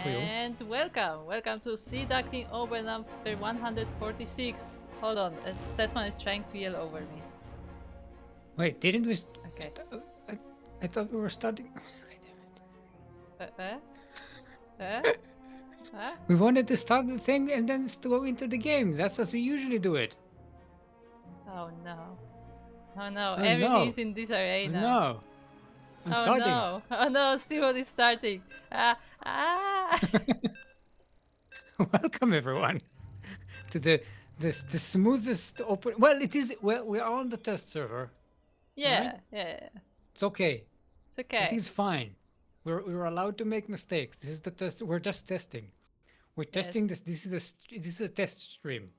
for you. And welcome to Sea Duckling Open number 146. Hold on, Statman is trying to yell over me. Wait, didn't we? Okay. I thought we were starting. We wanted to start the thing and then go into the game. That's as we usually do it. Oh no. Oh no, Oh, everything's no. in this arena. No. I'm oh starting. no. Oh no, Steven is starting. Welcome everyone to the smoothest open. Well, it is. Well, we are on the test server. Yeah, Right? yeah. It's okay. It's okay. Everything's fine. We're allowed to make mistakes. This is the test. We're just testing. We're testing this. This is a test stream.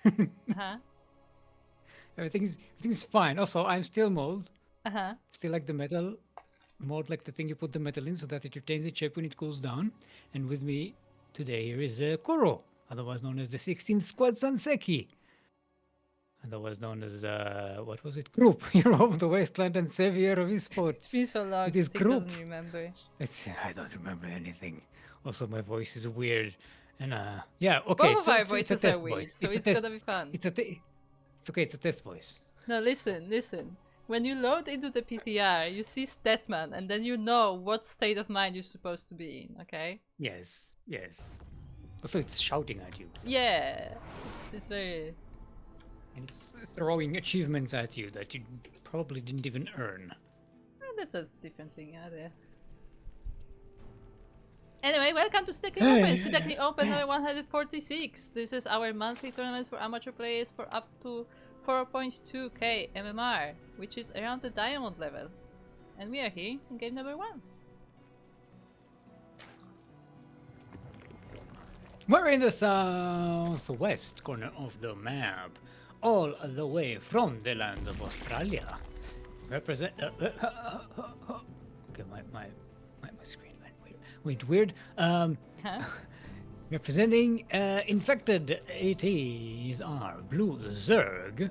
Uh-huh. Everything's fine. Also, I'm still mold. Uh-huh. Still like the metal mold, like the thing you put the metal in so that it retains its shape when it cools down. And with me today here is Kuro, otherwise known as the 16th Squad Sanseki. Otherwise known as, what was it? Group, hero of the wasteland and savior of esports. It's been so long, It is Steve group. doesn't remember. I don't remember anything. Also, my voice is weird. And, yeah, okay. Both of our voices it's a test are weird, voice. so it's gonna be fun. It's okay, it's a test voice. No, listen. When you load into the PTR, you see Statman, and then you know what state of mind you're supposed to be in, okay? Yes. Also, it's shouting at you. Yeah, it's very... And it's throwing achievements at you that you probably didn't even earn. That's a different thing, yeah, there. Anyway, welcome to Sea Duckling Open! Sea Duckling Open number 146. This is our monthly tournament for amateur players for up to 4.2k MMR, which is around the diamond level. And we are here in game number 1. We're in the southwest corner of the map, all the way from the land of Australia. Represent. Okay, my screen went weird. Representing infected ATs are Blue Zerg.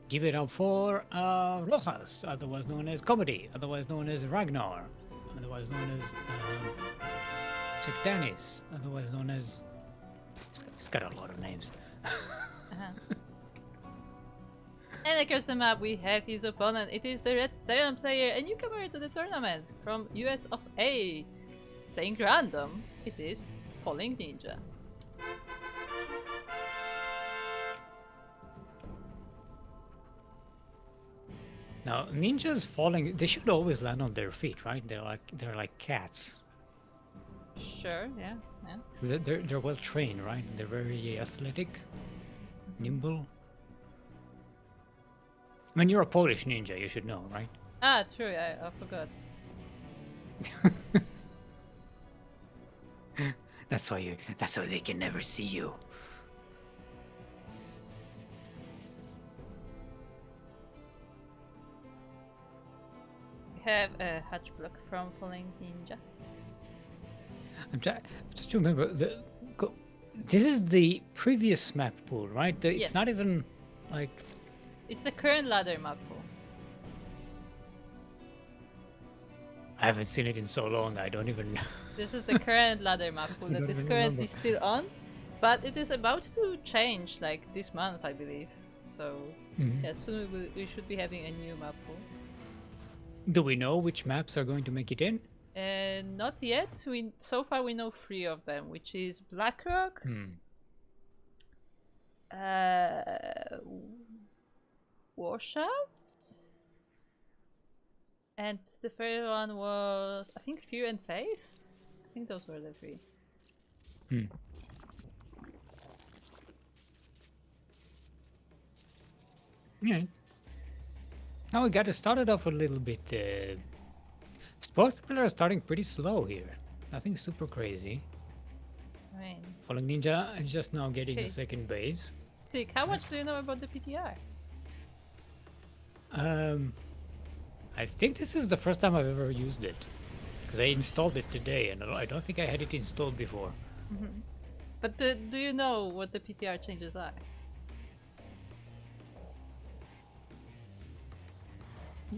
Give it up for RoXas, otherwise known as Comedy, otherwise known as Ragnar, otherwise known as Sectanis, otherwise known as... It's got a lot of names. And across the map we have his opponent. It is the Red Terran player, a newcomer to the tournament from US of A. Playing random, it is fallingninja. Now, ninjas falling, they should always land on their feet, right? They're like cats. Sure, yeah. They're well trained, right? They're very athletic, nimble. I mean, you're a Polish ninja, you should know, right? Ah, true, I forgot. That's why they can never see you. We have a hatch block from fallingninja. I'm just to remember this is the previous map pool, right? It's Yes. not even like It's the current ladder map pool. I haven't seen it in so long. I don't even know. This is the current ladder map pool that don't is even currently remember. still on, but it is about to change like this month, I believe. So yeah, soon we should be having a new map pool. Do we know which maps are going to make it in? Not yet. So far we know 3 of them, which is Blackrock, Washout, and the third one was, I think, Fear and Faith. I think those were the 3. Yeah. Now we got to start it off a little bit. Both people are starting pretty slow here. Nothing super crazy. I mean, fallingninja is just now getting Okay. the second base. Stick, how much do you know about the PTR? I think this is the first time I've ever used it. Because I installed it today and I don't think I had it installed before. But do you know what the PTR changes are?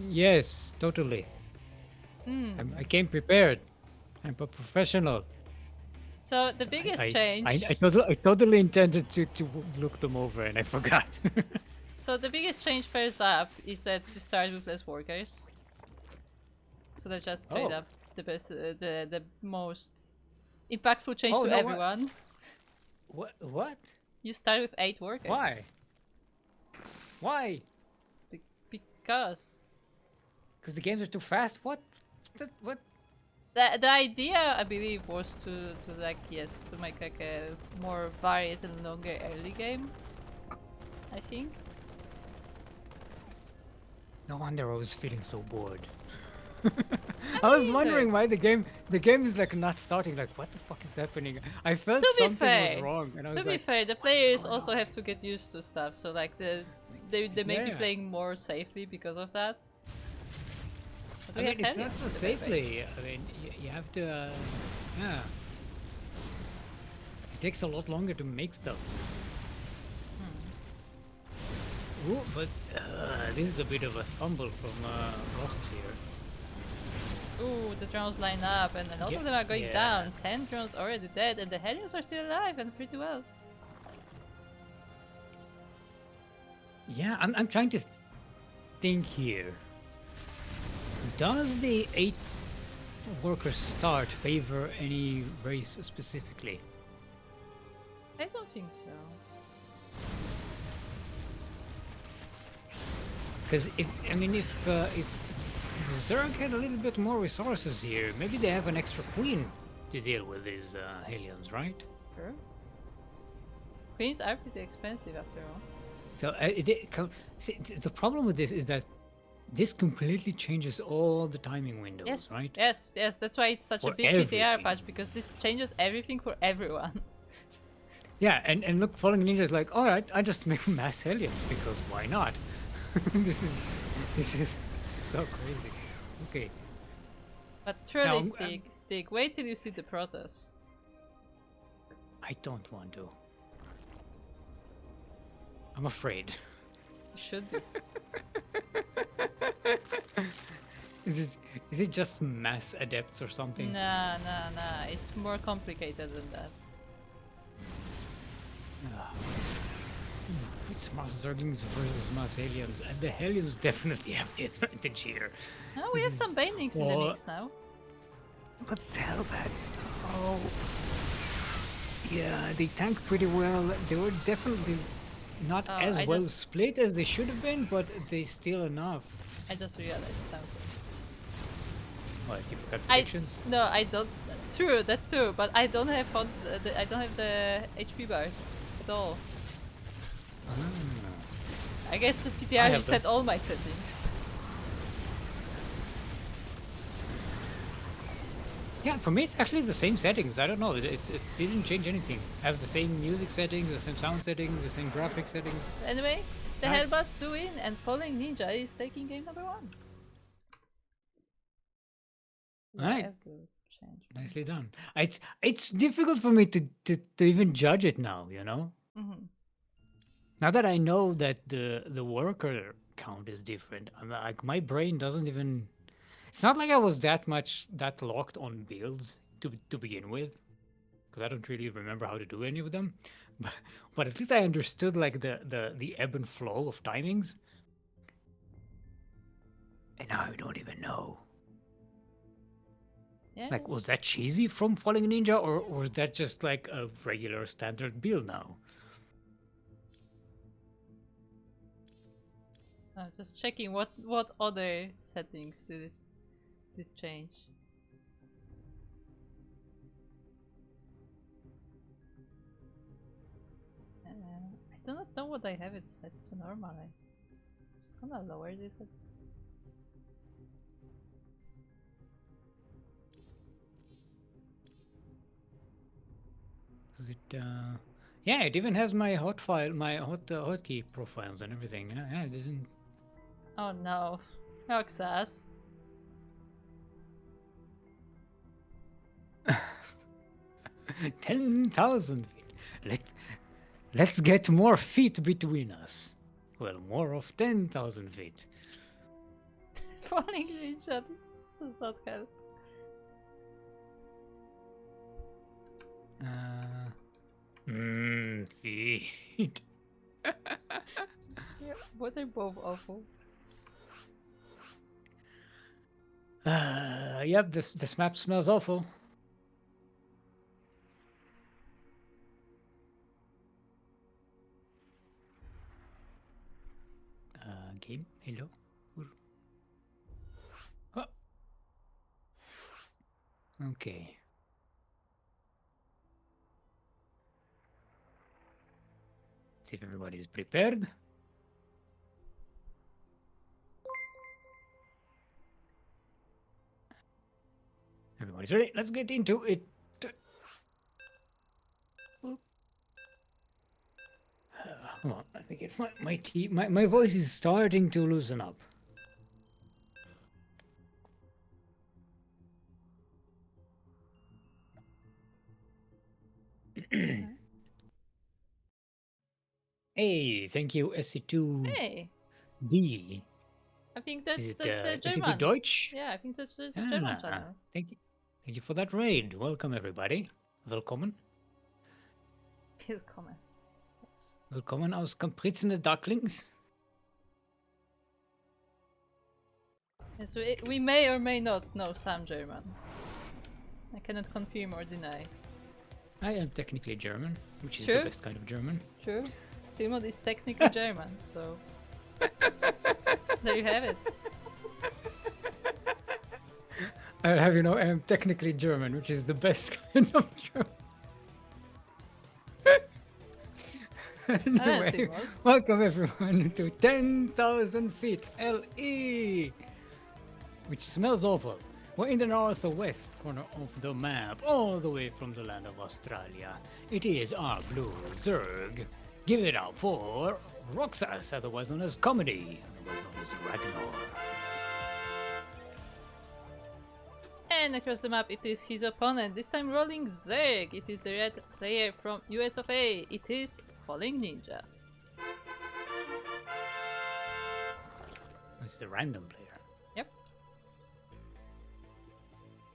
Yes, totally. I came prepared. I'm a professional. So the biggest change. I totally intended to look them over and I forgot. So the biggest change first up is that you start with less workers. So that's just straight Oh. up the best, the most impactful change Oh, to no, what? everyone. What? You start with 8 workers. Why? Why? Because Because the games are too fast? What? What? the idea, I believe, was to like, yes, to make like a more varied and longer early game. I think. No wonder I was feeling so bored. I was wondering why the game is like not starting. Like, what the fuck is happening? I felt To be something was fair, wrong, and I was to be like, fair, the "What's players going also on?" have to get used to stuff. So like they may be Yeah. playing more safely because of that. But I we mean, have it's not Hellions so in the database. safely. I mean, you have to. Yeah. It takes a lot longer to make stuff. Ooh, but this is a bit of a fumble from RoXas here. Ooh, the drones line up, and a lot of them are going Yeah. down. 10 drones already dead, and the Hellions are still alive and pretty well. Yeah, I'm trying to think here. Does the 8 workers start favor any race specifically? I don't think so. Because if Zerg had a little bit more resources here, maybe they have an extra queen to deal with these Hellions, right? Sure. Queens are pretty expensive after all. So see, the problem with this is that this completely changes all the timing windows, Yes, right? yes, yes. That's why it's such a For big PTR everything. patch, because this changes everything for everyone. Yeah, and look, Falling Ninja is like, all right, I just make mass Hellions because why not? this is so crazy. Okay. But truly, Now, Stick, wait till you see the Protoss. I don't want to. I'm afraid. You should be. Is it just mass adepts or something? Nah. It's more complicated than that. It's mass Zerglings versus mass Hellions, and the Hellions definitely have the advantage here. Oh, we have some Banelings in the mix now. But still, that's yeah, they tank pretty well. They were definitely not as well split as they should have been, but they still enough. I just realized something. What, you forgot predictions? No, I don't. True, that's true. But I don't have I don't have the HP bars at all. I guess the PTR reset all my settings. Yeah, for me it's actually the same settings. I don't know, it didn't change anything. I have the same music settings, the same sound settings, the same graphic settings. Anyway, the Hellbats do win, and Falling Ninja is taking game number 1. Alright. Nicely done. It's difficult for me to even judge it now, you know? Now that I know that the worker count is different, I'm like, my brain doesn't even. It's not like I was that locked on builds to begin with, because I don't really remember how to do any of them. But at least I understood like the ebb and flow of timings. And now I don't even know. Yeah. Like, was that cheesy from Falling Ninja, or was that just like a regular standard build now? I'm just checking what other settings did change. I do not know what I have it set to normally. Just gonna lower this. Is it? Yeah, it even has my hotkey profiles and everything. Yeah, it isn't. Oh no, RoXas. 10,000 feet. Let's get more feet between us. Well, more of 10,000 feet. Falling Ninja does not help. feet. Yeah, but they're both awful. Yep, this map smells awful. Game, hello. Oh. Okay. See if everybody is prepared. Everybody's ready. Let's get into it. Come on, let me get my key. My voice is starting to loosen up. Hey, thank you, SC2D. Hey, I think Is that's it the SC2 German. Deutsch? Yeah, I think that's the German Ah, channel. thank you for that raid. Welcome everybody. Willkommen. Willkommen. Yes. Willkommen aus Kampritzende Ducklings. Yes, we may or may not know some German. I cannot confirm or deny. I am technically German, which is True. the best kind of German. True. Steamod is technically German, so there you have it. I'll have you know, I am technically German, which is the best kind of German. Anyway, Steamod. welcome everyone to 10,000 feet LE, which smells awful. We're in the northwest corner of the map, all the way from the land of Australia. It is our blue Zerg. Give it up for RoXas, otherwise known as Comedy, otherwise known as Ragnar. And across the map it is his opponent, this time rolling Zerg. It is the red player from US of A. It is fallingninja. It's the random player. Yep.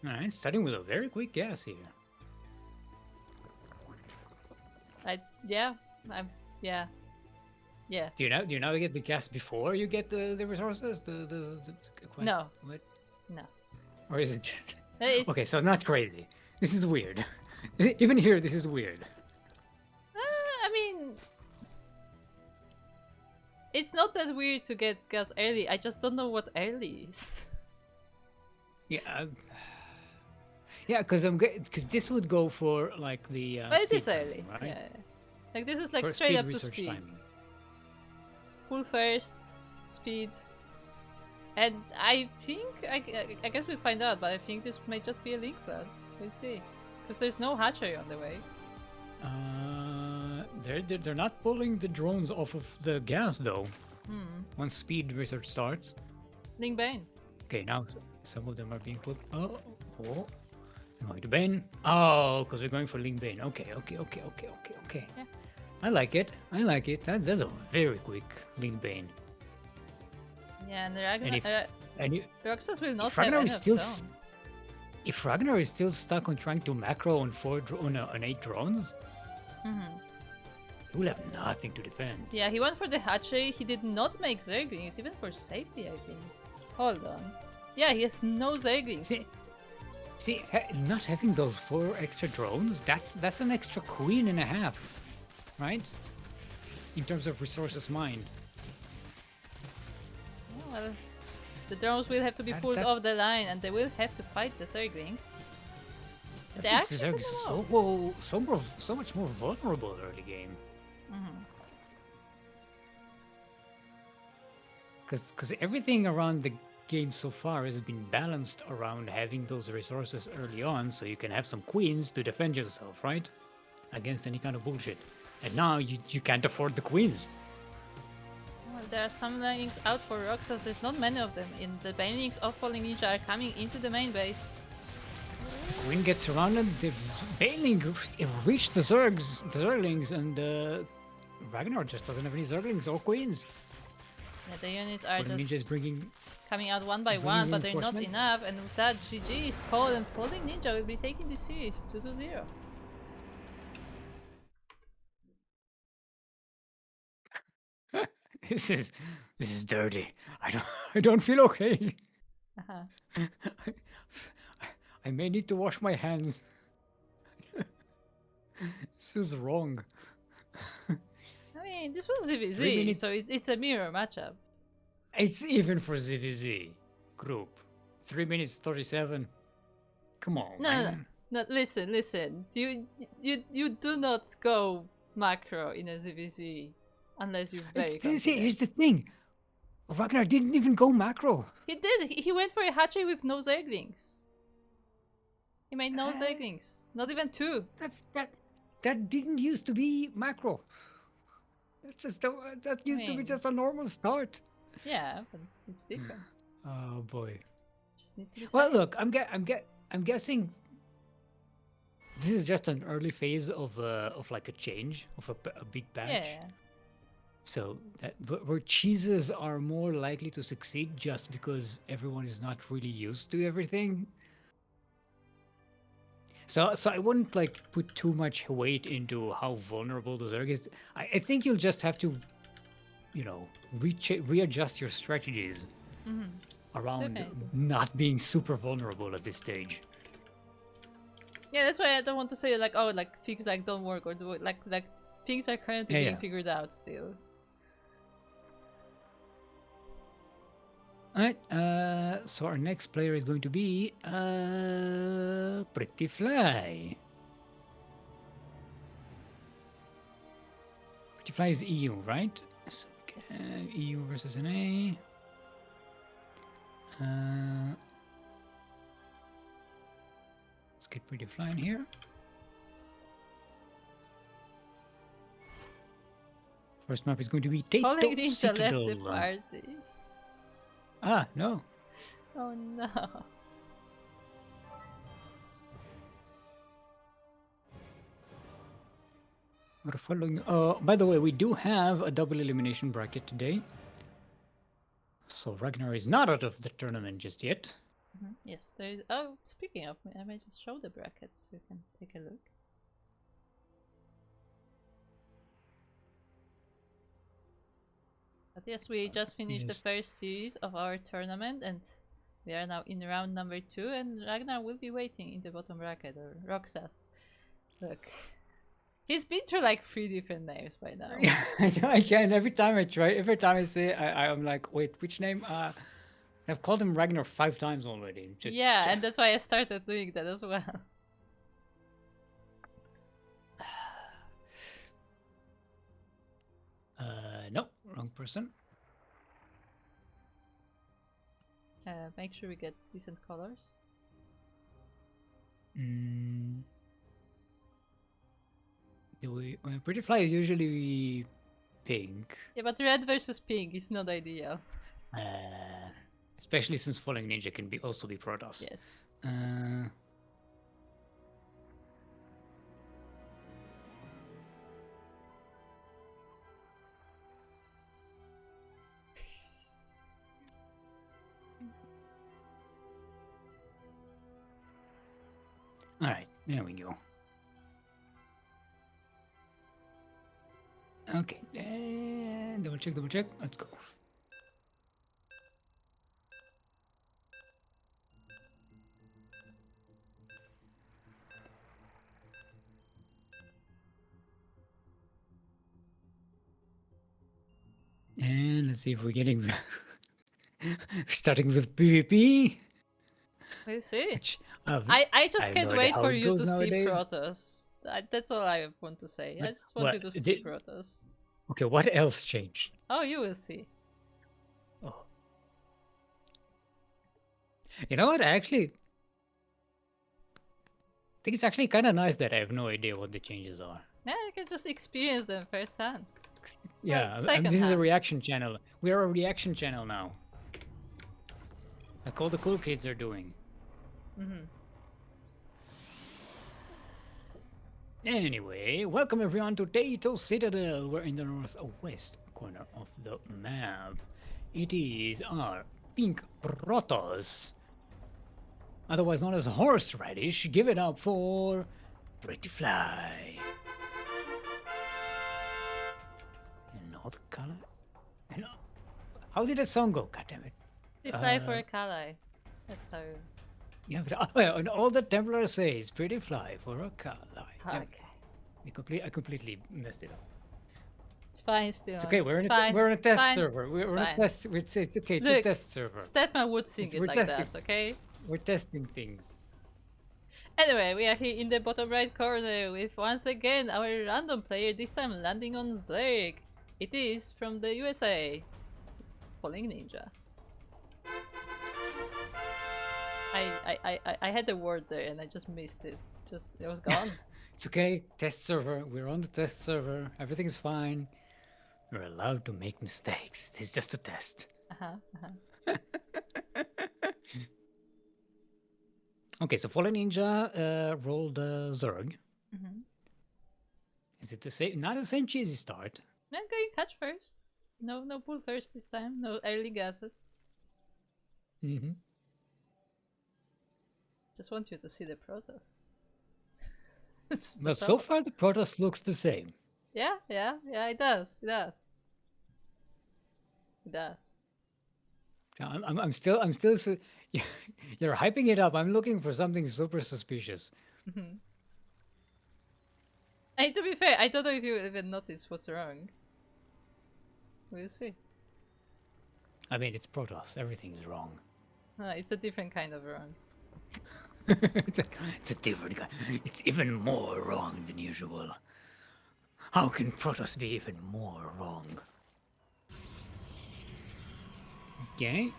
Alright, starting with a very quick guess here. Yeah. Do you now get the gas before you get the resources? No. What? No. Or is it just... It's, Okay, so not crazy. This is weird. Even here, this is weird. I mean, it's not that weird to get gas early. I just don't know what early is. Yeah. Yeah, because this would go for like the. But it speed is timing, early. right? Yeah. Like this is like For straight speed up to research speed. timing. Full first, speed. And I think, I guess we'll find out, but I think this may just be a link cloud. We'll see. Because there's no hatchery on the way. They're not pulling the drones off of the gas though. Once speed research starts. Link Bane. Okay, now some of them are being put. Oh. I'm going to Bane. Oh, because we're going for Ling Bane. Okay. Yeah. I like it. That's a very quick Ling Bane. Yeah, and the Ragnar, And RoXas will not if have Ragnar any is of still his own. if Ragnar is still stuck on trying to macro on on 8 drones, he will have nothing to defend. Yeah, he went for the hatchery. He did not make Zerglings, even for safety, I think. Hold on. Yeah, he has no Zerglings. See, not having those 4 extra drones, that's an extra queen and a half, right? In terms of resources mined. Well, the drones will have to be pulled off the line, and they will have to fight the Zerglings. They actually Zerg is so much more vulnerable early game. Because everything around the game so far has been balanced around having those resources early on, so you can have some queens to defend yourself, right? Against any kind of bullshit. And now you can't afford the queens. Well, there are some linings out for RoXas. There's not many of them. In the banelings of fallingninja are coming into the main base. Queen gets surrounded. The Baneling reached the Zerglings, and Ragnar just doesn't have any Zerglings or queens. Yeah, the units are But Ninja is just bringing. coming out one by bringing one, but they're not reinforcements. enough. And with that, GG is called, and fallingninja will be taking this series 2-0. This is dirty. I don't feel okay. Uh-huh. I may need to wash my hands. This is wrong. I mean, this was 3 ZVZ, minutes. so it's a mirror matchup. It's even for ZVZ group. 3 minutes 37. Come on, No, no, no. man. No, listen. You do not go macro in a ZVZ unless you're very confident. Here's the thing. Ragnar didn't even go macro. He did. He went for a hatchery with no Zerglings. He made no Zerglings. Not even 2. That didn't used to be macro. That used to be just a normal start. Yeah, but it's different. Oh boy. Just need to be Well, safe. look, I'm guessing this is just an early phase of like a change of a big batch. Yeah. So where cheeses are more likely to succeed just because everyone is not really used to everything. So I wouldn't like put too much weight into how vulnerable the Zerg is. I think you'll just have to, readjust your strategies around Definitely. not being super vulnerable at this stage. Yeah, that's why I don't want to say like, oh, like things like don't work or do it. Like things are currently being figured out still. Alright, so our next player is going to be PrettyFly. PrettyFly is EU, right? So, EU versus NA. Let's get PrettyFly in here. First map is going to be Tato Fallingninja left the Citadel. party. Ah, no. Oh no. We're following. By the way, we do have a double elimination bracket today. So Ragnar is not out of the tournament just yet. Yes, there is. Oh, speaking of, I may just show the bracket so you can take a look. But yes, we just finished the first series of our tournament and we are now in round number 2 and Ragnar will be waiting in the bottom bracket, or RoXas. Look. He's been through like 3 different names by now. Yeah, I know I can. Every time I say, I'm like, wait, which name? I've called him Ragnar 5 times already. Yeah, and that's why I started doing that as well. No, wrong person. Make sure we get decent colors. PrettyFly is usually pink. Yeah, but red versus pink is not ideal. Especially since fallingninja can also be Protoss. Yes. Alright, there we go. Okay, and double check, let's go. And let's see if we're getting starting with PvP. We'll see. Which, I just can't no idea wait how for it you goes to nowadays. see Protoss. That's all I want to say. I just want you to see Protoss. Okay, what else changed? Oh, you will see. Oh. You know what? I actually think it's actually kind of nice that I have no idea what the changes are. Yeah, you can just experience them firsthand. Yeah, second this is a hand. reaction channel. We are a reaction channel now. Like all the cool kids are doing. Anyway, welcome everyone to Tato Citadel. We're in the northwest corner of the map. It is our pink Protoss, otherwise known as horseradish. Give it up for PrettyFly. Another color? How did the song go? God damn it. PrettyFly for a Kali. That's how. Yeah, but and all the Templars say is PrettyFly for a Kali. Yeah, Okay. I completely messed it up. It's fine still. It's okay. We're It's in fine. we're on a It's test fine. server. We're It's on a fine. test. It's okay. It's a Look, test server. Statman would sing it We're like testing. that, okay? We're testing things. Anyway, we are here in the bottom right corner with once again our random player, this time landing on Zerg. It is from the USA. fallingninja. I had a word there and I just missed it. It was gone. It's okay. Test server. We're on the test server. Everything's fine. We're allowed to make mistakes. It's just a test. Okay, so fallingninja rolled Zerg. Is it the same? Not the same cheesy start. No, going catch first. No pull first this time. No early gases. Just want you to see the Protoss. Well, so far the Protoss looks the same. Yeah, it does. It does. It does. I'm still you're hyping it up. I'm looking for something super suspicious. And to be fair, I don't know if you even notice what's wrong. We'll see. I mean, it's Protoss. Everything's wrong. No, it's a different kind of wrong. it's a different kind. It's even more wrong than usual. How can Protoss be even more wrong? Okay.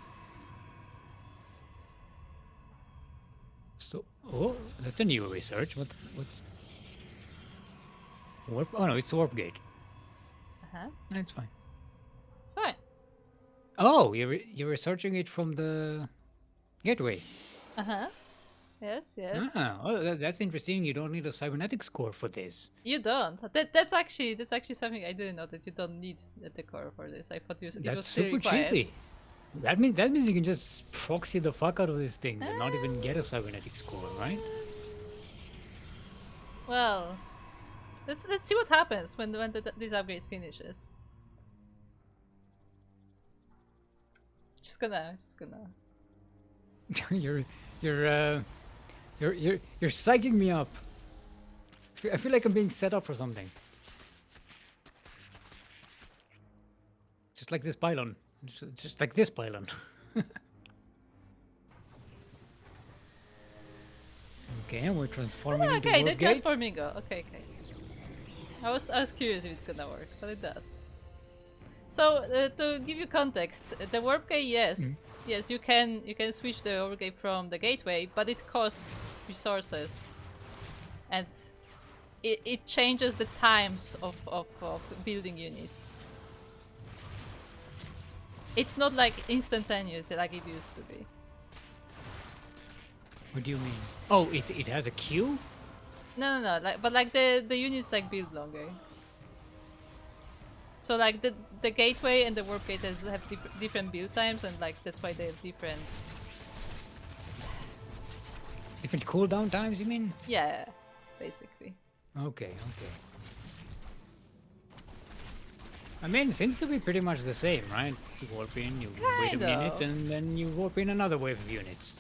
So, oh, that's a new research. What's warp? Oh no, it's warp gate. That's fine. It's fine. Oh, you're researching it from the gateway. Yes. Ah, oh, that's interesting. You don't need a cybernetics core for this. You don't. That's actually something I didn't know, that you don't need the core for this. I thought it was That's still super required. cheesy. That means you can just proxy the fuck out of these things and not even get a cybernetics core, right? Well, let's see what happens when this upgrade finishes. Just gonna. You're psyching me up. I feel like I'm being set up for something. Just like this pylon. Just like this pylon. Okay, and we're transforming into Okay, the warp gate. transforming go. Okay. I was curious if it's gonna work, but it does. So to give you context, the warp gate, yes, you can switch the warp gate from the gateway, but it costs resources, and it changes the times of building units. It's not like instantaneous like it used to be. What do you mean? Oh, it has a queue? No. Like the units like build longer. So like the gateway and the warp gate have different build times, and like that's why they have different. Different cooldown times, you mean? Yeah, basically. Okay. I mean, it seems to be pretty much the same, right? You warp in, you wait a minute, and then you warp in another wave of units.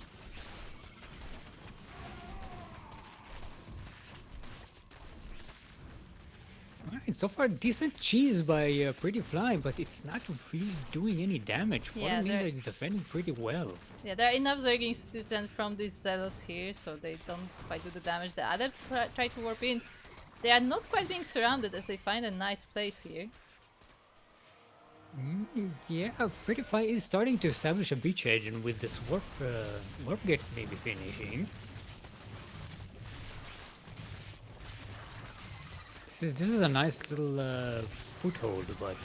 Alright, so far decent cheese by PrettyFly, but it's not really doing any damage. Yeah, Ninja is defending pretty well. Yeah, there are enough Zerglings to defend from these Zealots here, so they don't quite do the damage. The Adepts try to warp in. They are not quite being surrounded as they find a nice place here. Yeah, PrettyFly is starting to establish a beachhead, and with this warp gate maybe finishing. This is a nice little foothold, but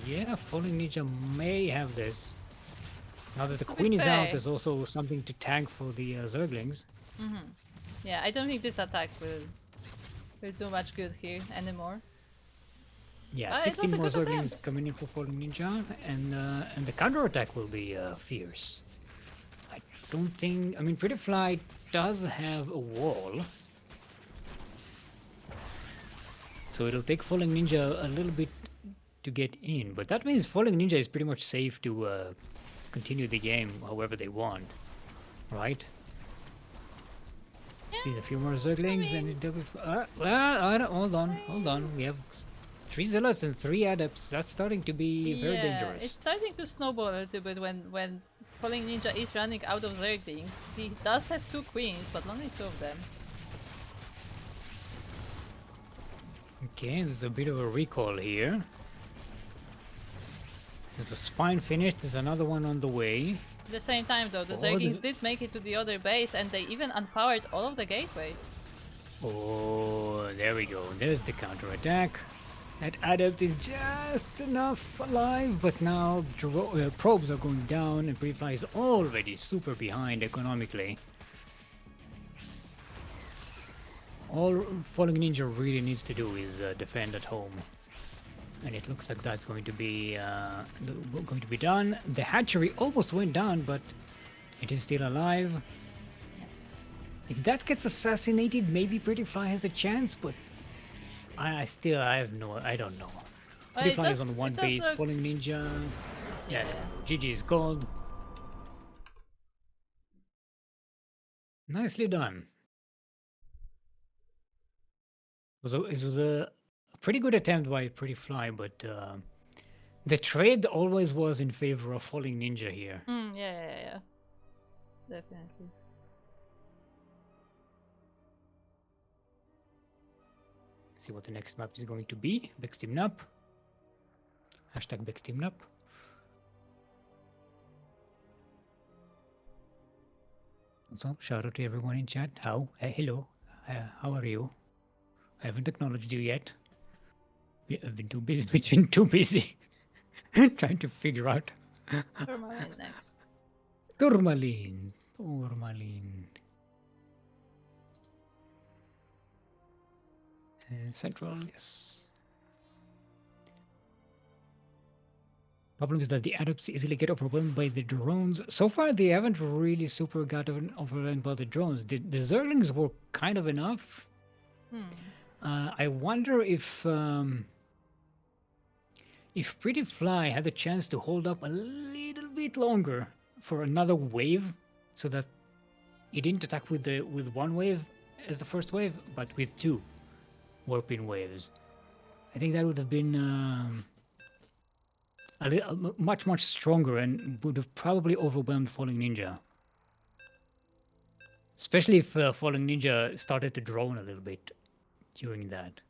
yeah, fallingninja may have this. Now that the queen is out, there's also something to tank for the Zerglings. Yeah, I don't think this attack will do much good here anymore. Yeah, 16 more Zerglings coming in for fallingninja, and the counterattack will be fierce. I don't think. I mean, PrettyFly does have a wall, so it'll take fallingninja a little bit to get in. But that means Falling Ninja is pretty much safe to continue the game however they want, right? See a few more Zerglings and it'll be. Hold on. We have 3 Zealots and 3 Adepts. That's starting to be very dangerous. It's starting to snowball a little bit when Falling Ninja is running out of Zerglings. He does have 2 queens, but only 2 of them. Okay, there's a bit of a recall here. There's a spine finished, there's another one on the way. At the same time though, the Zerglings did make it to the other base and they even unpowered all of the gateways. Oh, there we go. There's the counterattack. That Adept is just enough alive, but now probes are going down and PrettyFly is already super behind economically. All Falling Ninja really needs to do is defend at home. And it looks like that's going to be done. The hatchery almost went down, but it is still alive. Yes. If that gets assassinated, maybe PrettyFly has a chance, but I don't know. Well, PrettyFly is on one base, look... Falling Ninja. Yeah, GG is gold. Nicely done. It was a pretty good attempt by PrettyFly, but the trade always was in favor of Falling Ninja here. Yeah. Definitely. See what the next map is going to be. Backsteamnap. Hashtag Backsteamnap. So, shout out to everyone in chat. Hello. How are you? I haven't acknowledged you yet. I've been too busy trying to figure out. Tourmaline next. Tourmaline. Central, yes. Problem is that the Adepts easily get overwhelmed by the drones. So far, they haven't really super gotten overwhelmed by the drones. The Zerglings were kind of enough. I wonder if PrettyFly had a chance to hold up a little bit longer for another wave, so that he didn't attack with one wave as the first wave, but with 2 warping waves. I think that would have been much stronger and would have probably overwhelmed Falling Ninja. Especially if Falling Ninja started to drone a little bit during that.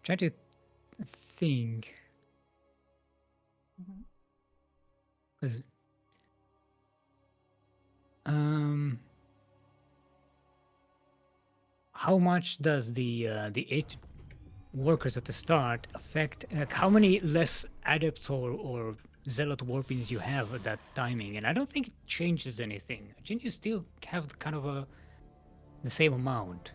Try to think. Because how much does the 8 workers at the start affect, like how many less adepts or zealot warpings you have at that timing? And I don't think it changes anything. I think you still have kind of the same amount.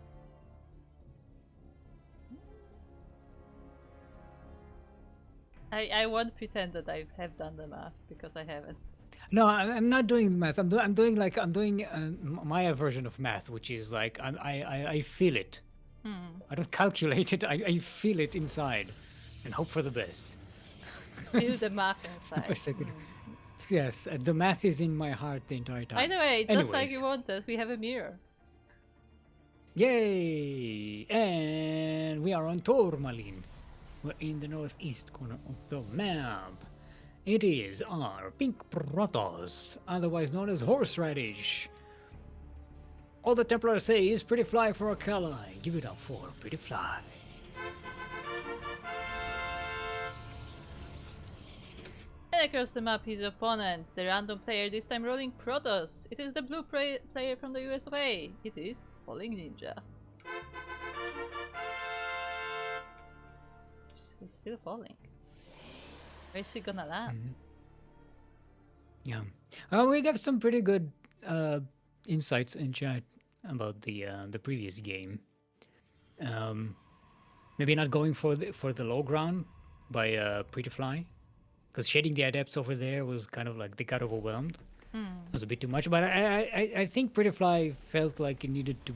I won't pretend that I have done the math because I haven't. No, I'm not doing math. I'm doing my version of math, which is like I feel it. I don't calculate it. I feel it inside, and hope for the best. Feel the math inside. Yes, the math is in my heart the entire time. By the way, just like you wanted, we have a mirror. Yay! And we are on Tourmaline. We're in the northeast corner of the map. It is our pink Protoss, otherwise known as horseradish. All the Templars say is PrettyFly for a ally. Give it up for PrettyFly. And across the map, his opponent, the random player, this time rolling Protoss. It is the blue player from the US of A. It is Falling Ninja. He's still falling. Where's he gonna land? Yeah. We got some pretty good insights in chat about the previous game. Maybe not going for the low ground by PrettyFly, because shading the adepts over there was kind of like they got overwhelmed. It was a bit too much, but I think PrettyFly felt like it needed to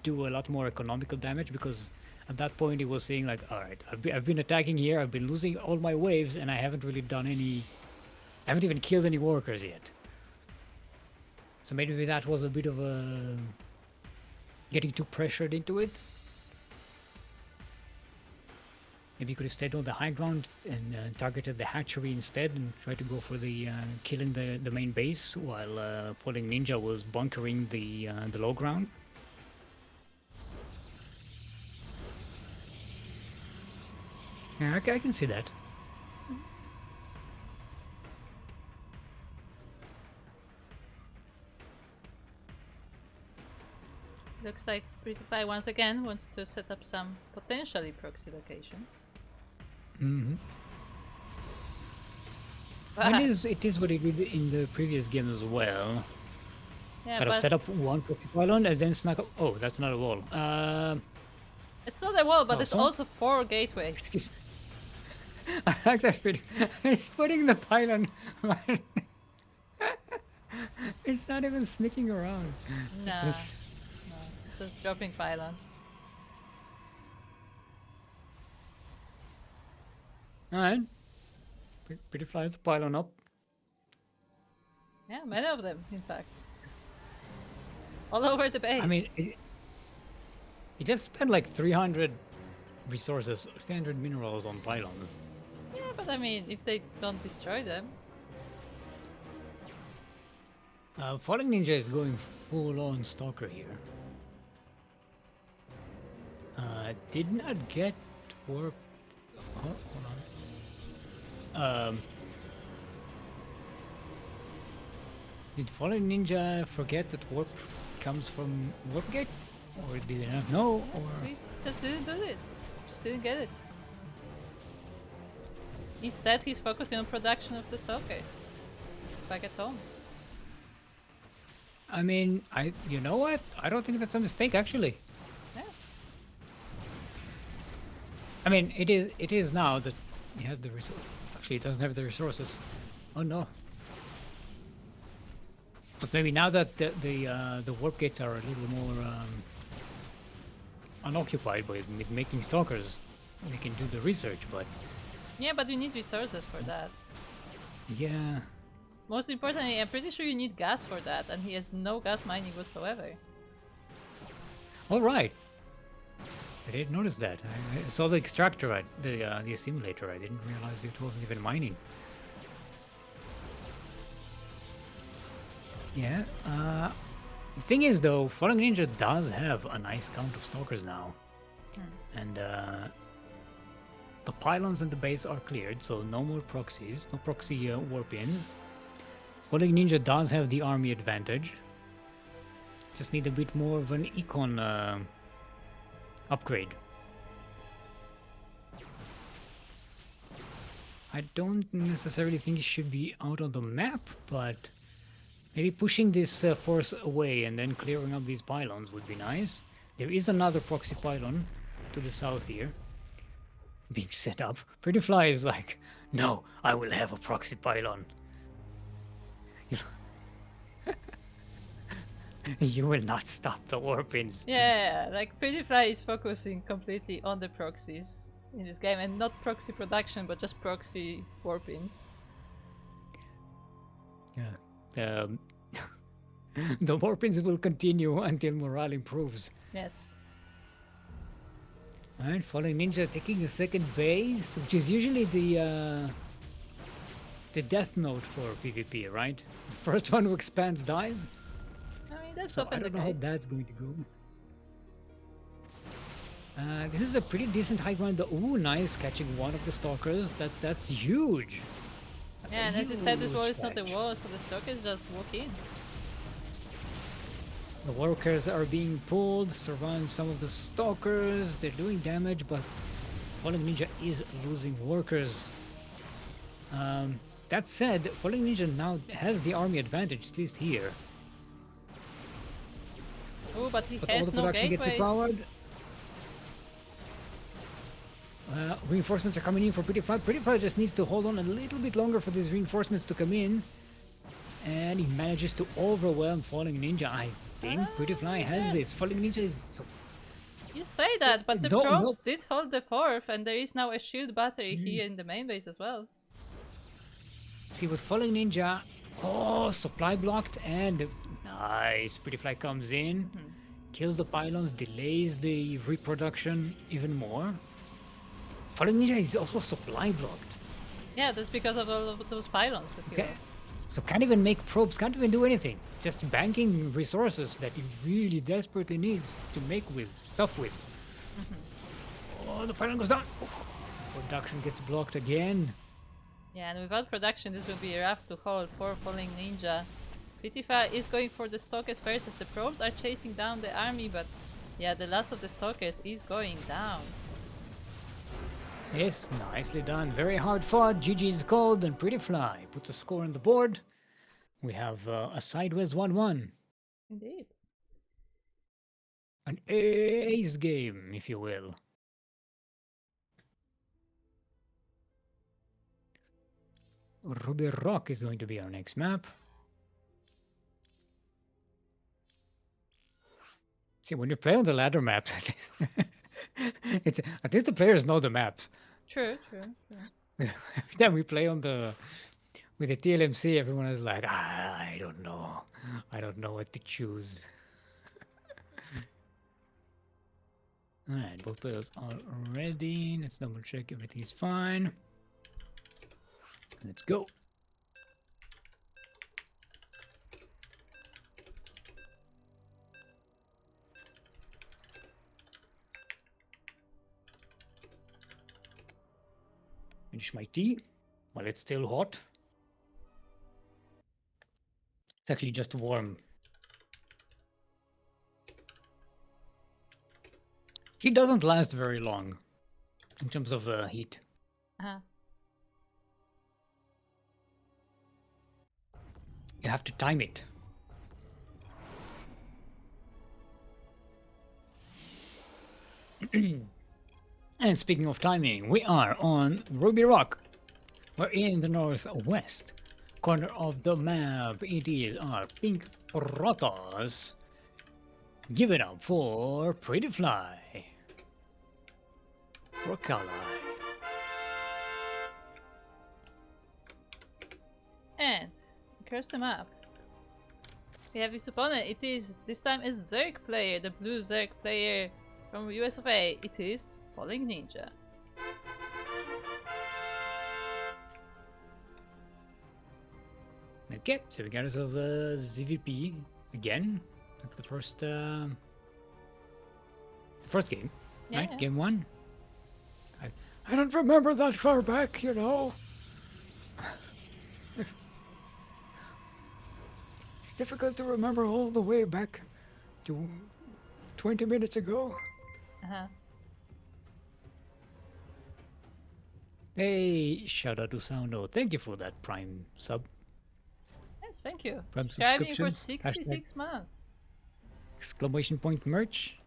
do a lot more economical damage because at that point he was saying like, all right, I've been attacking here, I've been losing all my waves, and I haven't really done any, I haven't even killed any workers yet. So maybe that was a bit of a getting too pressured into it. Maybe you could have stayed on the high ground and targeted the hatchery instead and tried to go for the killing the main base while Falling Ninja was bunkering the low ground. Yeah, I can see that. Looks like PrettyFly once again wants to set up some potentially proxy locations. Mm-hmm. It is what he did in the previous game as well. Yeah, Kind of but set up one proxy pylon and then snuck up. Oh, that's not a wall. it's not a wall, but Oh, there's so? also 4 gateways. Excuse me. I like that video. He's putting the pylon. It's not even sneaking around. Nah, It's just- no, it's just dropping pylons. Alright. PrettyFly has a pylon up. Yeah, many of them, in fact. All over the base. I mean, he just spent like 300 resources, 300 minerals on pylons. yeah, but I mean, if they don't destroy them. Falling Ninja is going full on Stalker here. Did not get warp. Oh, hold on. Did Fallen Ninja forget that warp comes from warp gate, or did he not know? Or We just didn't do it. Just didn't get it. Instead, he's focusing on production of the stalkers. Back at home. I mean, you know what? I don't think that's a mistake actually. Yeah. I mean, it is now that he has the resource. Actually, he doesn't have the resources. Oh no. But maybe now that the warp gates are a little more unoccupied by making stalkers, we can do the research. But Yeah, but you need resources for that. yeah, Most importantly, I'm pretty sure you need gas for that, and he has no gas mining whatsoever. all right. I didn't notice that. I saw the extractor, the assimilator. I didn't realize it wasn't even mining. Yeah. The thing is, though, Falling Ninja does have a nice count of stalkers now, and the pylons and the base are cleared, so no more proxies, no proxy warp in. Falling Ninja does have the army advantage. Just need a bit more of an econ upgrade. I don't necessarily think it should be out on the map, but maybe pushing this force away and then clearing up these pylons would be nice. There is another proxy pylon to the south here being set up. PrettyFly is like, no, I will have a proxy pylon. You will not stop the warpins. Yeah, like PrettyFly is focusing completely on the proxies in this game, and not proxy production, but just proxy warpins. Yeah. The warpins will continue until morale improves. Yes. Alright, Falling Ninja taking the second base, which is usually the death note for PvP, right? The first one who expands dies. I mean, that's So I often the don't know how case. that's going to go. This is a pretty decent high ground. Ooh, nice, catching one of the stalkers. That's huge. That's a Yeah, and as you said, this wall huge is not a catch. wall, so the stalkers just walk in. The workers are being pulled, surround some of the stalkers. They're doing damage, but Falling Ninja is losing workers. That said, Falling Ninja now has the army advantage, at least here. Oh, but he But all has the no production gets gateways. devoured. Reinforcements are coming in for PrettyFly. PrettyFly just needs to hold on a little bit longer for these reinforcements to come in. and he manages to overwhelm Falling Ninja. I think PrettyFly has yes. this. Falling Ninja is so... You say that, but the No, probes did hold the fourth, and there is now a shield battery Mm. here in the main base as well. See, with Falling Ninja, oh, supply blocked, and nice. PrettyFly comes in, kills the pylons, delays the reproduction even more. Falling Ninja is also supply blocked. Yeah, that's because of all of those pylons that he Okay. lost. So can't even make probes, can't even do anything. Just banking resources that he really desperately needs to make with stuff with. Oh, the pylon goes down. Production gets blocked again. Yeah, and without production, this will be rough to hold for Falling Ninja. PTR is going for the stalkers first as the probes are chasing down the army, but yeah, the last of the stalkers is going down. Yes, nicely done. Very hard fought. GG's called, and PrettyFly puts a score on the board. We have a sideways 1-1. Indeed. An ace game, if you will. Ruby Rock is going to be our next map. See, when you play on the ladder maps, at least, at least the players know the maps. True. Every time we play on the with the TLMC, everyone is like, I don't know. I don't know what to choose. Alright, both players are ready. Let's double check everything is fine. Let's go. Finish my tea while it's still hot. It's actually just warm. He doesn't last very long in terms of heat. Uh-huh. You have to time it. And speaking of timing, we are on Ruby Rock. We're in the northwest corner of the map. It is our pink RoXas. Give it up for PrettyFly. For Kali. And across the map, we have his opponent. It is this time a Zerg player, the blue Zerg player from US of A. It is Falling Ninja. Okay, so we got ourselves a ZVP again, like the first game, right? Yeah. Game one. I don't remember that far back, you know. It's difficult to remember all the way back to 20 minutes ago. Uh-huh. Hey, shout out to Soundo. Thank you for that Prime sub. Yes, thank you. Prime Subscribing for subscriptions. 66 months. Exclamation point merch.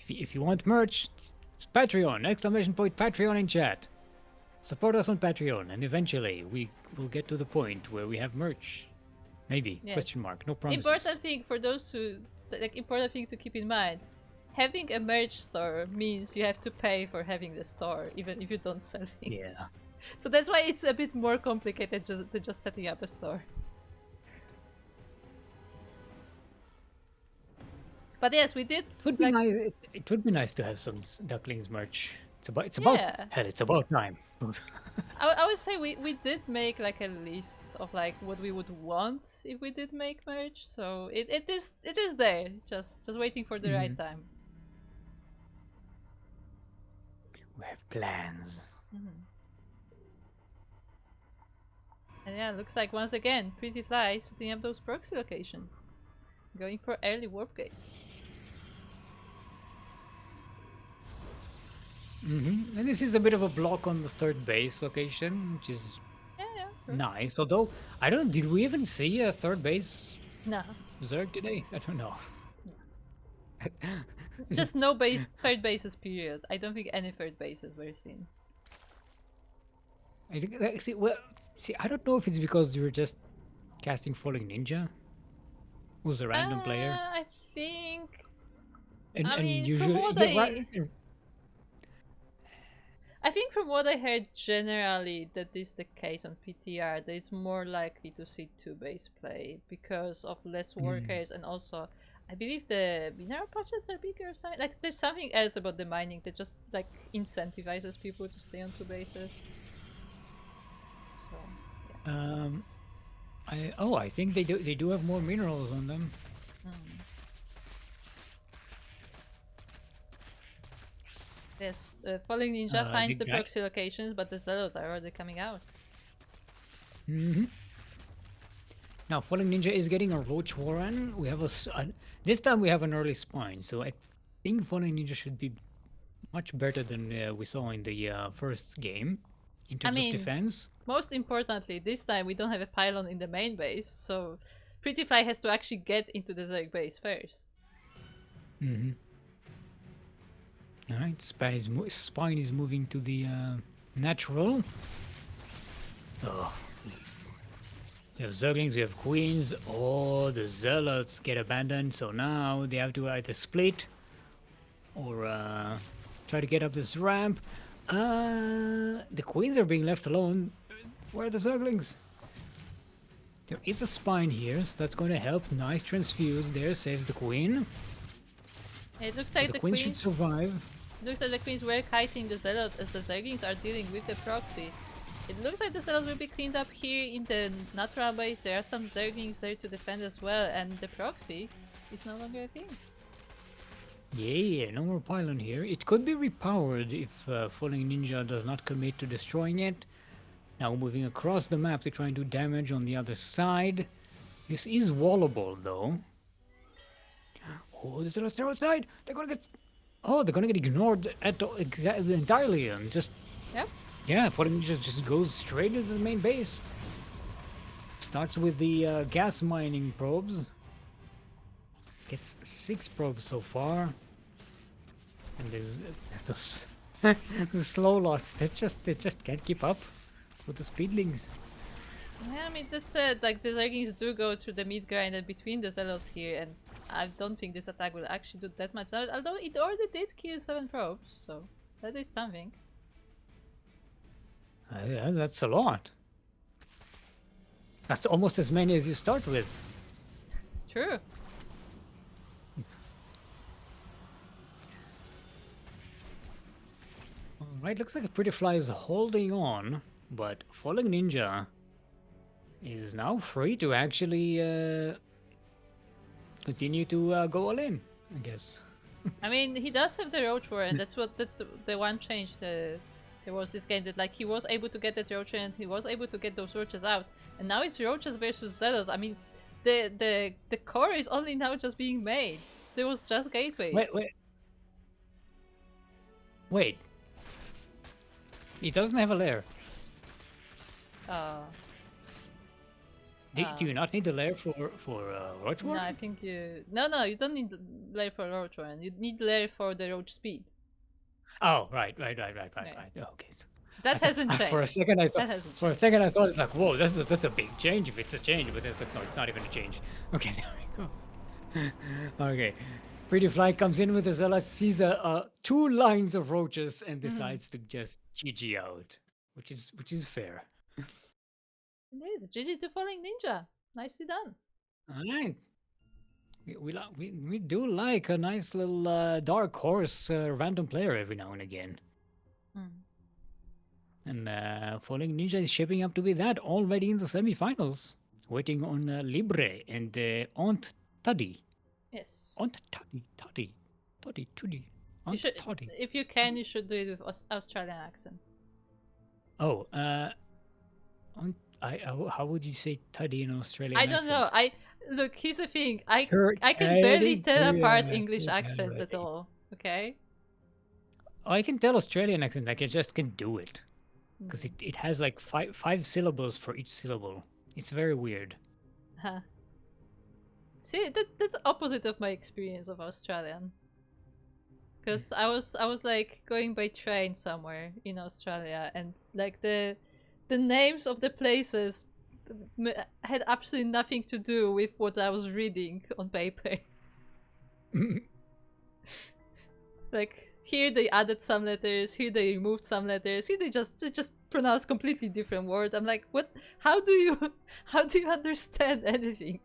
If you want merch, it's Patreon. Exclamation point Patreon in chat. Support us on Patreon, and eventually we will get to the point where we have merch. Maybe. Yes. Question mark. No promises. Important thing for those who important thing to keep in mind. Having a merch store means you have to pay for having the store, even if you don't sell things. Yeah. So that's why it's a bit more complicated than just setting up a store. But yes, we did. It would be nice. It would be nice to have some Ducklings merch. It's about Yeah. hell. It's about time. I would say we did make like a list of like what we would want if we did make merch. So it is there, just waiting for the right time. We have plans. And yeah, looks like once again PrettyFly setting up those proxy locations, going for early warp gate. And this is a bit of a block on the third base location, which is Yeah, sure. nice. Although I don't. Did we even see a third base No, Zerg today? I don't know. just no third bases period. I don't think any third bases were seen. I think see. Well, see. I don't know if it's because you're just casting Falling Ninja? Who's a random player? I think. And I mean, from usually, what yeah, right. I think from what I heard generally that is the case on PTR, that it's more likely to see 2-base play because of less workers and also I believe the mineral patches are bigger or something. Like there's something else about the mining that just like incentivizes people to stay on 2 bases. So yeah. I think they do have more minerals on them. Yes, Falling Ninja The finds the guy. proxy locations, but the Zealots are already coming out. Now, Falling Ninja is getting a Roach Warren. We have this time we have an early spine, so I think Falling Ninja should be much better than we saw in the first game in terms of defense. Most importantly, this time we don't have a pylon in the main base, so PrettyFly has to actually get into the Zerg base first. All right, spine is moving to the natural. Oh. We have Zerglings, we have Queens. Oh, the Zealots get abandoned, so now they have to either split or try to get up this ramp. The Queens are being left alone. Where are the Zerglings? There is a spine here, so that's going to help. Nice transfuse there, saves the Queen. It looks So like the Queens should survive. Looks like the Queens were kiting the Zealots as the Zerglings are dealing with the proxy. It looks like the Zealots will be cleaned up here in the natural base. There are some Zerglings there to defend as well, and the proxy is no longer a thing. Yeah, no more pylon here. It could be repowered if Falling Ninja does not commit to destroying it. Now moving across the map to try and do damage on the other side. This is wallable though. Oh, the Zealots are outside! They're gonna get... Oh, they're gonna get ignored entirely and just... Yep. Yeah, Falling Ninja just goes straight into the main base. Starts with the gas mining probes. Gets 6 probes so far. And there's the slow lots. They just can't keep up with the speedlings. Yeah, I mean, that said, like, the Zerglings do go through the mid grind and between the Zealots here, and I don't think this attack will actually do that much damage, although it already did kill 7 probes, so that is something. Yeah, that's a lot. That's almost as many as you start with. True. Alright, looks like PrettyFly is holding on, but Falling Ninja is now free to actually continue to go all in, I guess. I mean, he does have the Roach Warren, that's the one change there was this game, that like he was able to get that Roach and he was able to get those Roaches out, and now it's Roaches versus Zealots. I mean, the core is only now just being made. There was just gateways. Wait. He doesn't have a lair. Do you not need the lair for Roach Warren? No, I think you... No, you don't need lair for Roach Warren. You need lair for the Roach speed. Oh, right. Okay. So that hasn't changed. For a second, I thought, like, whoa, that's a big change if it's a change, but no, it's not even a change. Okay, there we go. Okay. PrettyFly comes in with the Zealot, sees 2 lines of roaches, and decides to just GG out, which is fair. Indeed, GG to Falling Ninja. Nicely done. All right. We do like a nice little dark horse random player every now and again. And Falling Ninja is shaping up to be that already in the semifinals, waiting on Libre and Aunt Tuddy. Yes. Aunt Tuddy. Aunt Tuddy. If you can, you should do it with Australian accent. Oh, how would you say Tuddy in Australian I don't accent? know. Look, here's the thing. I can barely tell apart English accents at all. Okay. I can tell Australian accent. Like I just can do it because it has like five syllables for each syllable. It's very weird. Huh. See, that's opposite of my experience of Australian. Because I was like going by train somewhere in Australia, and like the names of the places had absolutely nothing to do with what I was reading on paper. Like here they added some letters, here they removed some letters, here they just pronounced completely different words. I'm like, what? How do you understand anything?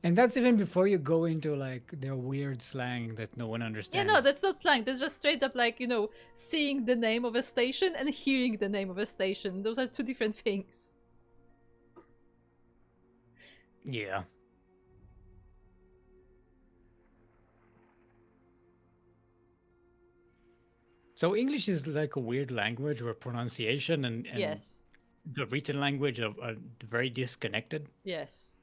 And that's even before you go into like their weird slang that no one Yeah, understands. no, that's not slang. That's just straight up like, you know, seeing the name of a station and hearing the name of a station. Those are two different things. Yeah. So English is like a weird language where pronunciation and Yes. the written language are very disconnected. Yes.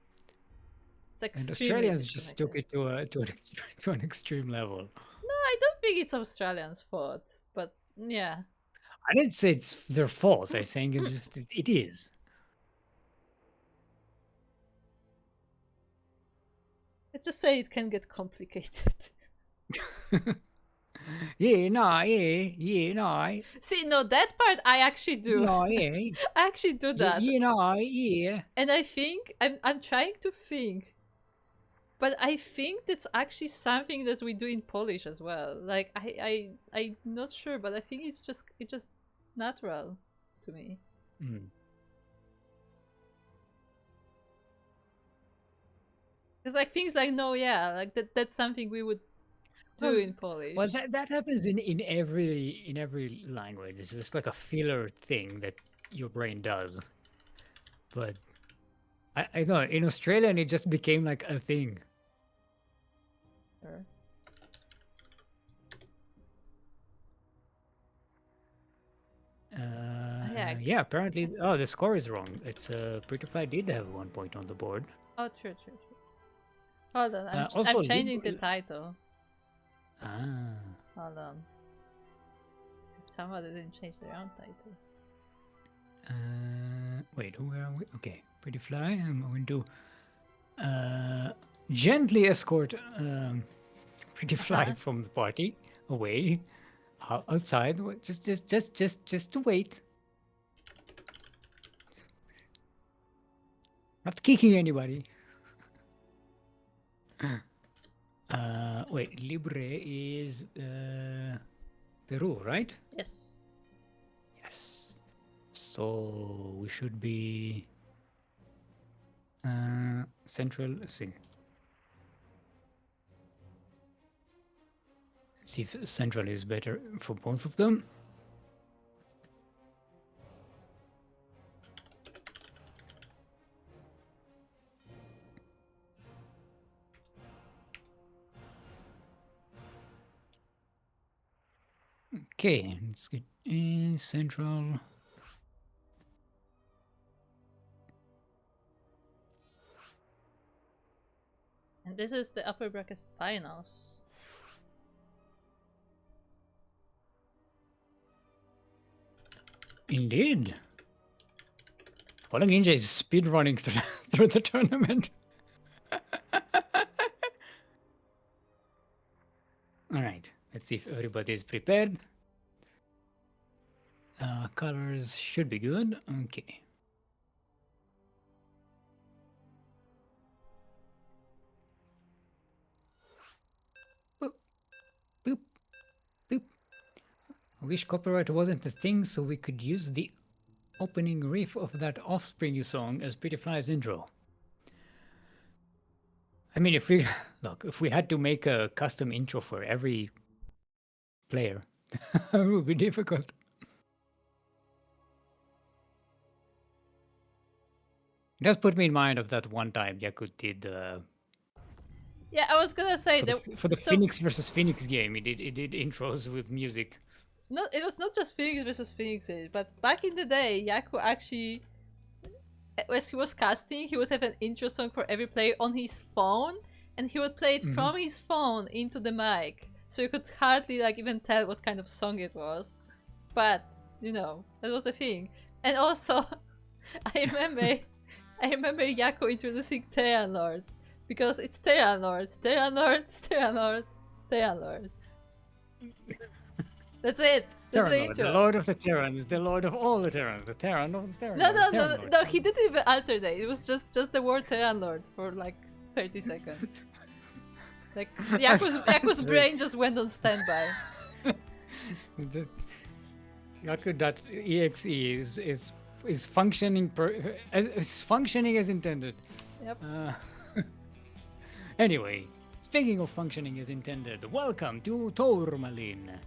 It's And extremely Australians just took disconnected. it to an extreme level. No, I don't think it's Australians' fault, but yeah. I didn't say it's their fault. I'm saying it's just it is. Let's just say it can get complicated. Yeah, no. See, no, that part I actually do. No, yeah. I actually do that. Yeah. And I think I'm trying to think, but I think that's actually something that we do in Polish as well. Like I'm not sure, but I think it's just natural to me. Mm. It's like things like no, yeah, like that's something we would do in Polish. Well, that happens in every language. It's just like a filler thing that your brain does. But I know in Australian it just became like a thing. Sure. Yeah, apparently. Oh, the score is wrong. It's PrettyFly did have 1 point on the board. Oh, true. Hold on, I'm Also, changing the title. Ah. Hold on. Somebody didn't change their own titles. Wait, who are we? Okay, PrettyFly. I'm going to gently escort PrettyFly from the party away outside. Just to wait. Not kicking anybody. Wait, Libre is Peru, right? Yes. Yes. So we should be central. See if central is better for both of them. Okay, let's get in central. And this is the upper bracket finals. Indeed. fallingninja is speedrunning through the tournament. Alright, let's see if everybody is prepared. Colors should be good. Okay. Boop. Boop. Boop. I wish copyright wasn't a thing so we could use the opening riff of that Offspring song as PrettyFly's intro. I mean, if we had to make a custom intro for every player, it would be difficult. It does put me in mind of that one time Yakut did. Yeah, I was gonna say for the Phoenix versus Phoenix game, he did intros with music. No, it was not just Phoenix versus Phoenix, but back in the day, Yaku actually, as he was casting, he would have an intro song for every player on his phone, and he would play it from his phone into the mic, so you could hardly even tell what kind of song it was. But you know, that was a thing. And also, I remember Yaku introducing Terran Lord, because it's Terran Lord. That's it. That's the Terran Lord, the intro. Lord of the Terrans, the Lord of all the Terrans, the Terran of the Terran No, Lord, no, Terran no, Lord. no. He didn't even alternate. It was just the word Terran Lord for like 30 seconds. Like Yaku's brain just went on standby. The Yaku.exe is functioning is functioning as intended. Yep. Anyway, speaking of functioning as intended, welcome to Tourmaline.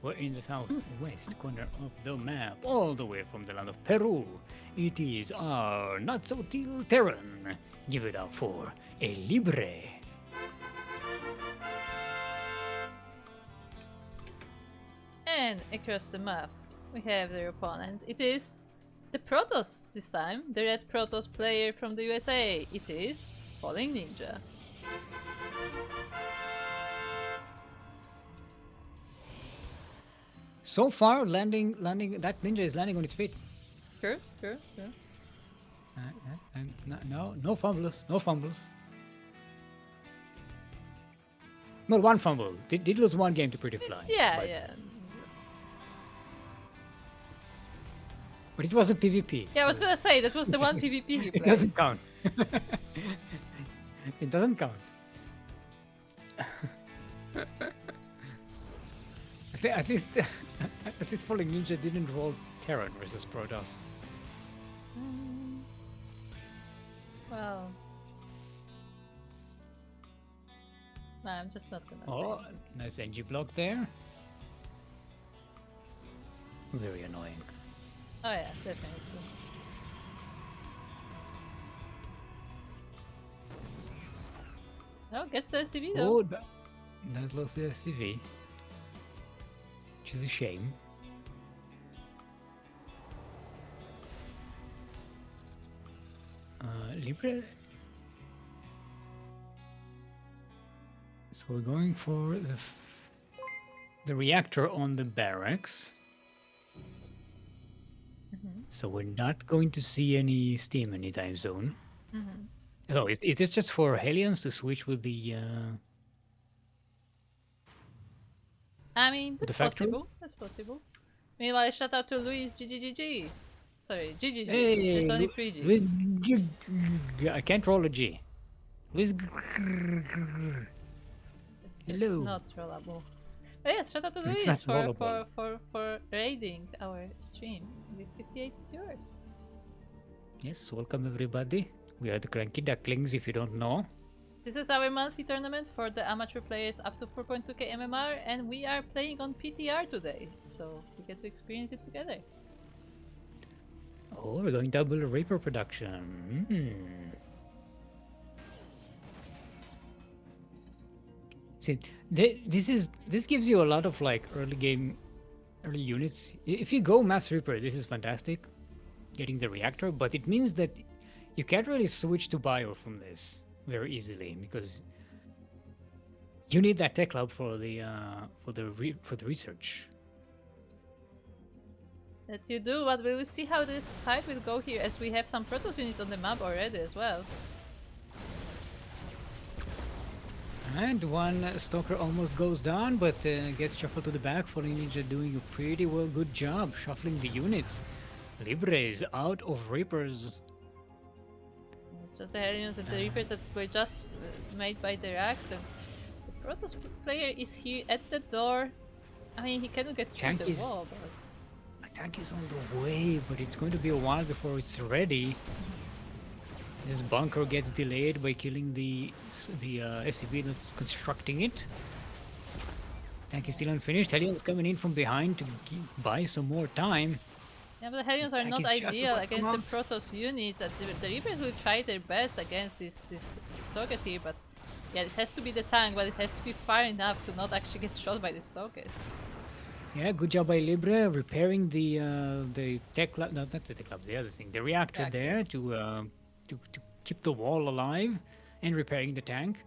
We're in the southwest corner of the map, all the way from the land of Peru. It is our not so till Terran. Give it up for a Libre. And across the map, we have their opponent. It is the Protoss this time, the red Protoss player from the USA. It is fallingninja. So far, landing. That ninja is landing on its feet. Sure. And no fumbles, no fumbles. Well, one fumble. Did lose one game to PrettyFly. Yeah, but, yeah. But it wasn't PvP. Yeah, I was so gonna say that was the one PvP he played. It doesn't count. It doesn't count. At least fallingninja didn't roll Terran versus Protoss. Well, no, I'm just not gonna Oh, say. nice NG block there. Very annoying. Oh yeah, definitely. Oh, gets the SCV though. Oh, that's lost the SCV. Which is a shame. Libre. So we're going for the reactor on the barracks. So we're not going to see any steam anytime soon. Oh, is it just for Hellions to switch with the? I mean, that's factory? possible. That's possible. Meanwhile, shout out to Luis GGGG. Sorry, GGG. Hey, There's only 3 Gs. Luis, I can't roll a G. Luis, It's hello. not rollable. But yes, shout out to It's Luis not for raiding our stream with 58 viewers. Yes, welcome everybody. We are the CranKy Ducklings, if you don't know. This is our monthly tournament for the amateur players up to 4.2k MMR, and we are playing on PTR today, so we get to experience it together. Oh, we're going double Reaper production. See, this gives you a lot of like early units. If you go Mass Reaper, this is fantastic, getting the reactor. But it means that you can't really switch to Bio from this very easily because you need that tech lab for the research. That you do, but we will see how this fight will go here, as we have some Protoss units on the map already as well. And one Stalker almost goes down, but gets shuffled to the back. fallingninja doing a pretty good job shuffling the units. Libre is out of Reapers. It's just the Hellions and the Reapers that were just made by the racks, and the Protoss player is here at the door. I mean, he cannot get through the wall, but... A tank is on the way, but it's going to be a while before it's ready. This bunker gets delayed by killing the SCV that's constructing it. Tank is still unfinished. Hellions coming in from behind to buy some more time. Yeah, but the Hellions are not ideal against the Protoss units, and the Reapers will try their best against these Stalkers here, but yeah, this has to be the tank, but it has to be far enough to not actually get shot by the Stalkers. Yeah, good job by Libre repairing the tech lab. No, not the tech lab. The other thing, the reactor there to keep the wall alive, and repairing the tank.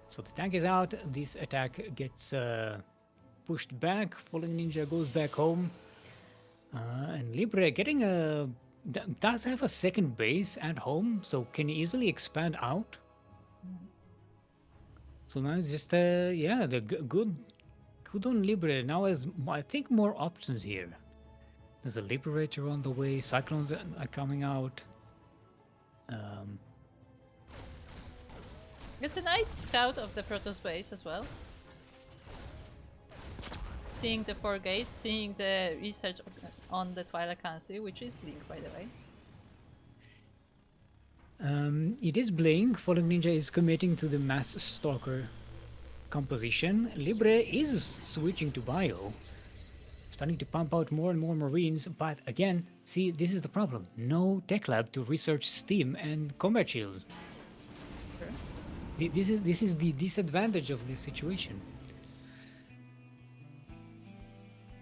So the tank is out. This attack gets pushed back. fallingninja goes back home, and Libre getting does have a second base at home, so can easily expand out. So now it's just the good Kudon Libre now has, I think, more options here. There's a Liberator on the way. Cyclones are coming out. It's a nice scout of the Protoss base as well. Seeing the 4 gates, seeing the research on the Twilight Council, which is Blink, by the way. It is Blink. Falling Ninja is committing to the Mass Stalker composition. Libre is switching to Bio. Starting to pump out more and more Marines, but again, see, this is the problem. No tech lab to research Steam and combat shields. Sure. This is the disadvantage of this situation.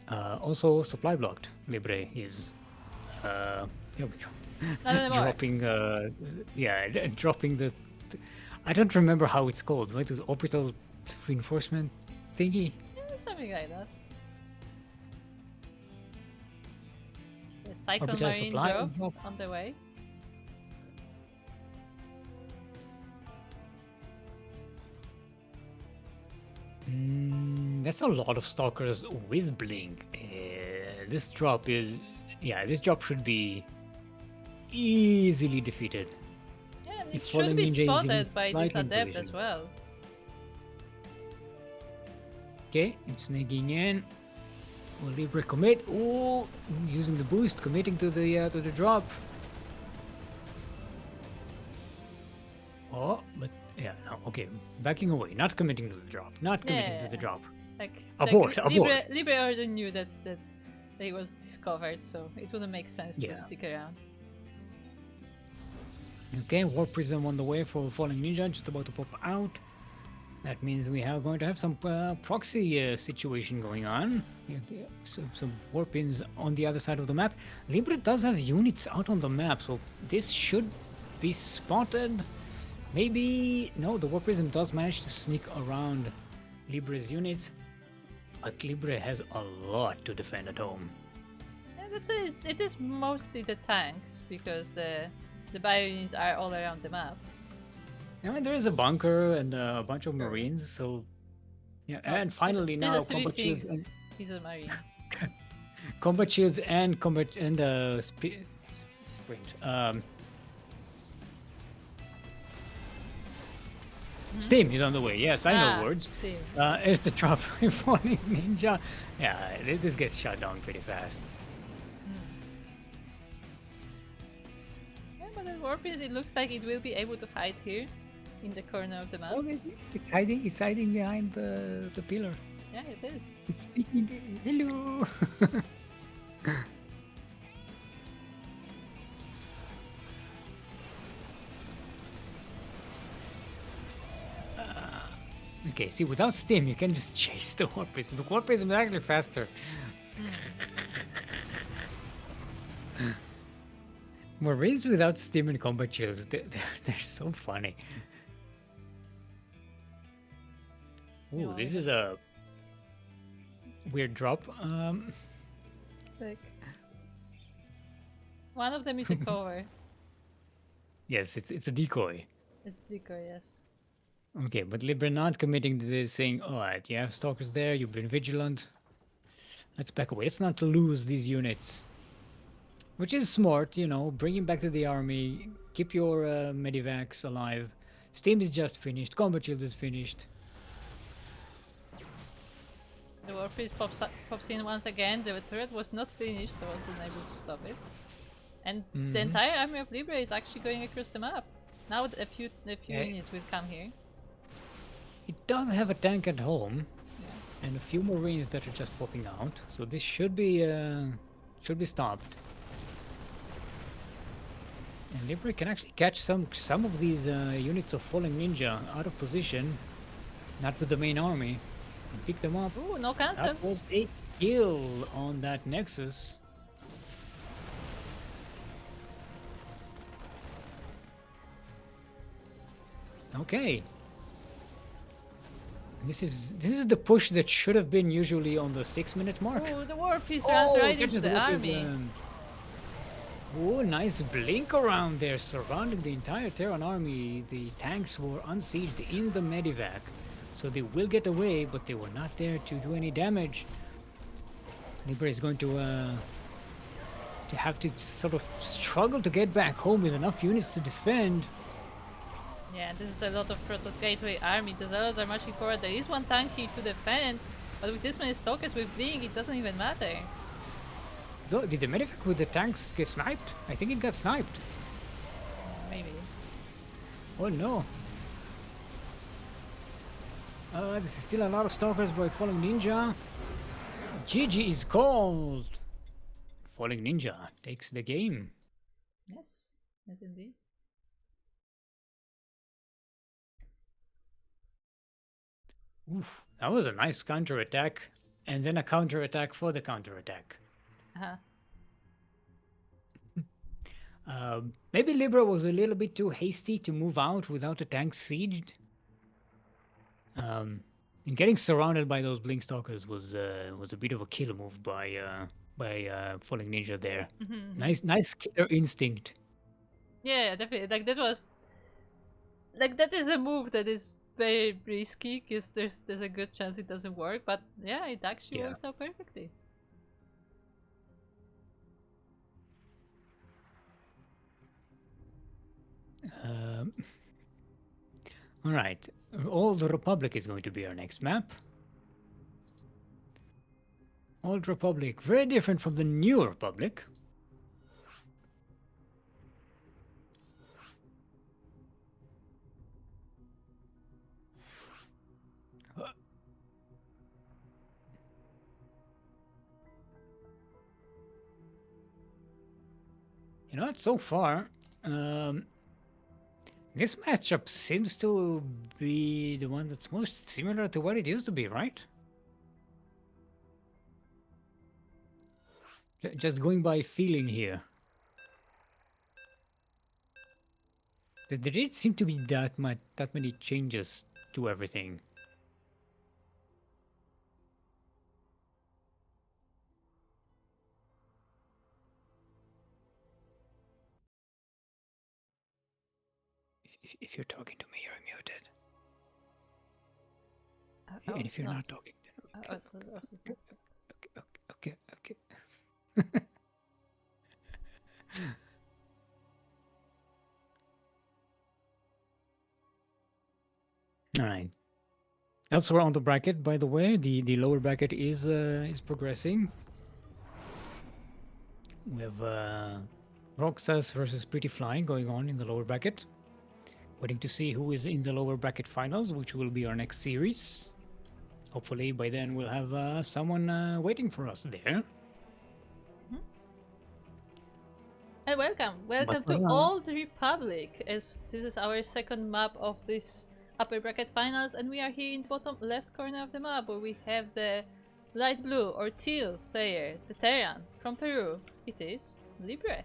Also, supply blocked. Libre is. Here we go. Not anymore. Dropping. Dropping the. I don't remember how it's called. Right, the orbital reinforcement thingy. Yeah, something like that. The Cyclone Orbital Marine supply drop on the way. That's a lot of stalkers with Blink. This drop is, this drop should be easily defeated. Yeah, and it If should Falling be Ninja is in spotted by this striking adept position. as well. Okay, it's sneaking in. Will Libre commit? Oh, using the boost, committing to the drop. Oh, but yeah, no, okay, backing away, not committing to the drop, not committing to the Yeah. drop. Like Abort, Libre, abort. Libre already knew that they was discovered, so it wouldn't make sense Yeah. to stick around. Okay, War Prism on the way for Falling Ninja, just about to pop out. That means we are going to have some proxy situation going on. Some warpins on the other side of the map. Libre does have units out on the map, so this should be spotted. Maybe no, the War Prism does manage to sneak around Libre's units, but Libre has a lot to defend at home. And it is mostly the tanks because the bio units are all around the map. I mean, there is a bunker and a bunch of Marines, so yeah. And finally These now are civil combat shields, things. He's a marine. combat shields and combat and sprint. Steam is on the way. Yes, I know words. Steam. Here's the drop Falling Ninja. Yeah, this gets shot down pretty fast. Yeah, but the Warpies, it looks like it will be able to hide here in the corner of the map. Oh, it's hiding. It's hiding behind the pillar. Yeah, it is. It's speaking. Hello. Okay, see, without Steam, you can just chase the Warp Prism. The Warp Prism is actually faster. Marines without Steam and combat shields, they're so funny. Ooh, Yeah, this is a weird drop. Like, one of them is a cover. Yes, it's a decoy. It's decoy, yes. Okay, but Libre not committing to this, saying, alright, you have stalkers there, you've been vigilant. Let's back away. Let's not lose these units. Which is smart, you know, bring him back to the army, keep your medivacs alive. Steam is just finished, combat shield is finished. The Warpiece pops in once again. The turret was not finished, so I wasn't able to stop it. And the entire army of Libre is actually going across the map. Now a few units will come here. It does have a tank at home, and a few Marines that are just popping out, so this should be stopped. And Libre can actually catch some of these units of Falling Ninja out of position, not with the main army, and pick them up. Ooh, no cancel. That was a kill on that Nexus. Okay. This is the push that should have been usually on the 6-minute mark. Ooh, the Warpiece runs right into catches the Warpiece, army. Oh, nice blink around there, surrounding the entire Terran army. The tanks were unsieged in the medivac. so they will get away, but they were not there to do any damage. Libre is going to have to sort of struggle to get back home with enough units to defend. Yeah, this is a lot of Protoss Gateway army. The Zealots are marching forward. There is one tank here to defend, but with this many Stalkers with Blink, it doesn't even matter. Though, did the medevac with the tanks get sniped? I think it got sniped. Maybe. Oh no. This is still a lot of Stalkers by Falling Ninja. GG is called. Falling Ninja takes the game. Yes. Yes, indeed. Oof, that was a nice counterattack. And then a counterattack for the counterattack. Uh-huh. Maybe Libre was a little bit too hasty to move out without a tank sieged. And getting surrounded by those Blink Stalkers was a bit of a kill move by Falling Ninja there. Nice killer instinct. Yeah, definitely. Like that was, like that is a move that is very risky because there's a good chance it doesn't work. But yeah, it actually worked out perfectly. All right, Old Republic is going to be our next map. Old Republic, very different from the New Republic. You know what? So far, this matchup seems to be the one that's most similar to what it used to be, right? Just going by feeling here. There didn't seem to be that many changes to everything. If you're talking to me, you're muted. And if you're not talking, then okay. All right. Elsewhere on the bracket, by the way, the lower bracket is progressing. We have RoXas versus PrettyFly going on in the lower bracket. Waiting to see who is in the lower bracket finals, which will be our next series. Hopefully by then we'll have someone waiting for us there. And welcome to Old Republic, as this is our second map of this upper bracket finals, and we are here in the bottom left corner of the map where we have the light blue or teal player, the Terran from Peru. It is Libre.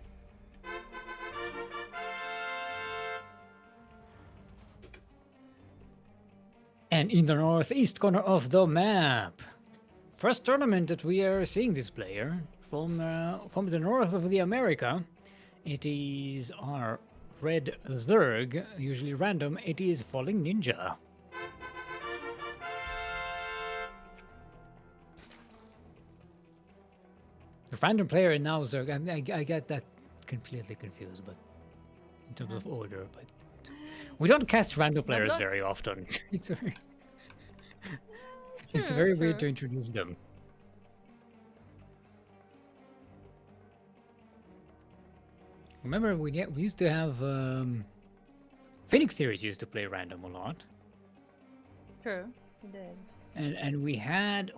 And in the northeast corner of the map, first tournament that we are seeing this player from the north of the America. It is our red Zerg, usually random. It is Falling Ninja. The random player and now Zerg. I get that completely confused, but in terms of order, but we don't cast random players very often. It's very weird to introduce them. Remember, we used to have Phoenix series used to play random a lot. True, we did. And we had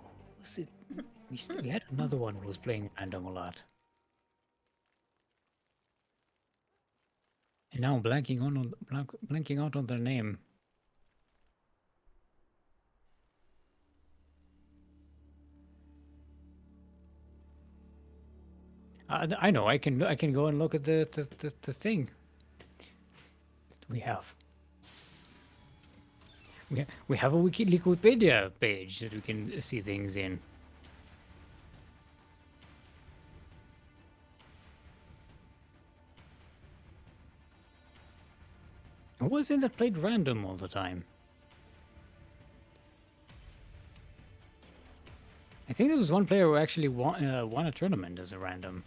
we had another one who was playing random a lot. And now I'm blanking out on their name. I know. I can go and look at the thing that we have. We have a Wikipedia page that we can see things in. Who was it that played random all the time? think there was one player who actually won a tournament as a random.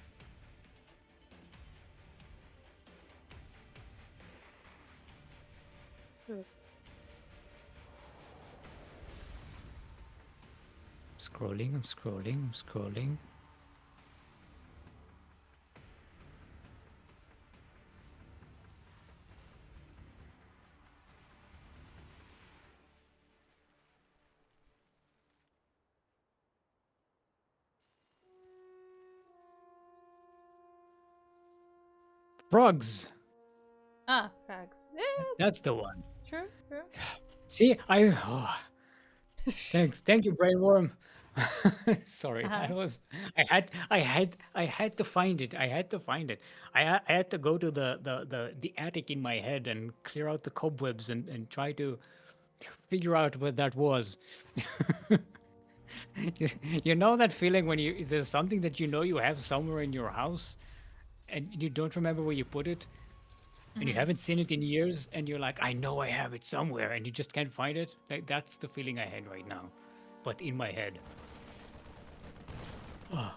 Scrolling, I'm scrolling, I'm scrolling. Frogs. Ah, frags. Yeah, That's the one. sure, sure. See, thank you, Brainworm. Sorry, that was I had to find it. I had to find it. I had to go to the attic in my head and clear out the cobwebs and try to figure out what that was. You know that feeling when there's something that you know you have somewhere in your house and you don't remember where you put it and you haven't seen it in years and you're like, I know I have it somewhere and you just can't find it. Like that's the feeling I had right now, but in my head. Oh,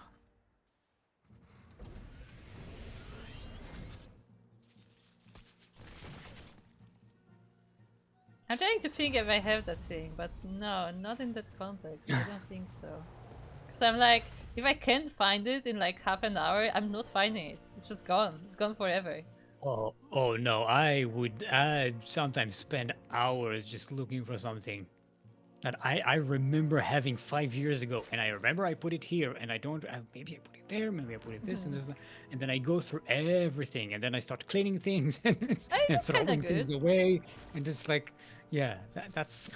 I'm trying to think if I have that thing, but no, not in that context. I don't think so. Because I'm like, if I can't find it in like half an hour, I'm not finding it. It's just gone. It's gone forever. oh no, I'd sometimes spend hours just looking for something that I remember having 5 years ago, and I remember I put it here, and I don't. Maybe I put it there, maybe I put it this and this, and then I go through everything, and then I start cleaning things and, I mean, and that's kinda throwing good. things away, and just like, yeah, that's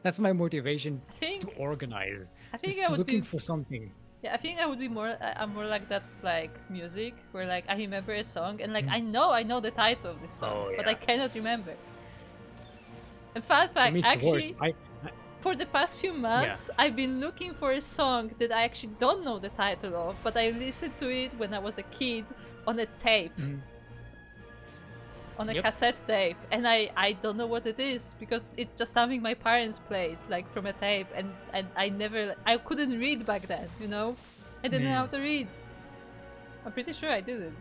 that's my motivation to organize. I think Just I would looking be. for something. Yeah, I think I would be more. I'm more like that, like music, where like I remember a song and like I know the title of this song, Oh but I yeah. cannot remember. And fun For fact, me, it's worse. actually, for the past few months, I've been looking for a song that I actually don't know the title of, but I listened to it when I was a kid on a tape, on a Yep. cassette tape, and I don't know what it is because it's just something my parents played like from a tape, and I couldn't read back then, you know, I didn't know how to read. I'm pretty sure I didn't,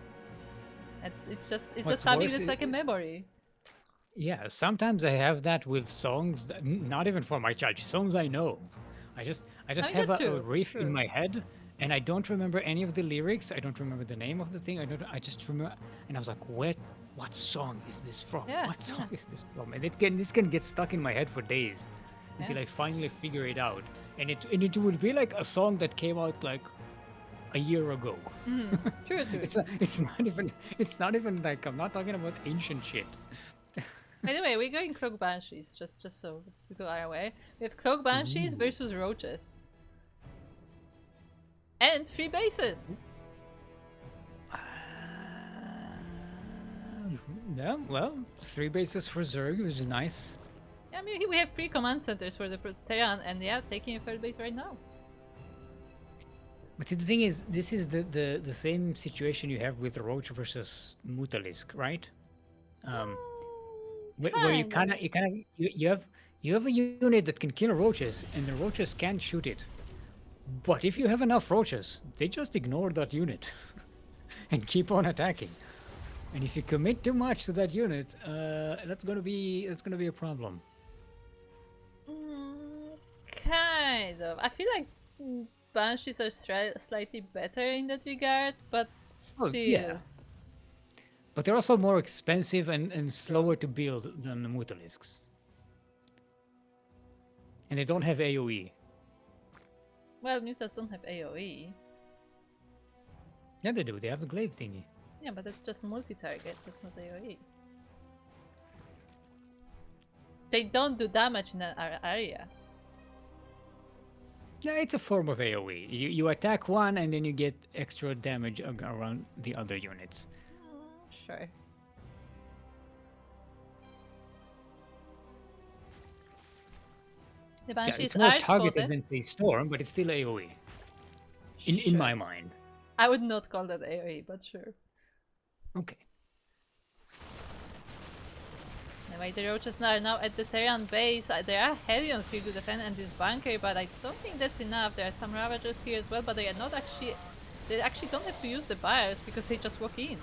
and it's just What's something worse that's like a is memory. yeah, sometimes I have that with songs that, not even for my child, songs I know. I just I mean, have that a too, riff in true. my head and I don't remember any of the lyrics. I don't remember the name of the thing. I just remember and I was like, what song is this from? Yeah, What song yeah. is this from? And this can get stuck in my head for days until Yeah. I finally figure it out. And it would be like a song that came out like a year ago. True, true. It's not even like I'm not talking about ancient shit. Anyway, we're going Cloak Banshees, just so people are aware. We have Cloak Banshees versus RoXas. And 3 bases! Yeah, well, 3 bases for Zerg, which is nice. Yeah, I mean, we have 3 command centers for the Terran, and yeah, taking a 3rd base right now. But see, the thing is, this is the same situation you have with Roach versus Mutalisk, right? Where you Kind of. you have a unit that can kill roaches, and the roaches can't shoot it. But if you have enough roaches, they just ignore that unit and keep on attacking. And if you commit too much to that unit, that's gonna be a problem. Kind of. I feel like Banshees are slightly better in that regard, but still. Oh, yeah. But they're also more expensive and slower to build than the Mutalisks. And they don't have AoE. Well, Mutas don't have AoE. Yeah, they do. They have the glaive thingy. Yeah, but that's just multi-target. That's not AoE. They don't do damage in an area. Yeah, it's a form of AoE. You attack one and then you get extra damage around the other units. Sure. The Yeah, Banshees it's more are targeted spotted. than say Storm, but it's still AoE. In my mind. I would not call that AoE, but sure. Okay. The mighty roaches are now at the Terran base. There are Hellions here to defend and this bunker, but I don't think that's enough. There are some Ravagers here as well, but they are not actually... They actually don't have to use the buyers because they just walk in.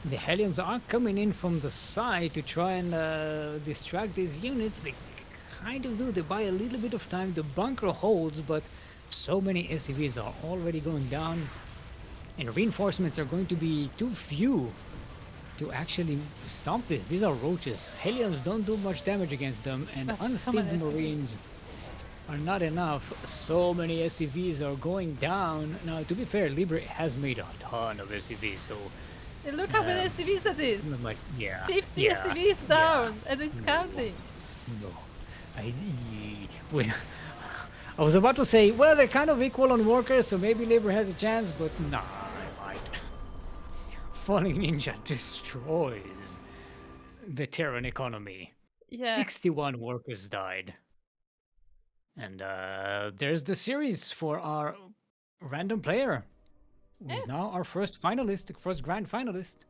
The Hellions are coming in from the side to try and distract these units. They kind of do. They buy a little bit of time. The bunker holds, but so many SCVs are already going down. And reinforcements are going to be too few to actually stop this. These are roaches. Hellions don't do much damage against them, and unskilled marines are not enough. So many SCVs are going down. Now, to be fair, Libre has made a ton of SCVs, so... And look how many SCVs that is! I'm like, yeah. 50 yeah, SCVs down, yeah. and it's counting. No. I was about to say, well, they're kind of equal on workers, so maybe Libre has a chance, but nah, I might. Falling Ninja destroys the Terran economy. Yeah. 61 workers died. And there's the series for our random player, who is now our first finalist, first grand finalist.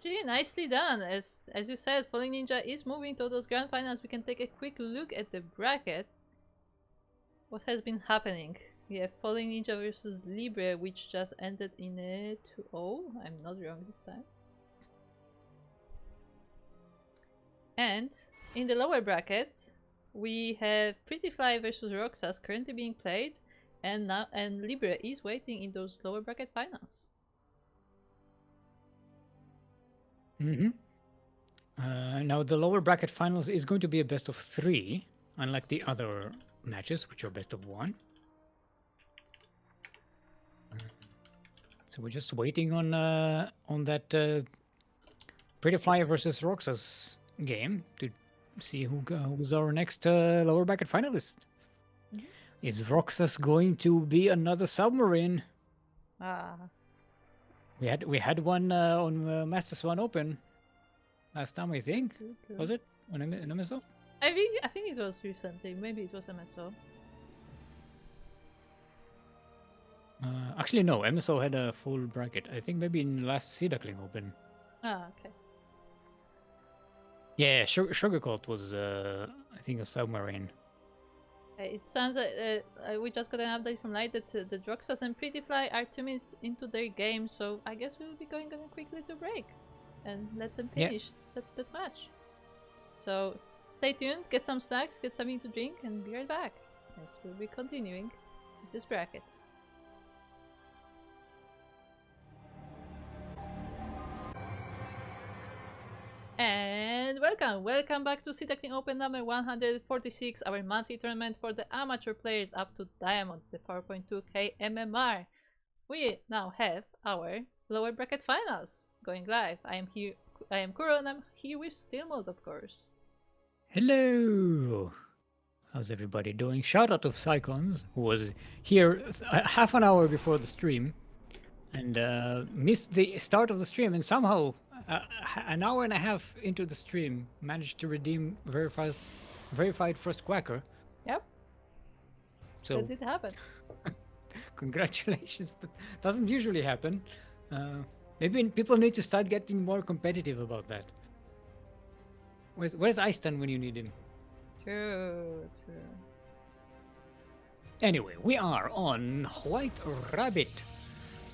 Really nicely done. As you said, Falling Ninja is moving to those grand finals. We can take a quick look at the bracket. What has been happening? We have Falling Ninja versus Libre, which just ended in a 2-0. I'm not wrong this time. And in the lower bracket, we have PrettyFly versus RoXas currently being played, and Libre is waiting in those lower bracket finals. Now the lower bracket finals is going to be a best of 3, unlike the other matches, which are best of 1. So we're just waiting on that PrettyFly versus RoXas game to see who's our next lower bracket finalist. Is RoXas going to be another submarine? We had one on Masters 1 Open last time, I think. Was it on MSO? I think it was recently. Maybe it was MSO. Actually, no. MSO had a full bracket. I think maybe in last Sea Duckling Open. Okay. Yeah, Sugarcoat was, I think, a submarine. It sounds like we just got an update from Light that the RoXas and PrettyFly are 2 minutes into their game, so I guess we'll be going on a quick little break and let them finish that match. So stay tuned, get some snacks, get something to drink, and be right back as we'll be continuing with this bracket. And welcome back to Sea Duckling Open number 146, our monthly tournament for the amateur players up to Diamond, the 4.2k MMR. We now have our lower bracket finals going live. I am Kuro, and I'm here with Still Mode, of course. Hello! How's everybody doing? Shout out to Psychons, who was here half an hour before the stream and missed the start of the stream, and somehow an hour and a half into the stream managed to redeem verified first quacker. Yep. So that did happen. Congratulations. That doesn't usually happen. Maybe people need to start getting more competitive about that. Where's Eiston when you need him? True. Anyway, we are on White Rabbit.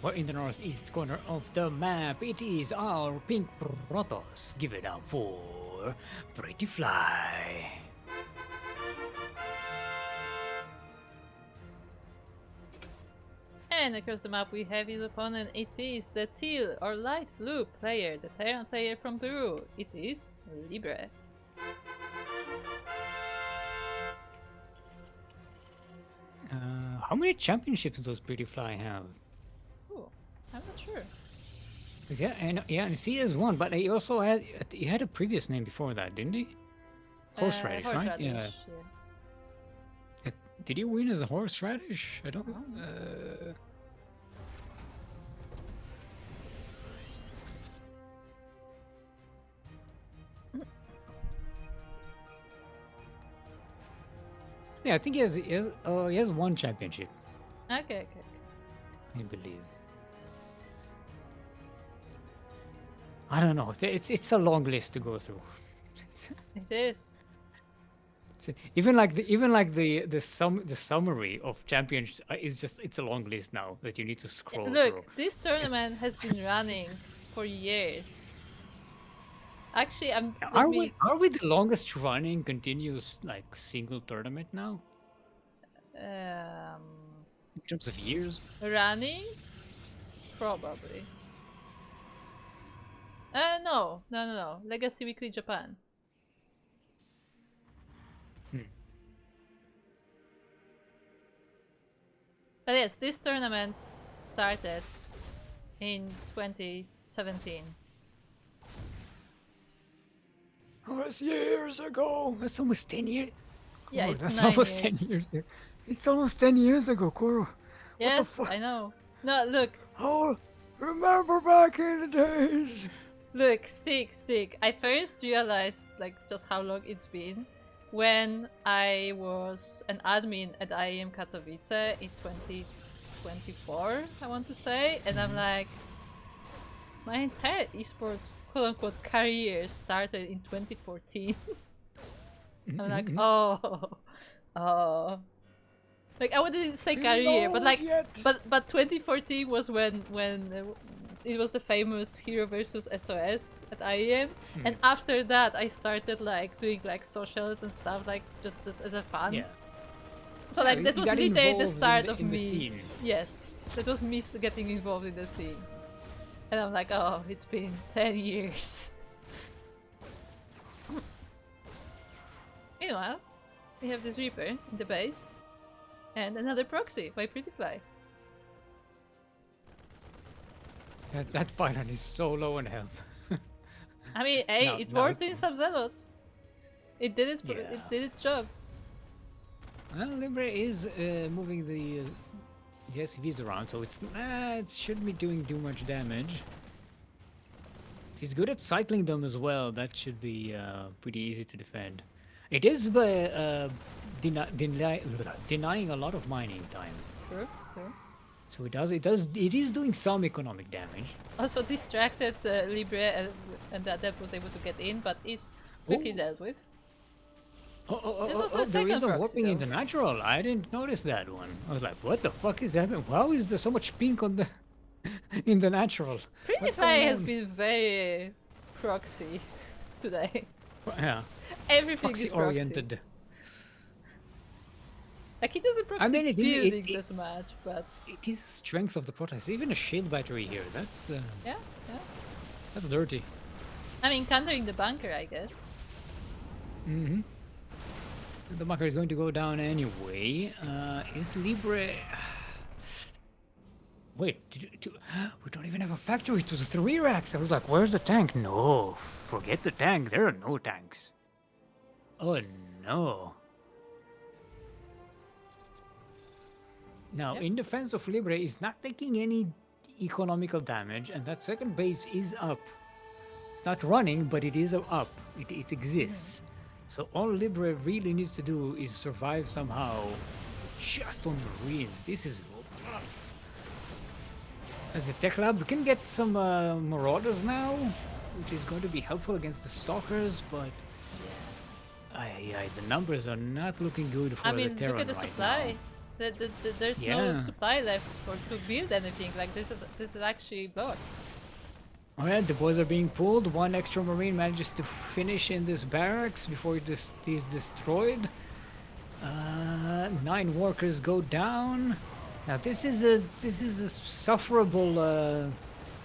We're in the northeast corner of the map. It is our pink Protoss. Give it up for PrettyFly. And across the map we have his opponent. It is the teal or light blue player, the Terran player from Peru. It is Libre. How many championships does PrettyFly have? I'm not sure. Yeah, and he has one, but he also had a previous name before that, didn't he? Horseradish, right? Horseradish, Yeah. Did he win as a horseradish? I don't know. Yeah, I think he has one championship. Okay. I believe. I don't know. It's a long list to go through. It is. Even the summary of champions is just it's a long list now that you need to scroll Look, through. this tournament has been running for years. Actually, let me. Are we the longest running continuous like single tournament now Um, in terms of years? running? Probably. No. Legacy Weekly Japan. But yes, this tournament started in 2017. Oh, that's years ago. That's almost 10 years. Yeah, Oh, it's that's 9 almost years. 10 years. It's almost 10 years ago, Koro. Yes, What the I know. No, look, Oh, remember back in the days. look, stick. I first realized like just how long it's been when I was an admin at IEM Katowice in 2024, I want to say, and I'm like, my entire esports quote-unquote career started in 2014. I'm like, oh. Like I wouldn't say career, but like, but 2014 was when it was the famous Hero versus SOS at IEM, and after that I started like doing like socials and stuff like just as a fun. Yeah. So Yeah, like you that was got literally the involved start in of the me. scene. Yes, that was me getting involved in the scene, and I'm like, oh, it's been 10 years. Meanwhile, we have this Reaper in the base. And another proxy by PrettyFly. That pylon is so low in health. I mean, hey, Now- it now worked it's- in some zealots. It did its Yeah. it did its job. Well, Libre is moving the SCVs around, so it shouldn't be doing too much damage. If he's good at cycling them as well, that should be pretty easy to defend. It is denying a lot of mining time. Sure. So it is doing some economic damage. Also distracted Libre and that was able to get in, but is quickly Oh. dealt with. There's also a there second is a proxy, warping in though. the natural. I didn't notice that one. I was like, what the fuck is happening? How is there so much pink on the in the natural? What's PrettyFly going has on? been very proxy today. Yeah, Everything proxy is proxy. oriented. Like he doesn't proxy mean, it is- buildings as much, but It is the strength of the protest. Even a shield battery here. yeah. That's dirty. I mean, countering the bunker, I guess. Mm-hmm. The bunker is going to go down anyway. Is Libre? Wait, we don't even have a factory to the 3 racks. I was like, where's the tank? No, forget the tank. There are no tanks. Oh no. Now, Yep. in defense of Libre, is not taking any economical damage, and that second base is up. It's not running, but it is up. It exists. So all Libre really needs to do is survive somehow, just on Marines. This is rough. As the Tech Lab, we can get some Marauders now, which is going to be helpful against the Stalkers, but the numbers are not looking good for I mean, the Terran look at the right supply. now. There's Yeah. no supply left to build anything. Like this is actually blocked. Alright, the boys are being pulled. One extra Marine manages to finish in this barracks before it is destroyed. 9 workers go down. Now this is a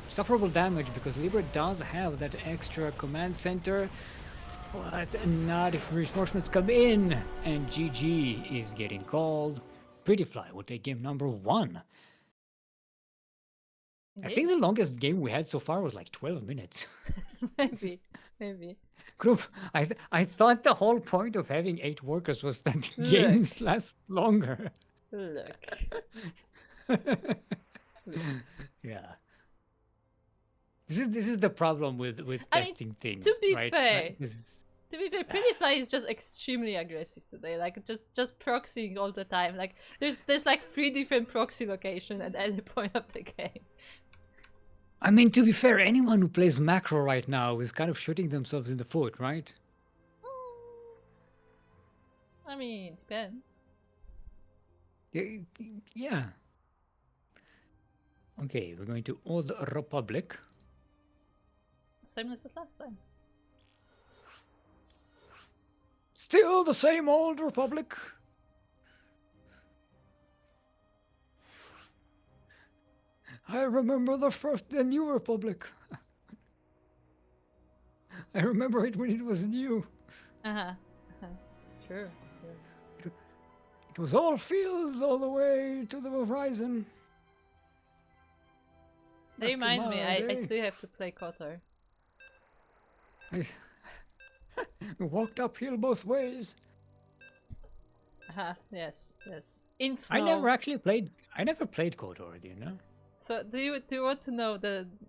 sufferable damage because Libre does have that extra command center, but not if reinforcements come in. And GG is getting called. PrettyFly will take game number 1. I think the longest game we had so far was like 12 minutes. maybe. Group, I thought the whole point of having 8 workers was that Look. games last longer. Look. Yeah. This is the problem with I mean, testing things. to be right? fair, Like, this is- To be fair, PrettyFly is just extremely aggressive today. Like just proxying all the time. Like there's like 3 different proxy locations at any point of the game. I mean, to be fair, anyone who plays macro right now is kind of shooting themselves in the foot, right? I mean, depends. Yeah. Okay, we're going to Old Republic. Same as last time. Still the same Old Republic. I remember the New Republic. I remember it when it was new. Sure. It was all fields all the way to the horizon. That reminds me, I still have to play Kotor. I walked uphill both ways. Yes. In snow. I never played KOTOR, do you know? So do you want to know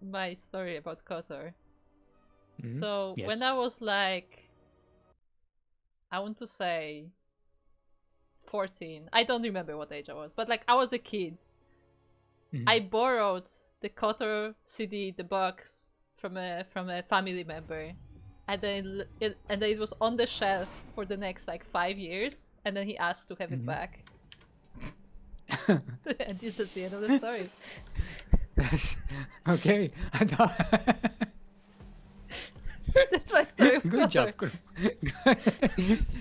my story about Kotor? Mm-hmm. So yes. when I was like, I want to say 14. I don't remember what age I was, but like I was a kid. Mm-hmm. I borrowed the Kotor CD, the box from a family member, and then it was on the shelf for the next like 5 years, and then he asked to have it back. And that's the end of the story. Okay, I thought. That's my story. Good job. Good.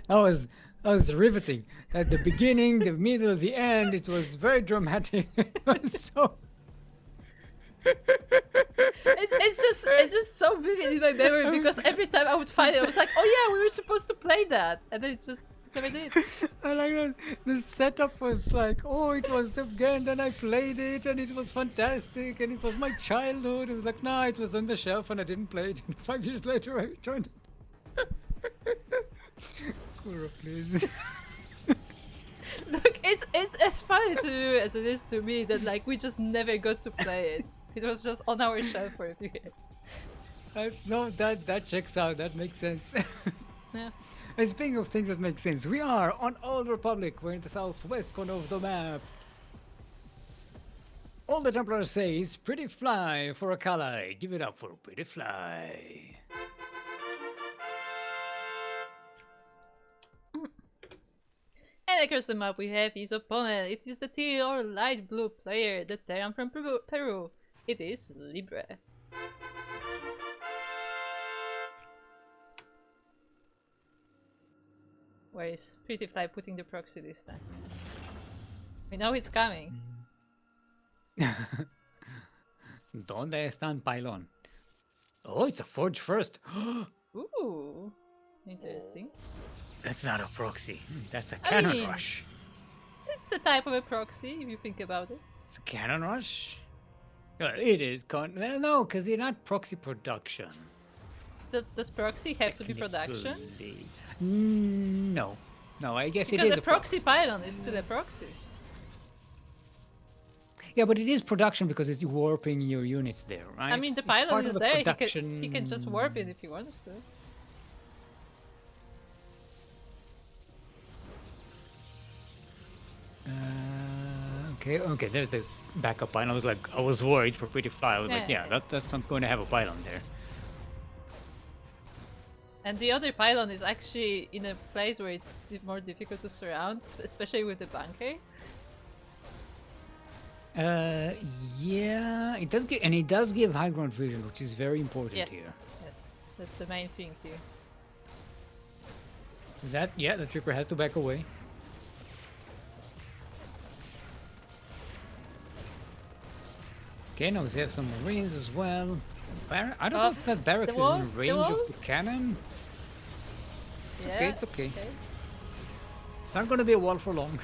That was riveting. At the beginning, the middle, the end, it was very dramatic. It was so. It's just so vivid in my memory because every time I would find it, I was like, oh yeah, we were supposed to play that, and then it just never did. I like that. The setup was like, oh, it was the game, then I played it, and it was fantastic, and it was my childhood. It was like, no, it was on the shelf, and I didn't play it. And 5 years later, I returned it. Kuro, please. Look, it's as funny to you as it is to me that like we just never got to play it. It was just on our shelf for a few years. No, that checks out. That makes sense. Yeah. And speaking of things that make sense, we are on Old Republic. We're in the southwest corner of the map. All the Templars say is PrettyFly for a Kali. Give it up for PrettyFly. And across the map we have his opponent. It is the teal or light blue player, the Terran from Peru. It is Libre. Where is PrettyFly putting the proxy this time? We know it's coming. Donde están pylon? Oh, it's a forge first. Ooh, interesting. That's not a proxy. That's a cannon mean- rush. It's a type of a proxy if you think about it. It's a cannon rush. It is no, because they're not proxy production. Does proxy have to be production? Technically. No, I guess Because it is a proxy pylon is still a proxy. Yeah, but it is production because it's warping your units there, right? I mean, the It's part pylon of is the there. production. He can just warp it if he wants to. Okay. There's the backup pylon. I was worried for PrettyFly. I was like, Yeah. yeah, that's not going to have a pylon there. And the other pylon is actually in a place where it's more difficult to surround, especially with the bunker. Yeah, it does give high ground vision, which is very important Yes, here. yes, that's the main thing here. The tripper has to back away. Okay, now we have some marines as well. I don't know if that barracks is wall? in The range wall? of the cannon. Yeah, It's okay. It's not going to be a wall for long.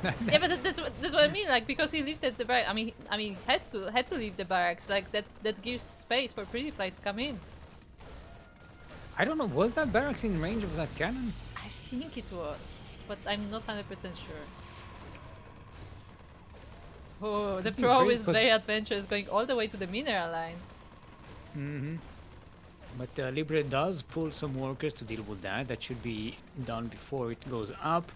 Yeah, but that's what I mean. Like because he lifted the barracks. I mean, had to leave the barracks. Like that gives space for PrettyFly to come in. I don't know. Was that barracks in range of that cannon? I think it was, but I'm not 100% sure. Oh, the Could be pro great, is 'cause- very adventurous, going all the way to the mineral line. Mm-hmm. But Libre does pull some workers to deal with that. That should be done before it goes up.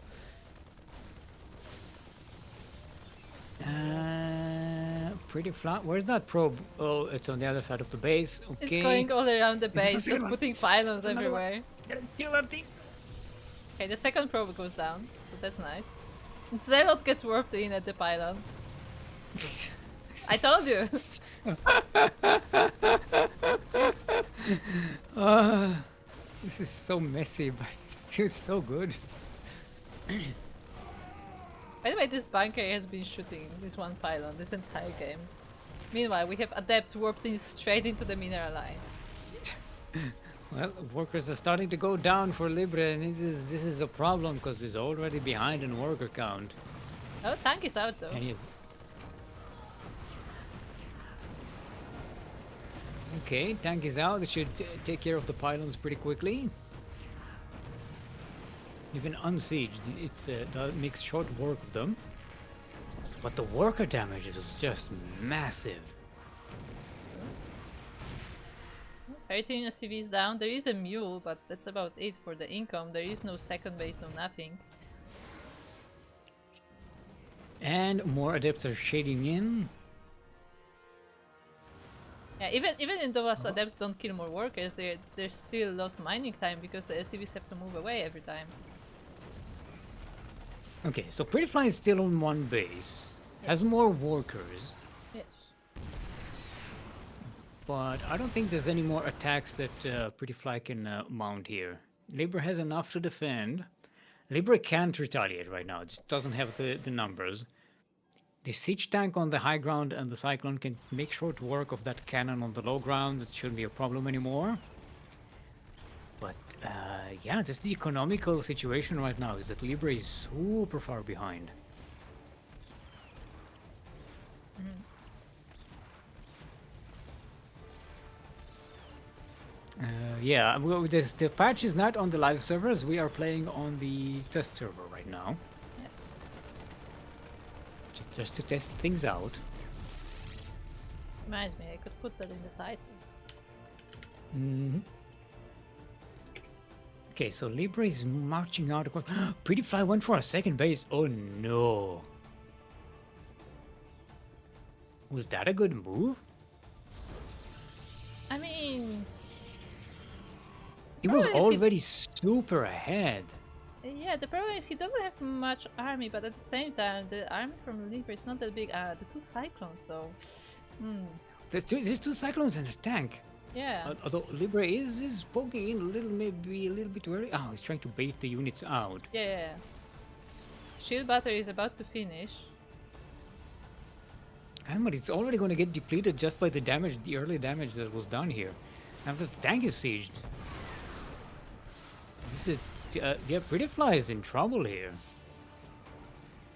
pretty flat. Where's that probe? Oh, it's on the other side of the base. It's Okay. going all around the It's the base, second just one. putting pylons It's another one. everywhere. Gotta kill that thing. Okay, the second probe goes down, so that's nice. Zealot gets warped in at the pylon. I told you! This is so messy, but it's still so good. By the way, this bunker has been shooting this one pylon this entire game. Meanwhile, we have adepts warped in straight into the mineral line. Well, workers are starting to go down for Libre, and this is a problem because he's already behind in worker count. Oh, tank is out though. And he's okay. Tank is out. It should take care of the pylons pretty quickly. Even unsieged, that makes short work of them. But the worker damage is just massive. 13 SCVs down. There is a mule, but that's about it for the income. There is no second base, no nothing. And more adepts are shading in. Yeah, even if those adepts don't kill more workers, they're still lost mining time because the SCVs have to move away every time. Okay, so PrettyFly is still on one base. Has Yes. more workers. Yes. But I don't think there's any more attacks that PrettyFly can mount here. Libre has enough to defend. Libre can't retaliate right now. It just doesn't have the numbers. The siege tank on the high ground and the cyclone can make short work of that cannon on the low ground. It shouldn't be a problem anymore. But yeah, just the economical situation right now is that Libre is super far behind. Yeah, well, the patch is not on the live servers. We are playing on the test server right now, Yes. just to test things out. Reminds me, I could put that in the title. Hmm. Okay, so Libre is marching out across. PrettyFly went for a second base. Oh no! Was that a good move? I mean, It was Problem is he- already super ahead. yeah, the problem is he doesn't have much army, but at the same time, the army from Libre is not that big. The two cyclones, though. Hmm. There's two cyclones in a tank. Yeah. Although Libre is poking in a little, maybe a little bit early. Oh, he's trying to bait the units out. Yeah. Shield battery is about to finish. But it's already going to get depleted just by the damage, the early damage that was done here. And the tank is sieged. This is, yeah, PrettyFly is in trouble here.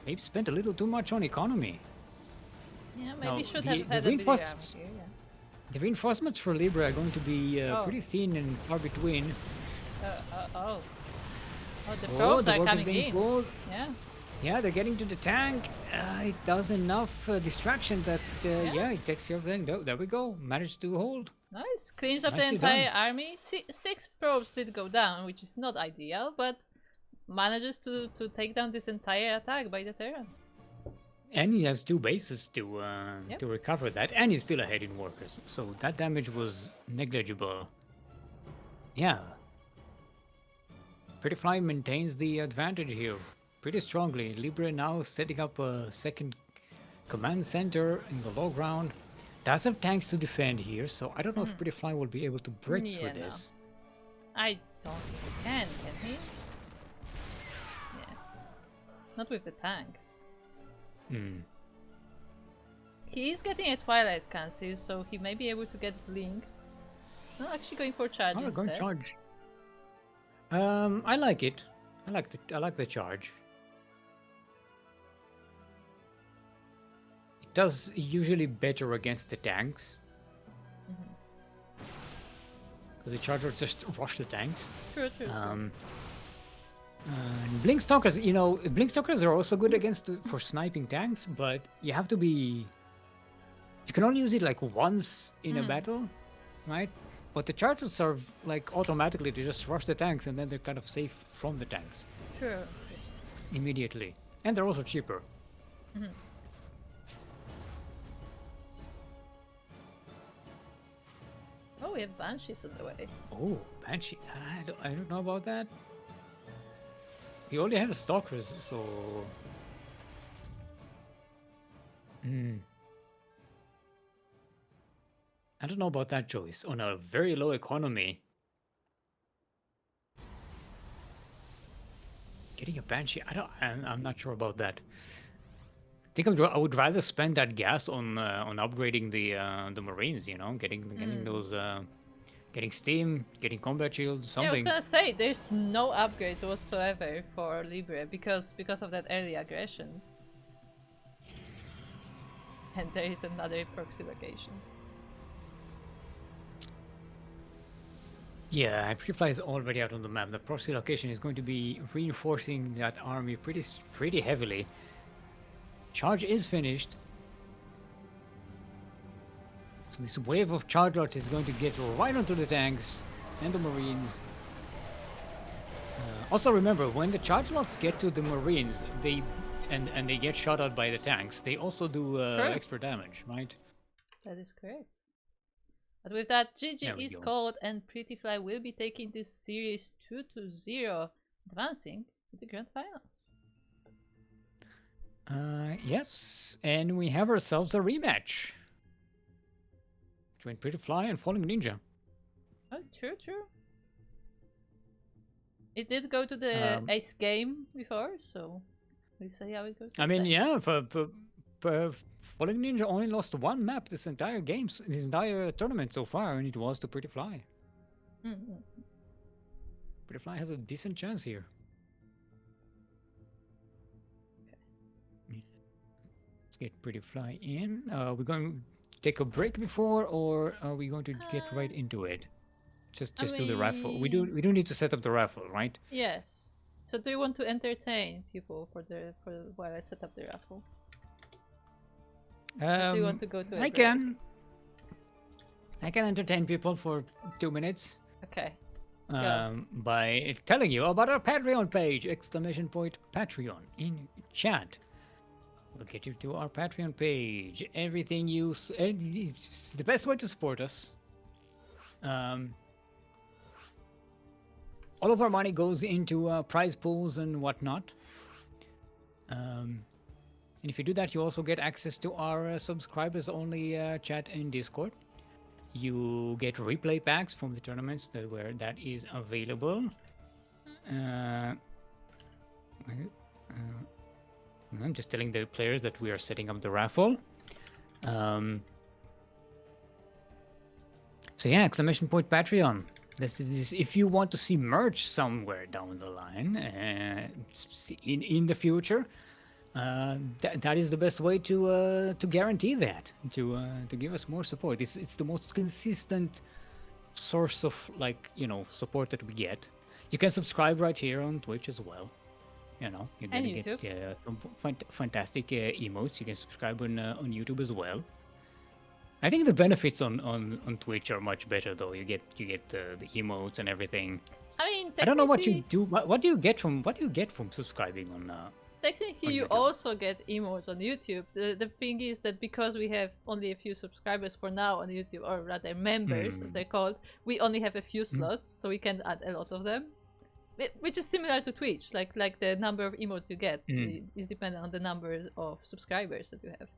Maybe spent a little too much on economy. Yeah, maybe Now, should the- have the had a bigger army reinforced- here, yeah. The reinforcements for Libre are going to be pretty thin and far between. Oh, the Oh, probes the are work is coming being in. pulled. Yeah. Yeah, they're getting to the tank. It does enough distraction that, yeah, it takes care of them. There we go. Managed to hold. Nice. Cleans up the Nicely entire done. army. Six probes did go down, which is not ideal, but manages to take down this entire attack by the Terran. And he has two bases to Yep. to recover that, and he's still ahead in workers. So that damage was negligible. Yeah. PrettyFly maintains the advantage here pretty strongly. Libre now setting up a second command center in the low ground. Does have tanks to defend here, so I don't know if PrettyFly will be able to break Yeah, through no. this. I don't think he can he? Yeah. Not with the tanks. Hmm. He is getting a Twilight Cancel, so he may be able to get Blink. No, actually going for charge Oh, instead. going charge. I like it. I like the charge. It does usually better against the tanks. Because the charger just rush the tanks. True. And blink stalkers, you know, blink stalkers are also good against for sniping tanks, but you have to be. You can only use it like once in a battle, right? But the chargers are like automatically they just rush the tanks and then they're kind of safe from the tanks True. immediately, and they're also cheaper. Oh, we have banshees on the way. Oh, Banshee. I don't know about that. We only have stalkers, so. I don't know about that choice on a very low economy. Getting a Banshee, I'm not sure about that. I think I would rather spend that gas on upgrading the Marines. You know, getting those, getting steam, getting combat shield, Yeah, I was something. gonna say there's no upgrades whatsoever for Libre because of that early aggression. And there is another proxy location. Yeah, PrettyFly is already out on the map. The proxy location is going to be reinforcing that army pretty heavily. Charge is finished. So this wave of charge lots is going to get right onto the tanks and the Marines. Also remember, when the charge lots get to the Marines, they get shot out by the tanks, they also do extra damage, right? That is correct. But with that, There GG we is go. called, and PrettyFly will be taking this series 2-0, advancing to the grand finals. Yes, and we have ourselves a rematch between PrettyFly and Falling Ninja. Oh, true. It did go to the ace game before, so we'll see how it goes. I mean, yeah, Falling Ninja only lost one map this entire tournament so far, and it was to PrettyFly. PrettyFly has a decent chance here. Okay. Let's get PrettyFly in. We're going to take a break before, or are we going to get right into it? Just do the raffle. We do need to set up the raffle, right? Yes. So do you want to entertain people for while I set up the raffle? Or do you want to go to a break? I can entertain people for 2 minutes. Okay. By telling you about our Patreon page! !Patreon in chat. We'll get you to our Patreon page. Everything it's the best way to support us. All of our money goes into prize pools and whatnot. And if you do that, you also get access to our subscribers-only chat in Discord. You get replay packs from the tournaments where that is available. I'm just telling the players that we are setting up the raffle. So yeah, !Patreon. This is if you want to see merch somewhere down the line in the future. That is the best way to guarantee that, to give us more support. It's the most consistent source of support that we get. You can subscribe right here on Twitch as well. You're gonna get some fantastic emotes. You can subscribe on YouTube as well. I think the benefits on Twitch are much better though. You get the emotes and everything. I mean, I don't know what you do. What do you get from subscribing on? Technically, you also get emotes on YouTube. The thing is that because we have only a few subscribers for now on YouTube, or rather members as they're called, we only have a few slots, so we can add a lot of them. Which is similar to Twitch, like the number of emotes you get is dependent on the number of subscribers that you have.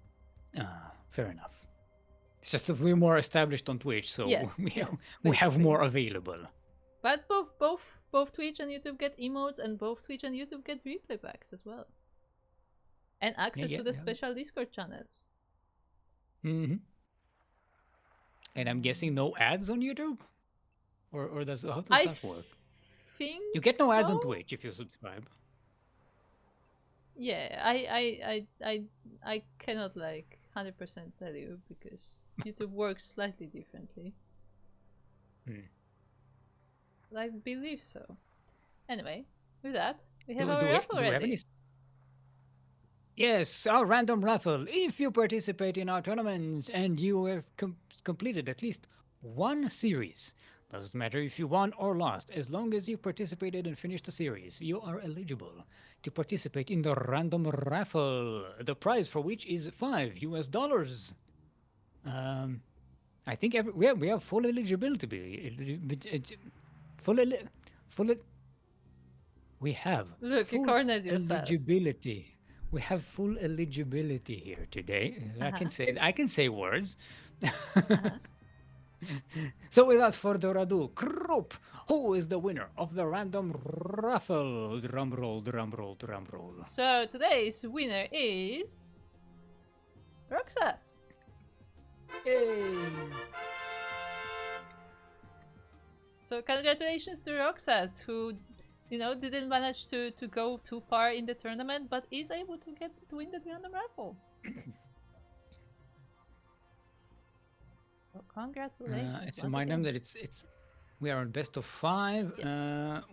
Fair enough. It's just that we're more established on Twitch, so we have more available. But both Twitch and YouTube get emotes, and both Twitch and YouTube get replay packs as well. And access to the special Discord channels. And I'm guessing no ads on YouTube? Or how does that work? You get no ads on Twitch if you subscribe. Yeah, I cannot 100% tell you because YouTube works slightly differently. I believe so. Anyway, with that, we have our raffle ready. Yes, our random raffle. If you participate in our tournaments and you have completed at least one series, doesn't matter if you won or lost, as long as you participated and finished the series, you are eligible to participate in the random raffle. The prize for which is $5. I I think we have full eligibility. Full, eli- full, el- we have Look, you full cornered yourself. eligibility. We have full eligibility here today. I can say words. Uh-huh. So without further ado, Krupp, who is the winner of the random raffle? Drum roll, drum roll, drum roll. So today's winner is RoXas. Yay! So congratulations to RoXas, who didn't manage to go too far in the tournament, but is able to win the random raffle. So congratulations. It's once remind them again. that we are at best of 5 Yes.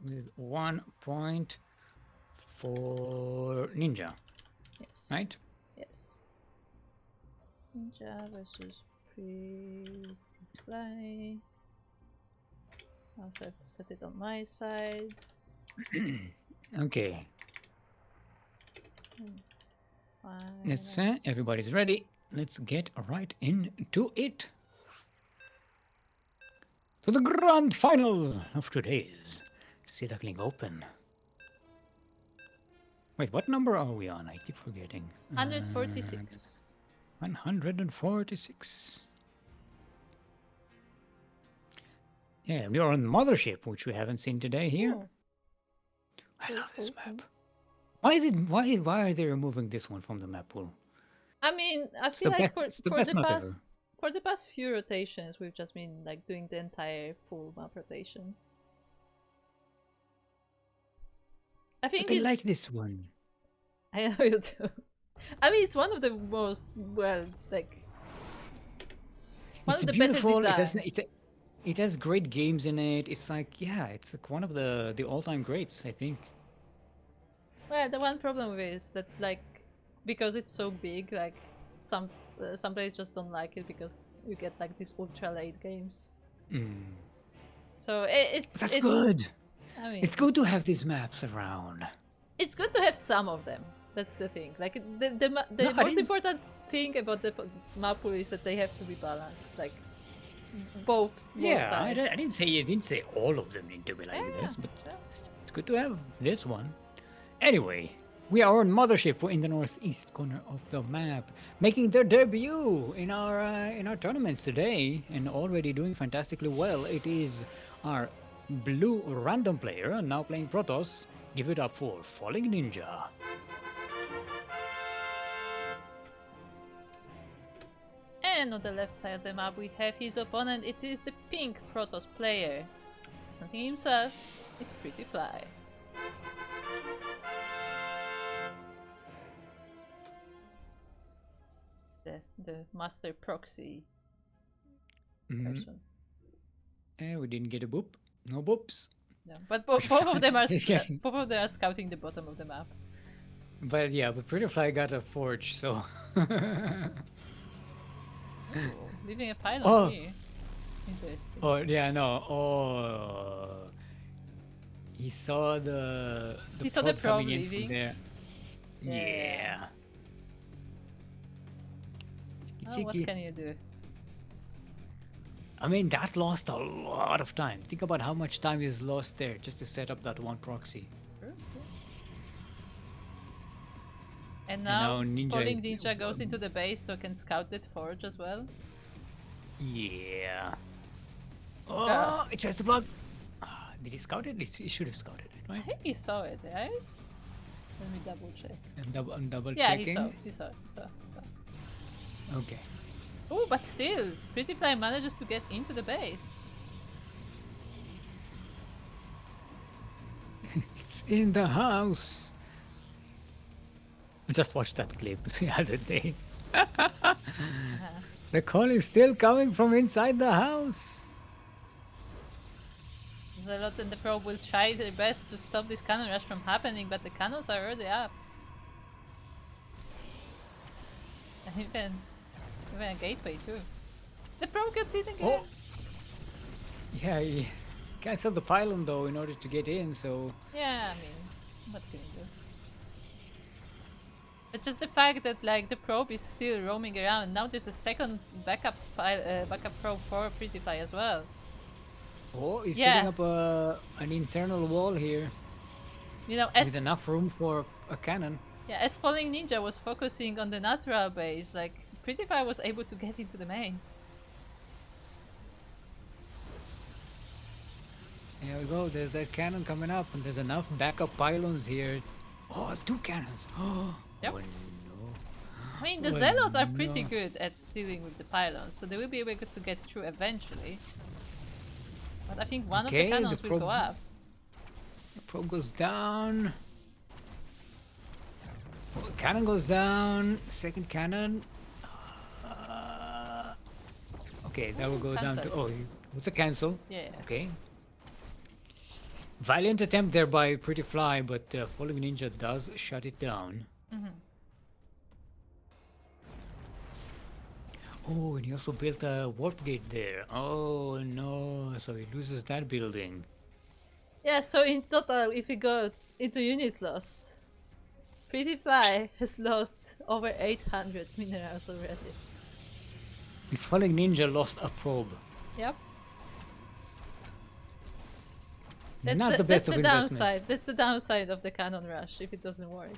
with 1 point for Ninja, Yes. right? Yes. Ninja versus PrettyFly. I also have to set it on my side. Okay, let's Finance. everybody's ready. Let's get right into it. To the grand final of today's Sea Duckling Open. Wait, what number are we on? I keep forgetting. 146. 146. Yeah, we are on Mothership, which we haven't seen today here. Oh. I love this map. Why are they removing this one from the map pool? I mean, I It's feel the like best- it's the best map ever. for the past few rotations, we've just been like doing the entire full map rotation. I think But I like this one. I know you do. I mean, it's one of the most one It's of the beautiful. better designs. It has great games in it. It's like, yeah, it's like one of the all-time greats, I think. Well, the one problem with it is that because it's so big, like some players just don't like it because you get like these ultra late games. So it's That's good. I mean, It's good to have these maps around. it's good to have some of them. That's the thing. Like the No, I most didn't- important thing about the map pool is that they have to be balanced. Like both Yeah, sides. I didn't say all of them need to be like this, but yeah. it's good to have this one. Anyway, we are on Mothership in the northeast corner of the map, making their debut in our tournaments today, and already doing fantastically well. It is our blue random player now playing Protoss. Give it up for fallingninja. And on the left side of the map we have his opponent. It is the pink Protoss player. Presenting himself, it's PrettyFly. The master proxy person. We didn't get a boop. No boops. No, but both of them are Yeah. both of them are scouting the bottom of the map. But yeah, but PrettyFly got a forge, so. Leaving a pile Oh. on me. Interesting. Oh yeah, no. Oh, he saw the He saw the probe probe coming in from leaving. there. Yeah. Yeah. Oh, what Cheeky. can you do? I mean, that lost a lot of time. Think about how much time is lost there just to set up that one proxy. And now, Ninja Falling is- Ninja goes into the base so can scout that forge as well. Yeah. Oh, it tries to block. Did he scout it? He should have scouted it, I right? think he saw it, right? Let me double check. I'm double Yeah, checking. he saw. Okay. Oh, but still, PrettyFly manages to get into the base. It's in the house. I just watched that clip the other day. The call is still coming from inside the house. Zelot and the probe will try their best to stop this cannon rush from happening, but the cannons are already up. And even a gateway too. The probe gets in again. Oh. Yeah, he canceled the pylon though in order to get in, so Yeah, I mean, what can you do? It's just the fact that like the probe is still roaming around. Now there's a second backup probe for PrettyFly as well. Oh, he's Yeah. setting up an internal wall here You know, with as enough room for a cannon. yeah, as fallingninja was focusing on the natural base, like PrettyFly was able to get into the main. There we go. There's that cannon coming up, and there's enough backup pylons here. Oh, 2 cannons. Oh, Yep. no. I mean, the Oh, Zealots are pretty no. good at dealing with the pylons, so they will be able to get through eventually. But I think one of the Okay, the cannons will go probe- up. The probe goes down. Oh, cannon goes down. Second cannon. Okay, that will go down to. cancel. Oh, it's a cancel. Yeah. Okay. Valiant attempt there by PrettyFly, but fallingninja does shut it down. Oh, and he also built a warp gate there. Oh no, so he loses that building. Yeah, so in total, if we go into units lost, PrettyFly has lost over 800 minerals already. And fallingninja lost a probe. Yep. Not the best of investments. downside. That's the downside of the cannon rush if it doesn't work.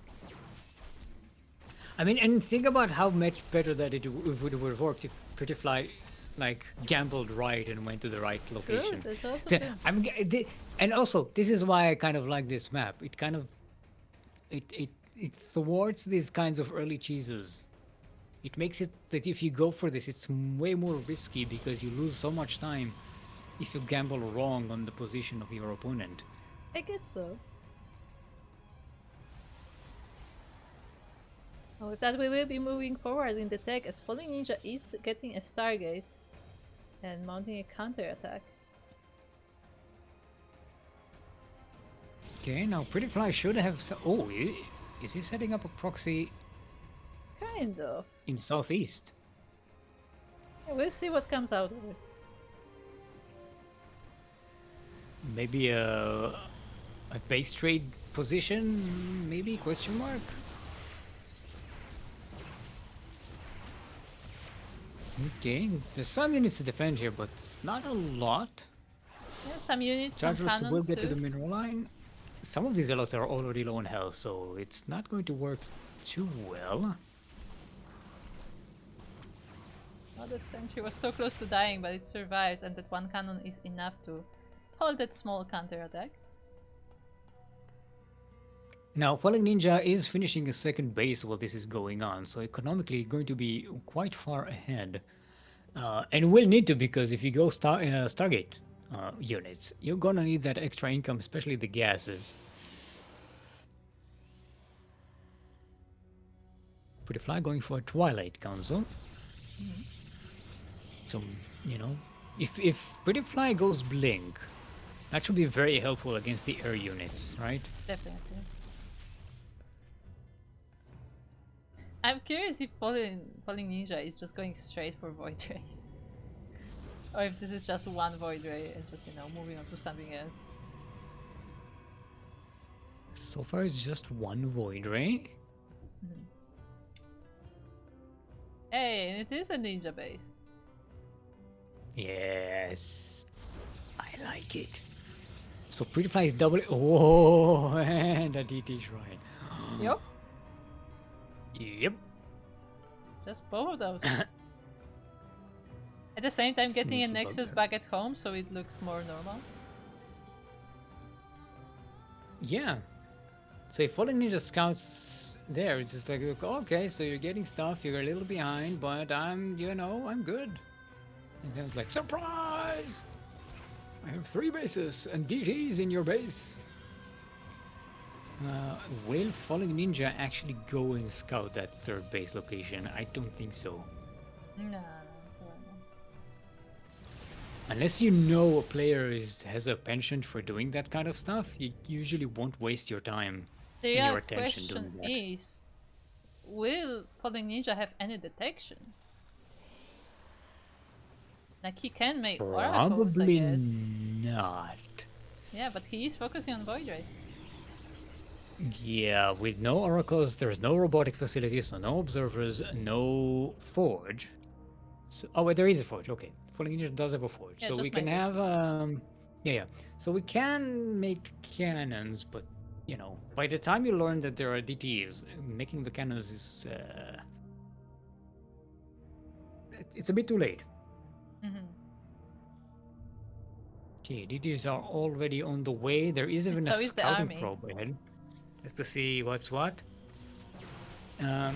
I mean, and think about how much better that it would have worked if PrettyFly, like, gambled right and went to the right location. True, that's also So, true. and also, this is why I kind of like this map. It kind of, it thwarts these kinds of early cheeses. It makes it that if you go for this, it's way more risky because you lose so much time if you gamble wrong on the position of your opponent. I guess so. Oh, with that we will be moving forward in the tech as fallingninja is getting a Stargate and mounting a counter-attack. Okay, now PrettyFly should have. Oh, is he setting up a proxy Kind of. in southeast? Yeah, we'll see what comes out of it. Maybe a base trade position? Maybe? Question mark? Okay, there's some units to defend here, but not a lot. Yeah, some units, some Chargers will cannons get to too. the mineral line. Some of these zealots are already low on health, so it's not going to work too well. Oh, that sentry was so close to dying, but it survives, and that one cannon is enough to hold that small counter-attack. Now, fallingninja is finishing a second base while this is going on, so economically going to be quite far ahead. And will need to, because if you go Stargate units, you're gonna need that extra income, especially the gases. PrettyFly going for a Twilight Council. So, you know, if PrettyFly goes Blink, that should be very helpful against the air units, right? Definitely. I'm curious if fallingninja is just going straight for Void Rays. Or if this is just one Void Ray and just, you know, moving on to something else. So far it's just one Void Ray. Hey, and it is a ninja base. Yes, I like it. So PrettyFly is double. Oh, and a DT shrine. Yup, Yep. just both of those. At the same time, getting a Sneaky Nexus bugger. back at home so it looks more normal. Yeah. So if fallingninja scouts there, it's just like, okay, so you're getting stuff, you're a little behind, but I'm good. And then it's like, surprise! I have 3 bases and DTs in your base. Will fallingninja actually go and scout that 3rd base location? I don't think so. No. Unless you know a player has a penchant for doing that kind of stuff, you usually won't waste your time The and your real attention doing question that. is, will fallingninja have any detection? Like, he can make oracles, I Probably guess. not. Yeah, but he is focusing on Void Rays. Yeah, with no oracles, there's no robotic facilities, so no observers, no forge. So, oh, wait, there is a forge. Okay, Falling Ninja does have a forge, Yeah, so we just can maybe. have yeah. So we can make cannons, but you know, by the time you learn that there are DTs, making the cannons is it's a bit too late. Hmm. Okay, DTs are already on the way. There is And even a so is the scouting army. probe ahead, just to see what's what. Um,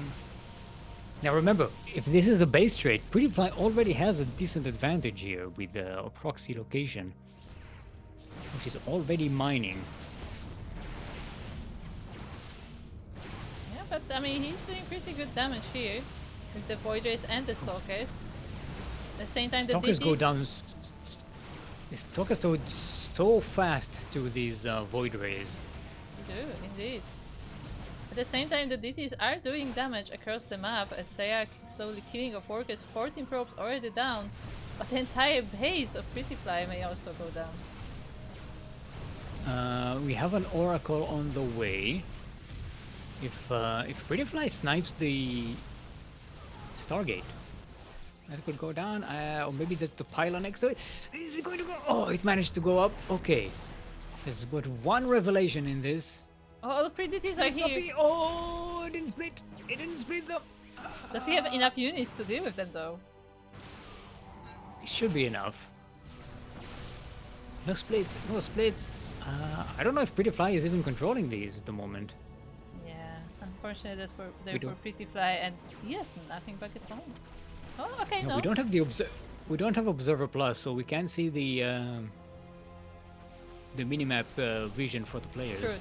Now remember, if this is a base trade, PrettyFly already has a decent advantage here with a proxy location, which is already mining. Yeah, but I mean, he's doing pretty good damage here with the Void Rays and the Stalkers. At the same time, the Stalkers go DTs down. Stalkers go so fast to these void rays. do, indeed. At the same time, the DTs are doing damage across the map as they are slowly killing off workers. 14 probes already down, but the entire base of PrettyFly may also go down. We have an oracle on the way. If PrettyFly snipes the Stargate, that could go down. Or maybe that's the pylon next to it. Is it going to go? Oh, it managed to go up. Okay. There's but one revelation in this. Oh, all 3 DTs are here. Copy. Oh, it didn't split. It didn't split them. Does he have enough units to deal with them though? It should be enough. No split. No split. I don't know if PrettyFly is even controlling these at the moment. Yeah, unfortunately that's for We they're for don't. PrettyFly and he has nothing back at home. Oh, okay, No, no. we don't have the we don't have Observer Plus, so we can't see the minimap vision for the players, True, true,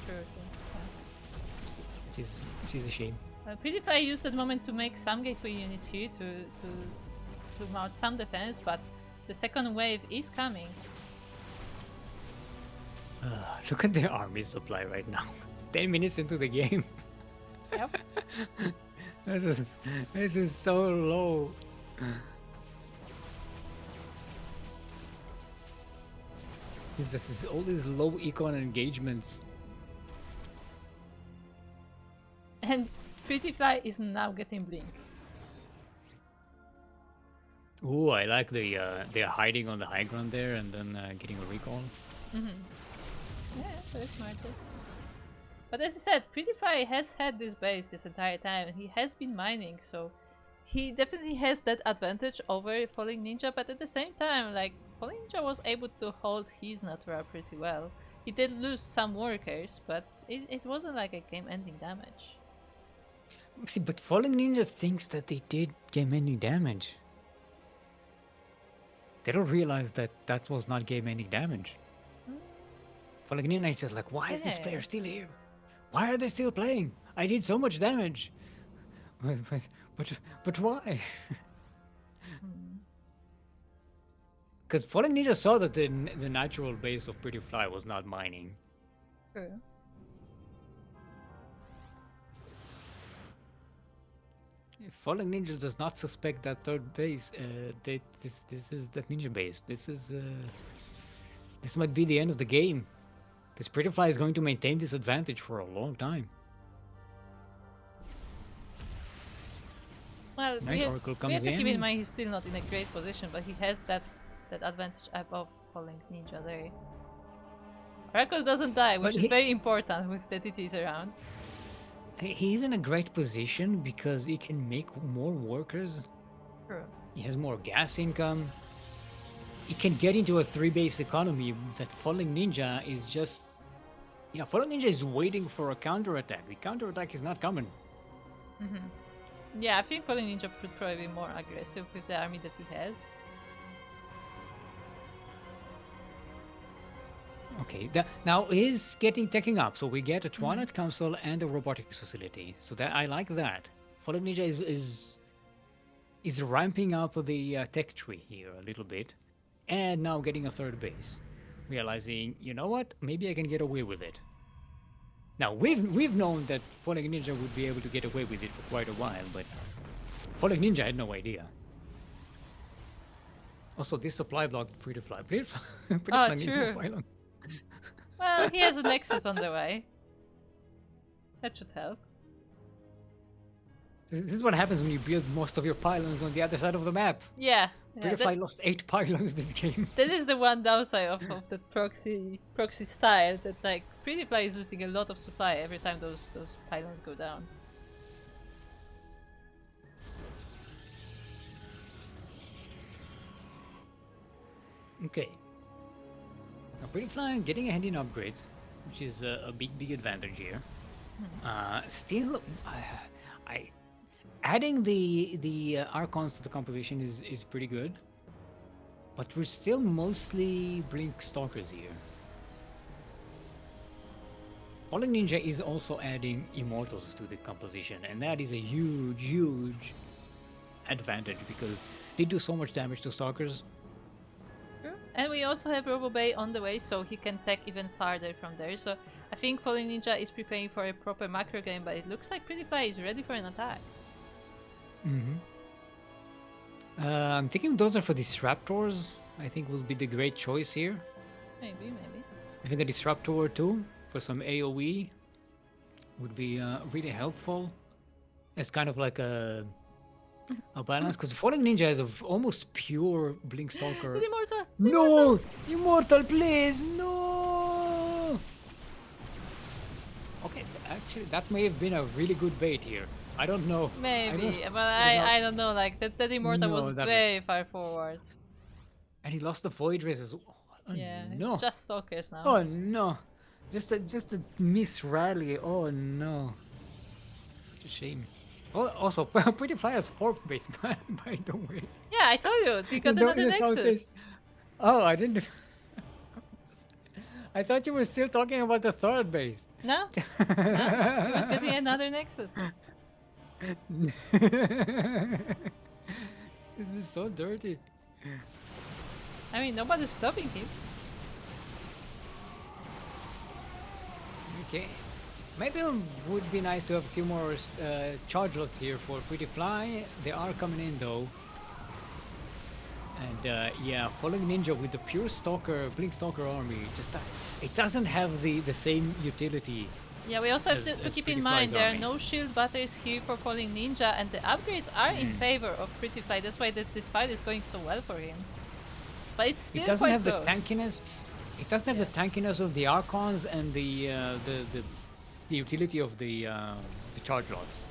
true. which is a shame. PrettyFly used that moment to make some gateway units here to mount some defense, but the second wave is coming. Look at their army supply right now. It's 10 minutes into the game. Yep. This is so low. It's just all these low econ engagements. And PrettyFly is now getting blink. Ooh, I like they're hiding on the high ground there and then getting a recall. Yeah, very smart. But as you said, PrettyFly has had this base this entire time and he has been mining, so he definitely has that advantage over Falling Ninja, but at the same time, like, Falling Ninja was able to hold his natural pretty well. He did lose some workers, but it wasn't like a game-ending damage. See, but Falling Ninja thinks that they did game-ending damage. They don't realize that that was not game-ending damage. Falling Ninja is just like, why is this player Yeah. still here? Why are they still playing? I did so much damage. But why? Because Falling Ninja saw that the natural base of PrettyFly was not mining. True. If Falling Ninja does not suspect that third base, this is that ninja base. This might be the end of the game. This PrettyFly is going to maintain this advantage for a long time. Well, Night Oracle we have comes to keep in in. mind he's still not in a great position, but he has that advantage above Falling Ninja there. Oracle doesn't die, which But is he- very important with the DTs around. He's in a great position because he can make more workers. True. He has more gas income. He can get into a 3-base economy that Falling Ninja is just... Yeah, Falling Ninja is waiting for a counterattack. The counterattack is not coming. Yeah, I think Falling Ninja should probably be more aggressive with the army that he has. Okay, now he's taking up. So we get a Twilight Council and a robotics facility. So that I like that. Falling Ninja is ramping up the tech tree here a little bit, and now getting a third base, realizing, you know what, maybe I can get away with it. Now we've known that Falling Ninja would be able to get away with it for quite a while, but Falling Ninja had no idea. Also, this supply blocked PrettyFly. PrettyFly needs more true. pylons. Well, he has a Nexus on the way. That should help. This is what happens when you build most of your pylons on the other side of the map. Yeah. PrettyFly lost 8 pylons this game. That is the one downside of the proxy style, that like PrettyFly is losing a lot of supply every time those pylons go down. Okay. Now PrettyFly getting ahead in upgrades, which is a big advantage here. Still, adding the Archons to the composition is pretty good, but we're still mostly Blink Stalkers here. Falling Ninja is also adding Immortals to the composition, and that is a huge advantage because they do so much damage to Stalkers. And we also have RoboBay on the way, so he can tech even farther from there. So I think Falling Ninja is preparing for a proper macro game, but it looks like PrettyFly is ready for an attack. I'm thinking those are for Disruptors. I think will be the great choice here. Maybe. I think a Disruptor too for some AoE would be really helpful. It's kind of like a balance, because Falling Ninja is of almost pure Blink Stalker. Immortal! No! Immortal, please! No! Okay, actually, that may have been a really good bait here. I don't know. Maybe, but I don't know. Like that Immortal No, was that very far forward. And he lost the Void Race as well. Oh, Yeah, no. it's just Stalkers now. Oh no. Just a miss rally. Oh no. Such a shame. Oh, also, PrettyFly has 4th base, by the way. Yeah, I told you, he got No, another in the Nexus. Southeast. Oh, I didn't. I thought you were still talking about the 3rd base. No? No? He was getting another Nexus. This is so dirty. I mean, nobody's stopping him. Okay. Maybe it would be nice to have a few more charge lots here for PrettyFly. They are coming in though. And yeah, Falling Ninja with the pure Stalker, Blink Stalker army, just it doesn't have the same utility. Yeah, we also have to as keep in PrettyFly's mind there are army. no shield batteries here for Falling Ninja, and the upgrades are in favor of PrettyFly. That's why this fight is going so well for him. But it's still It doesn't quite have close. the tankiness. It doesn't have the tankiness of the Archons and the utility of the charge lots.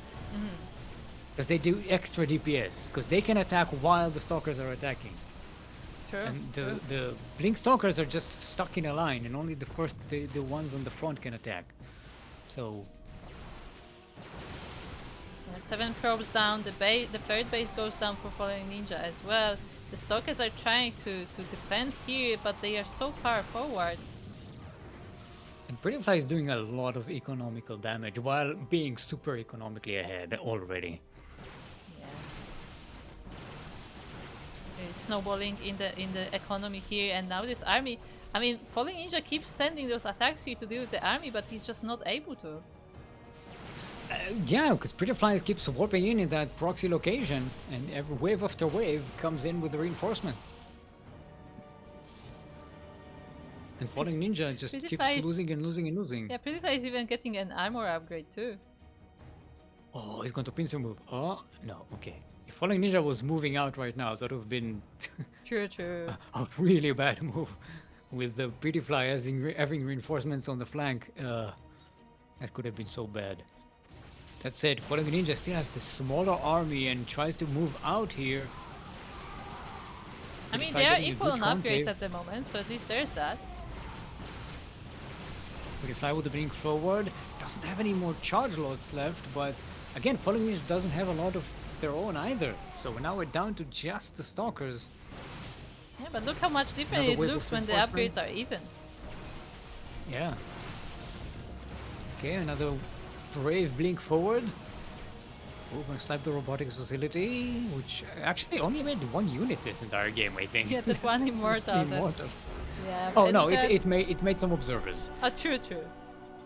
Because they do extra DPS. Because they can attack while the Stalkers are attacking. True. And true. the Blink Stalkers are just stuck in a line, and only the ones on the front can attack. So Yeah, 7 probes down, the 3rd base goes down for Falling Ninja as well. The Stalkers are trying to defend here, but they are so far forward. and PrettyFly is doing a lot of economical damage while being super economically ahead already. Yeah. Snowballing in the economy here, and now this army. I mean, Falling Ninja keeps sending those attacks here to deal with the army, but he's just not able to. Yeah, because PrettyFly keeps warping in that proxy location, and every wave after wave comes in with the reinforcements. And Falling Ninja just PrettyFly keeps is- losing and losing and losing. Yeah, PrettyFly is even getting an armor upgrade too. Oh, he's going to pincer move. Oh, no, okay. If Falling Ninja was moving out right now, that would have been True. a really bad move. With the PrettyFly having reinforcements on the flank, that could have been so bad. That said, Falling Ninja still has the smaller army and tries to move out here. I mean, PrettyFly they are getting a equal good on concave. upgrades at the moment, so at least there's that. PrettyFly with the blink forward. Doesn't have any more charge loads left, but again, Falling Ninja doesn't have a lot of their own either. So now we're down to just the Stalkers. Yeah, but look how much different Another it wave of looks when the upgrades are reinforcements. even. Yeah. Okay, another brave blink forward. Oh, gonna slap the robotics facility, which actually only made 1 unit this entire game, I think. Yeah, that one Just immortal. the that- immortal. Yeah. Oh and no, that- it made some observers. Oh, true.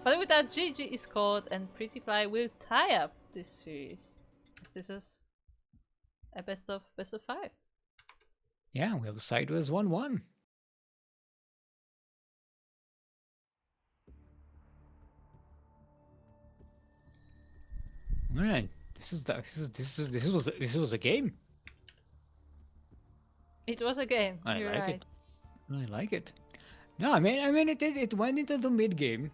But with that, GG is called, and PrettyFly will tie up this series. 'Cause this is a best of 5. Yeah, we have sideways 1-1. All right. This was a game. It was a game. I You're like right. it. I like it. No, I mean, it went into the mid game,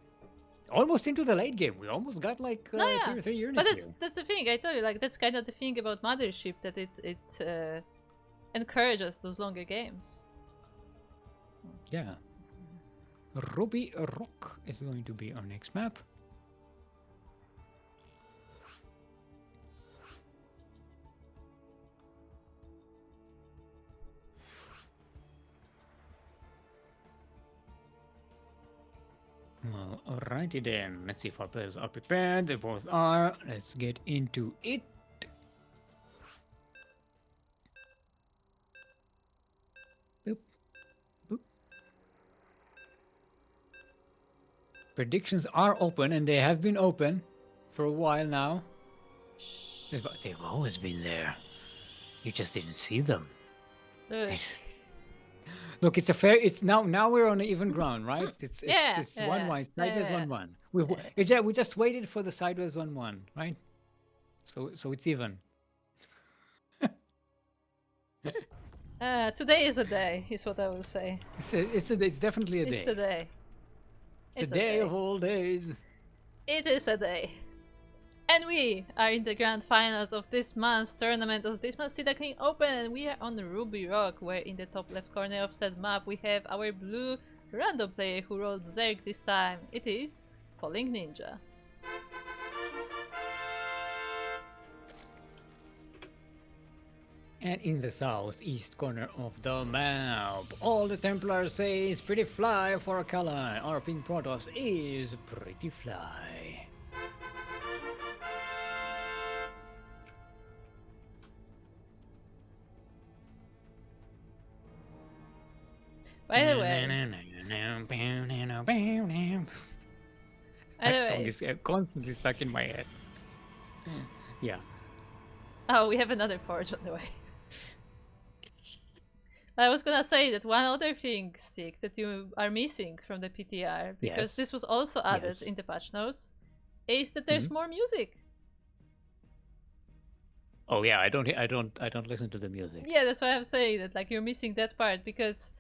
almost into the late game. We almost got like No, yeah. 2 or 3 units But here. that's the thing. I told you, like that's kind of the thing about Mothership, that it encourages those longer games. Yeah. Ruby Rock is going to be our next map. Well, alrighty then. Let's see if our players are prepared. They both are. Let's get into it. Boop. Boop. Predictions are open, and they have been open for a while now. They've always been there. You just didn't see them. Ugh. Look, it's a fair. It's now we're on even ground, right? It's Yeah, it's yeah, 1-1, sideways yeah. 1-1. We just waited for the sideways 1-1, right? So it's even. Today is a day, is what I will say. It's definitely a day. It's a day. It's a day of all days. It is a day. And we are in the grand finals of this month's tournament of this month's Sea Duckling Open, and we are on Ruby Rock, where in the top left corner of said map we have our blue random player who rolled Zerg this time. It is fallingninja. And in the southeast corner of the map, all the Templars say is PrettyFly for Akala. Our pink Protoss is PrettyFly. By the way, that song is constantly stuck in my head. Yeah. oh, we have another forge on the way. I was gonna say that one other thing, Stick, that you are missing from the PTR, because Yes. this was also added Yes. in the patch notes, is that there's more music. Oh yeah, I don't listen to the music. Yeah, that's why I'm saying that, like, you're missing that part, because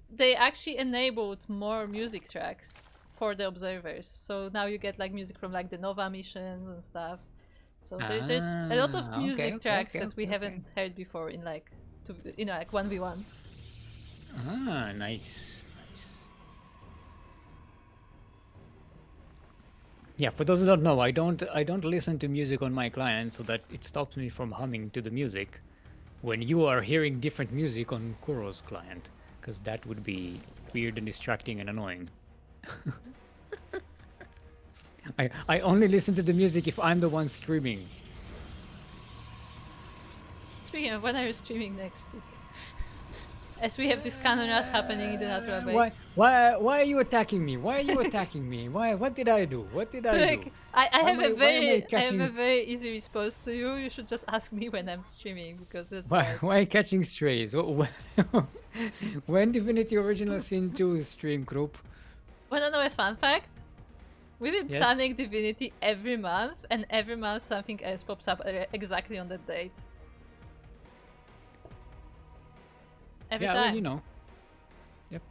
they actually enabled more music tracks for the observers. So now you get like music from like the Nova missions and stuff. So there's a lot of music tracks that we haven't heard before in like like 1v1. Ah, nice. Yeah, for those who don't know, I don't listen to music on my client so that it stops me from humming to the music when you are hearing different music on Kuro's client, because that would be weird and distracting and annoying. I only listen to the music if I'm the one streaming. Speaking of, when are you streaming next? As we have this canon rush happening in the natural base. Why are you attacking me? Why are you attacking me? What did I do? What did I do? I have a why very easy response to you. You should just ask me when I'm streaming, because that's why catching strays? When Divinity Original Sin 2 stream group? Wanna know a fun fact? We've been Yes. planning Divinity every month, and every month something else pops up exactly on that date. Every Yeah, time. well, you know. Yep.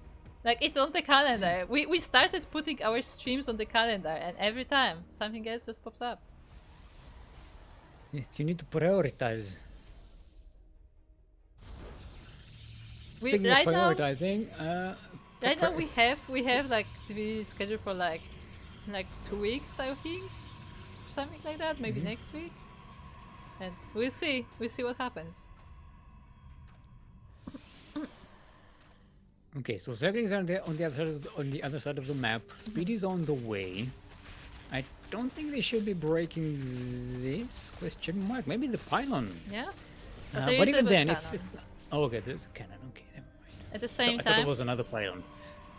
Like, it's on the calendar. We started putting our streams on the calendar, and every time something else just pops up. Yes, you need to prioritize. Speaking of Right now, prioritizing, we have like TV scheduled for like 2 weeks, I think, something like that. Maybe next week, and we'll see what happens. okay, so Zerglings are on the other side of the map. Speed is on the way. I don't think they should be breaking this question mark. Maybe the pylon. Yeah, But there is even a then, cannon. it's oh, okay. There's a cannon. Okay, never mind. At the I same thought it time, was another pylon.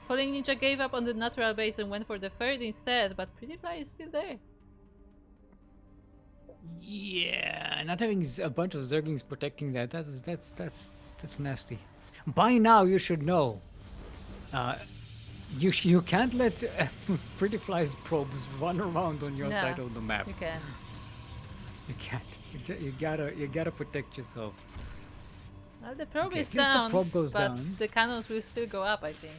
fallingninja gave up on the natural base and went for the third instead, but PrettyFly is still there. Yeah, not having a bunch of Zerglings protecting that's nasty. By now, you should know. You can't let PrettyFly's probes run around on your No, side of the map. You can. You can't. You gotta protect yourself. Well, the probe Okay, is at least the down, probe goes but down. the cannons will still go up, I think.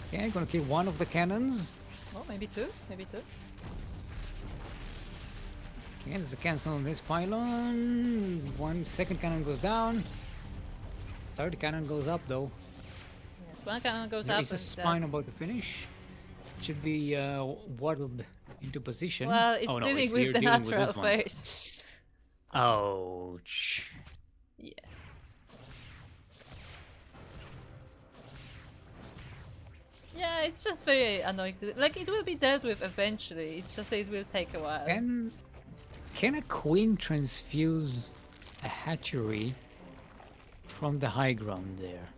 Okay, gonna kill one of the cannons. Oh, maybe two? Maybe two? Okay, there's a cancel on this pylon. One second cannon goes down. Third cannon goes up though. Yes, one cannon goes There up is a and spine about to finish. Should be waddled into position. Well, it's oh, no, dealing it's with you're the dealing with natural this one. first. Ouch. Yeah. Yeah, it's just very annoying. Like, it will be dealt with eventually. It's just that it will take a while. Can a queen transfuse a hatchery from the high ground there?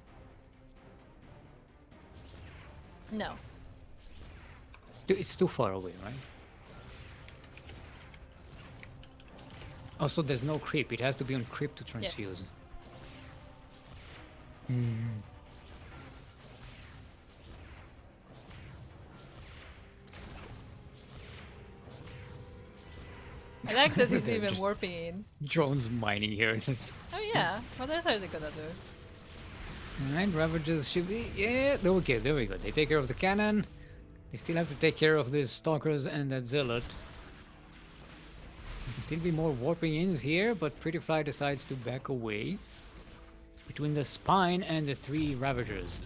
No. It's too far away, right? Also, there's no creep. It has to be on creep to transfuse. Yes. I like that he's They're even just warping in. drones mining here. Oh yeah, what else are they gonna do? Alright, Ravagers should be... Yeah, okay, there we go. They take care of the cannon. They still have to take care of these stalkers and that zealot. There can still be more warping ins here, but PrettyFly decides to back away between the spine and the three Ravagers.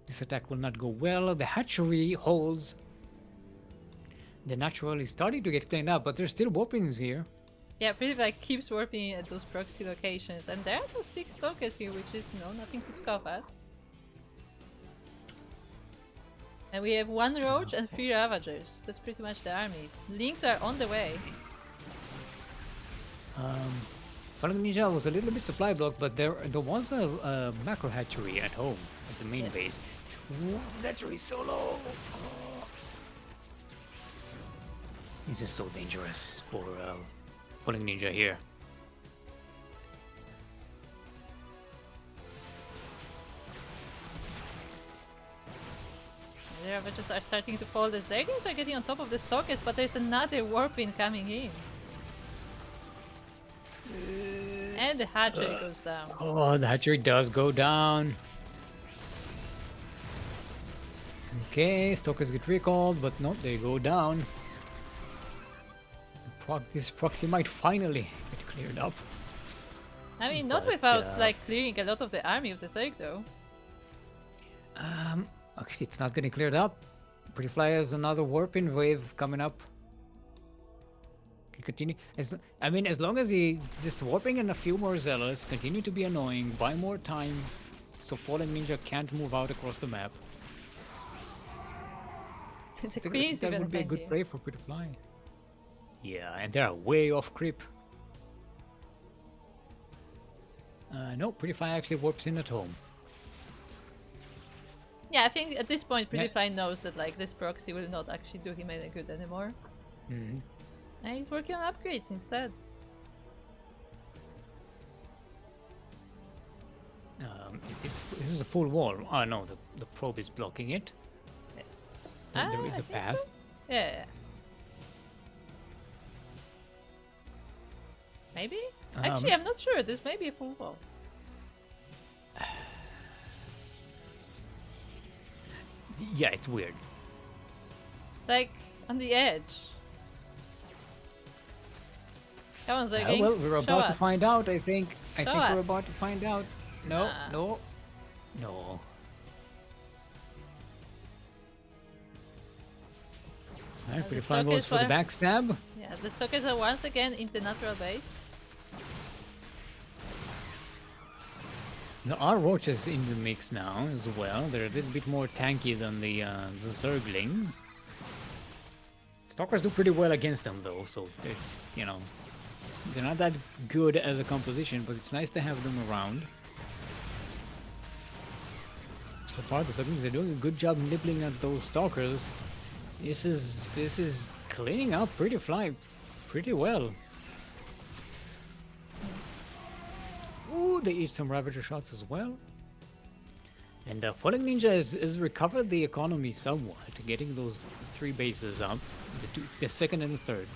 This attack will not go well. The hatchery holds. The natural is starting to get cleaned up, but there's still warpings here. Yeah, PrettyFly keeps warping at those proxy locations, and there are those 6 stalkers here, which is, nothing to scoff at. And we have 1 roach and 3 ravagers. That's pretty much the army. Lynx are on the way. fallingninja was a little bit supply blocked, but there was a macro hatchery at home at the main Yes. base. Ooh, the hatchery is so low. This is so dangerous for fallingninja here. The ravagers are starting to fall. The Zerglings are getting on top of the stalkers, but there's another warping coming in. And the hatchery goes down. Oh, the hatchery does go down. Okay, stalkers get recalled, but no, they go down. This proxy might finally get cleared up. I mean, not But, without like clearing a lot of the army of the Zerg though. Actually, it's not getting cleared up. PrettyFly has another warping wave coming up. Can continue. As long as he just warping in a few more zealots, continue to be annoying, buy more time, so fallingninja can't move out across the map. The I Queen's think that even would be a back good here. play for PrettyFly. Yeah, and they're way off creep. No, PrettyFly actually warps in at home. Yeah, I think at this point Yeah. PrettyFly knows that like this proxy will not actually do him any good anymore. Mhm. And he's working on upgrades instead. This is a full wall. Oh no, the probe is blocking it. Yes. Then there is I a think path. so. Yeah. Maybe? Actually, I'm not sure. This may be a full wall. Yeah, it's weird. It's like on the edge. Come on, Zerglings. Well, we're show about to us. find out, I think. I Show think we're us. about to find out. No, Nah. no, no. Alright, the PrettyFly goes stalkers for the were- backstab. Yeah, the stalkers are once again in the natural base. There are RoXas in the mix now as well. They're a little bit more tanky than the Zerglings. Stalkers do pretty well against them though, so they're not that good as a composition, but it's nice to have them around. So far, the Zerglings are doing a good job nibbling at those stalkers. This is cleaning up PrettyFly pretty well. Ooh, they eat some Ravager shots as well. And Falling Ninja has recovered the economy somewhat, getting those 3 bases up, the second and the third.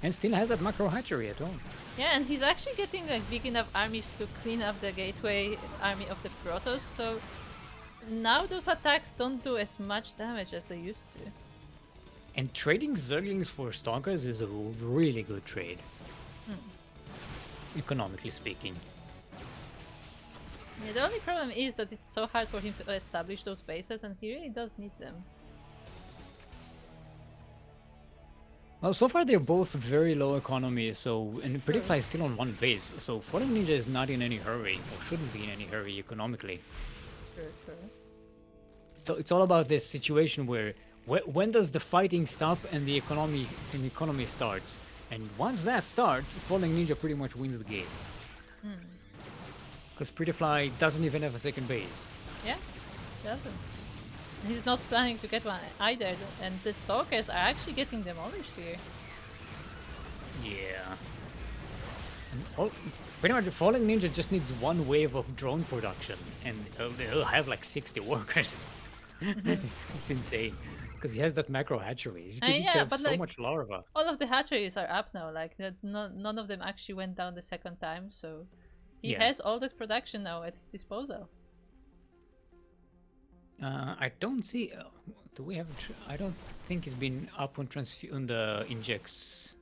And still has that macro hatchery at home. Yeah, and he's actually getting like big enough armies to clean up the gateway army of the Protoss, so now those attacks don't do as much damage as they used to. And trading Zerglings for Stalkers is a really good trade. Economically speaking. Yeah, the only problem is that it's so hard for him to establish those bases, and he really does need them. Well, so far they're both very low economy, so and PrettyFly is still on 1 base, so Falling Ninja is not in any hurry, or shouldn't be in any hurry economically. Sure. So it's all about this situation where when does the fighting stop and the economy starts? And once that starts, Falling Ninja pretty much wins the game. Because PrettyFly doesn't even have a second base. Yeah, doesn't. He's not planning to get one either, and the Stalkers are actually getting demolished here. Yeah. And pretty much Falling Ninja just needs 1 wave of drone production, and he'll have like 60 workers. it's insane. Because he has that macro hatchery. He's getting so like, much larva. All of the hatcheries are up now, like none of them actually went down the second time, so he has all that production now at his disposal. I don't see. Do we have? I don't think he's been up on the injects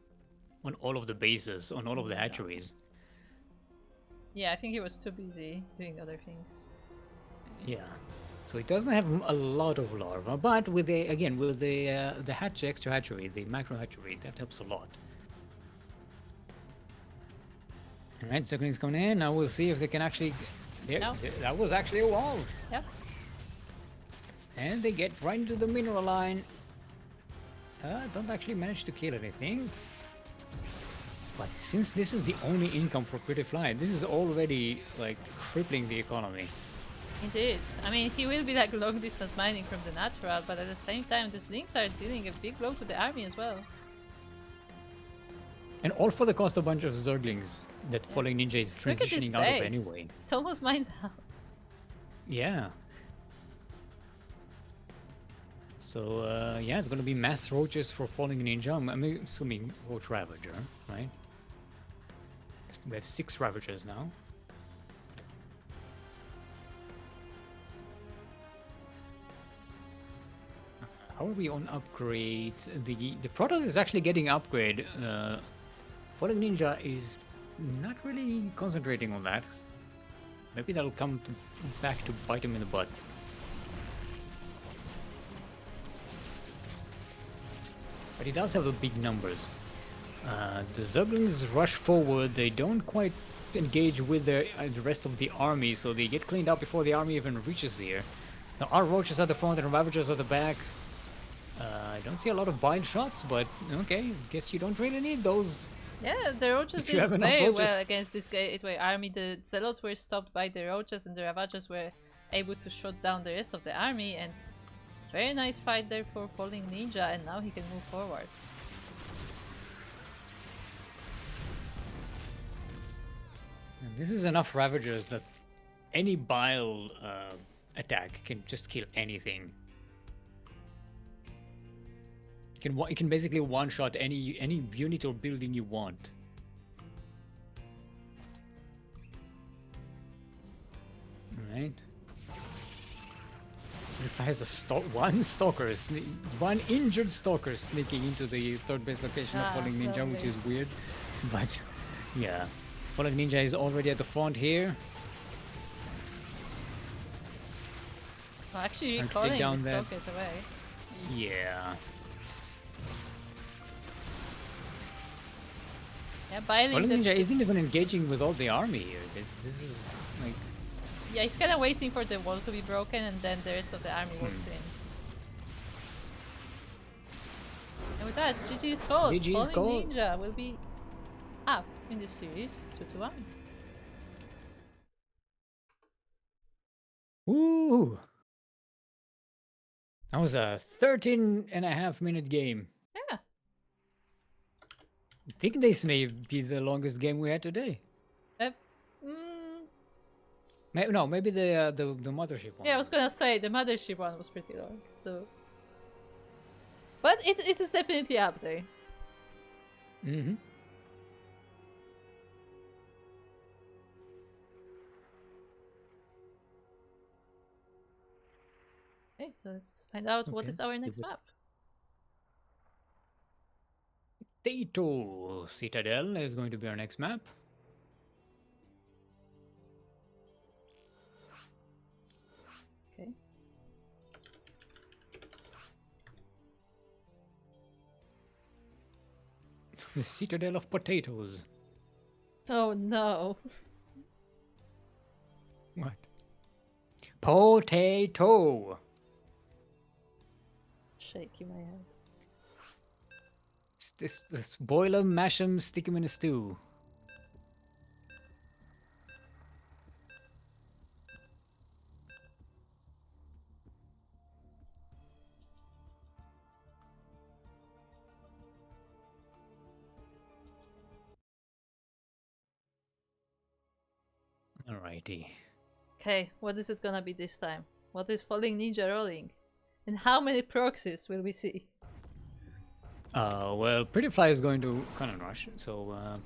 on all of the bases, on all of the hatcheries. Yeah, I think he was too busy doing other things. Yeah, so he doesn't have a lot of larva, but with the extra hatchery, the macro hatchery, that helps a lot. All right, Ducklings coming in. Now we'll see if they can actually. That was actually a wall. Yep. And they get right into the mineral line. Don't actually manage to kill anything. But since this is the only income for PrettyFly, this is already like crippling the economy. Indeed. I mean, he will be like long distance mining from the natural, but at the same time, these links are dealing a big blow to the army as well. And all for the cost of a bunch of Zerglings that Falling Ninja is transitioning out of anyway. It's almost mined out. Yeah. So, yeah, it's gonna be mass roaches for Falling Ninja. I'm assuming Roach Ravager, right? We have 6 Ravagers now. How are we on upgrades? The Protoss is actually getting upgrade. Falling Ninja is not really concentrating on that. Maybe that'll come back to bite him in the butt. But he does have the big numbers. The Zerglings rush forward. They don't quite engage with the rest of the army, so they get cleaned up before the army even reaches here. Now, our Roaches at the front and Ravagers at the back. I don't see a lot of bind shots, but okay, guess you don't really need those. Yeah, the Roaches did very well against this gateway army. The Zealots were stopped by the Roaches, and the Ravagers were able to shut down the rest of the army, and very nice fight there for Falling Ninja, and now he can move forward. And this is enough Ravagers that any Bile attack can just kill anything. It can basically one-shot any unit or building you want. Alright. If it has one stalker, one injured stalker sneaking into the 3rd base location of Falling Ninja, which is weird. But yeah, Falling Ninja is already at the front here. Well, actually, calling the stalkers away. Yeah. Yeah, Falling Ninja isn't even engaging with all the army here. This is like. Yeah, he's kind of waiting for the wall to be broken, and then the rest of the army walks in. And with that, GG is called. Falling Ninja will be up in this series 2-1. Woo! That was a 13.5-minute game. Yeah. I think this may be the longest game we had today. No, maybe the mothership one. Yeah, I was gonna say the mothership one was pretty long. So, but it is definitely up there. Mm-hmm. Okay, so let's find out what Okay, is our let's do next it. map. Potato Citadel is going to be our next map. Okay. The Citadel of Potatoes. Oh no. What? Potato. Shaking my head. This boil 'em, mash 'em, stick 'em in a stew. Alrighty. Okay, what is it gonna be this time? What is Falling Ninja rolling? And how many proxies will we see? Well, PrettyFly is going to Cannon Rush, so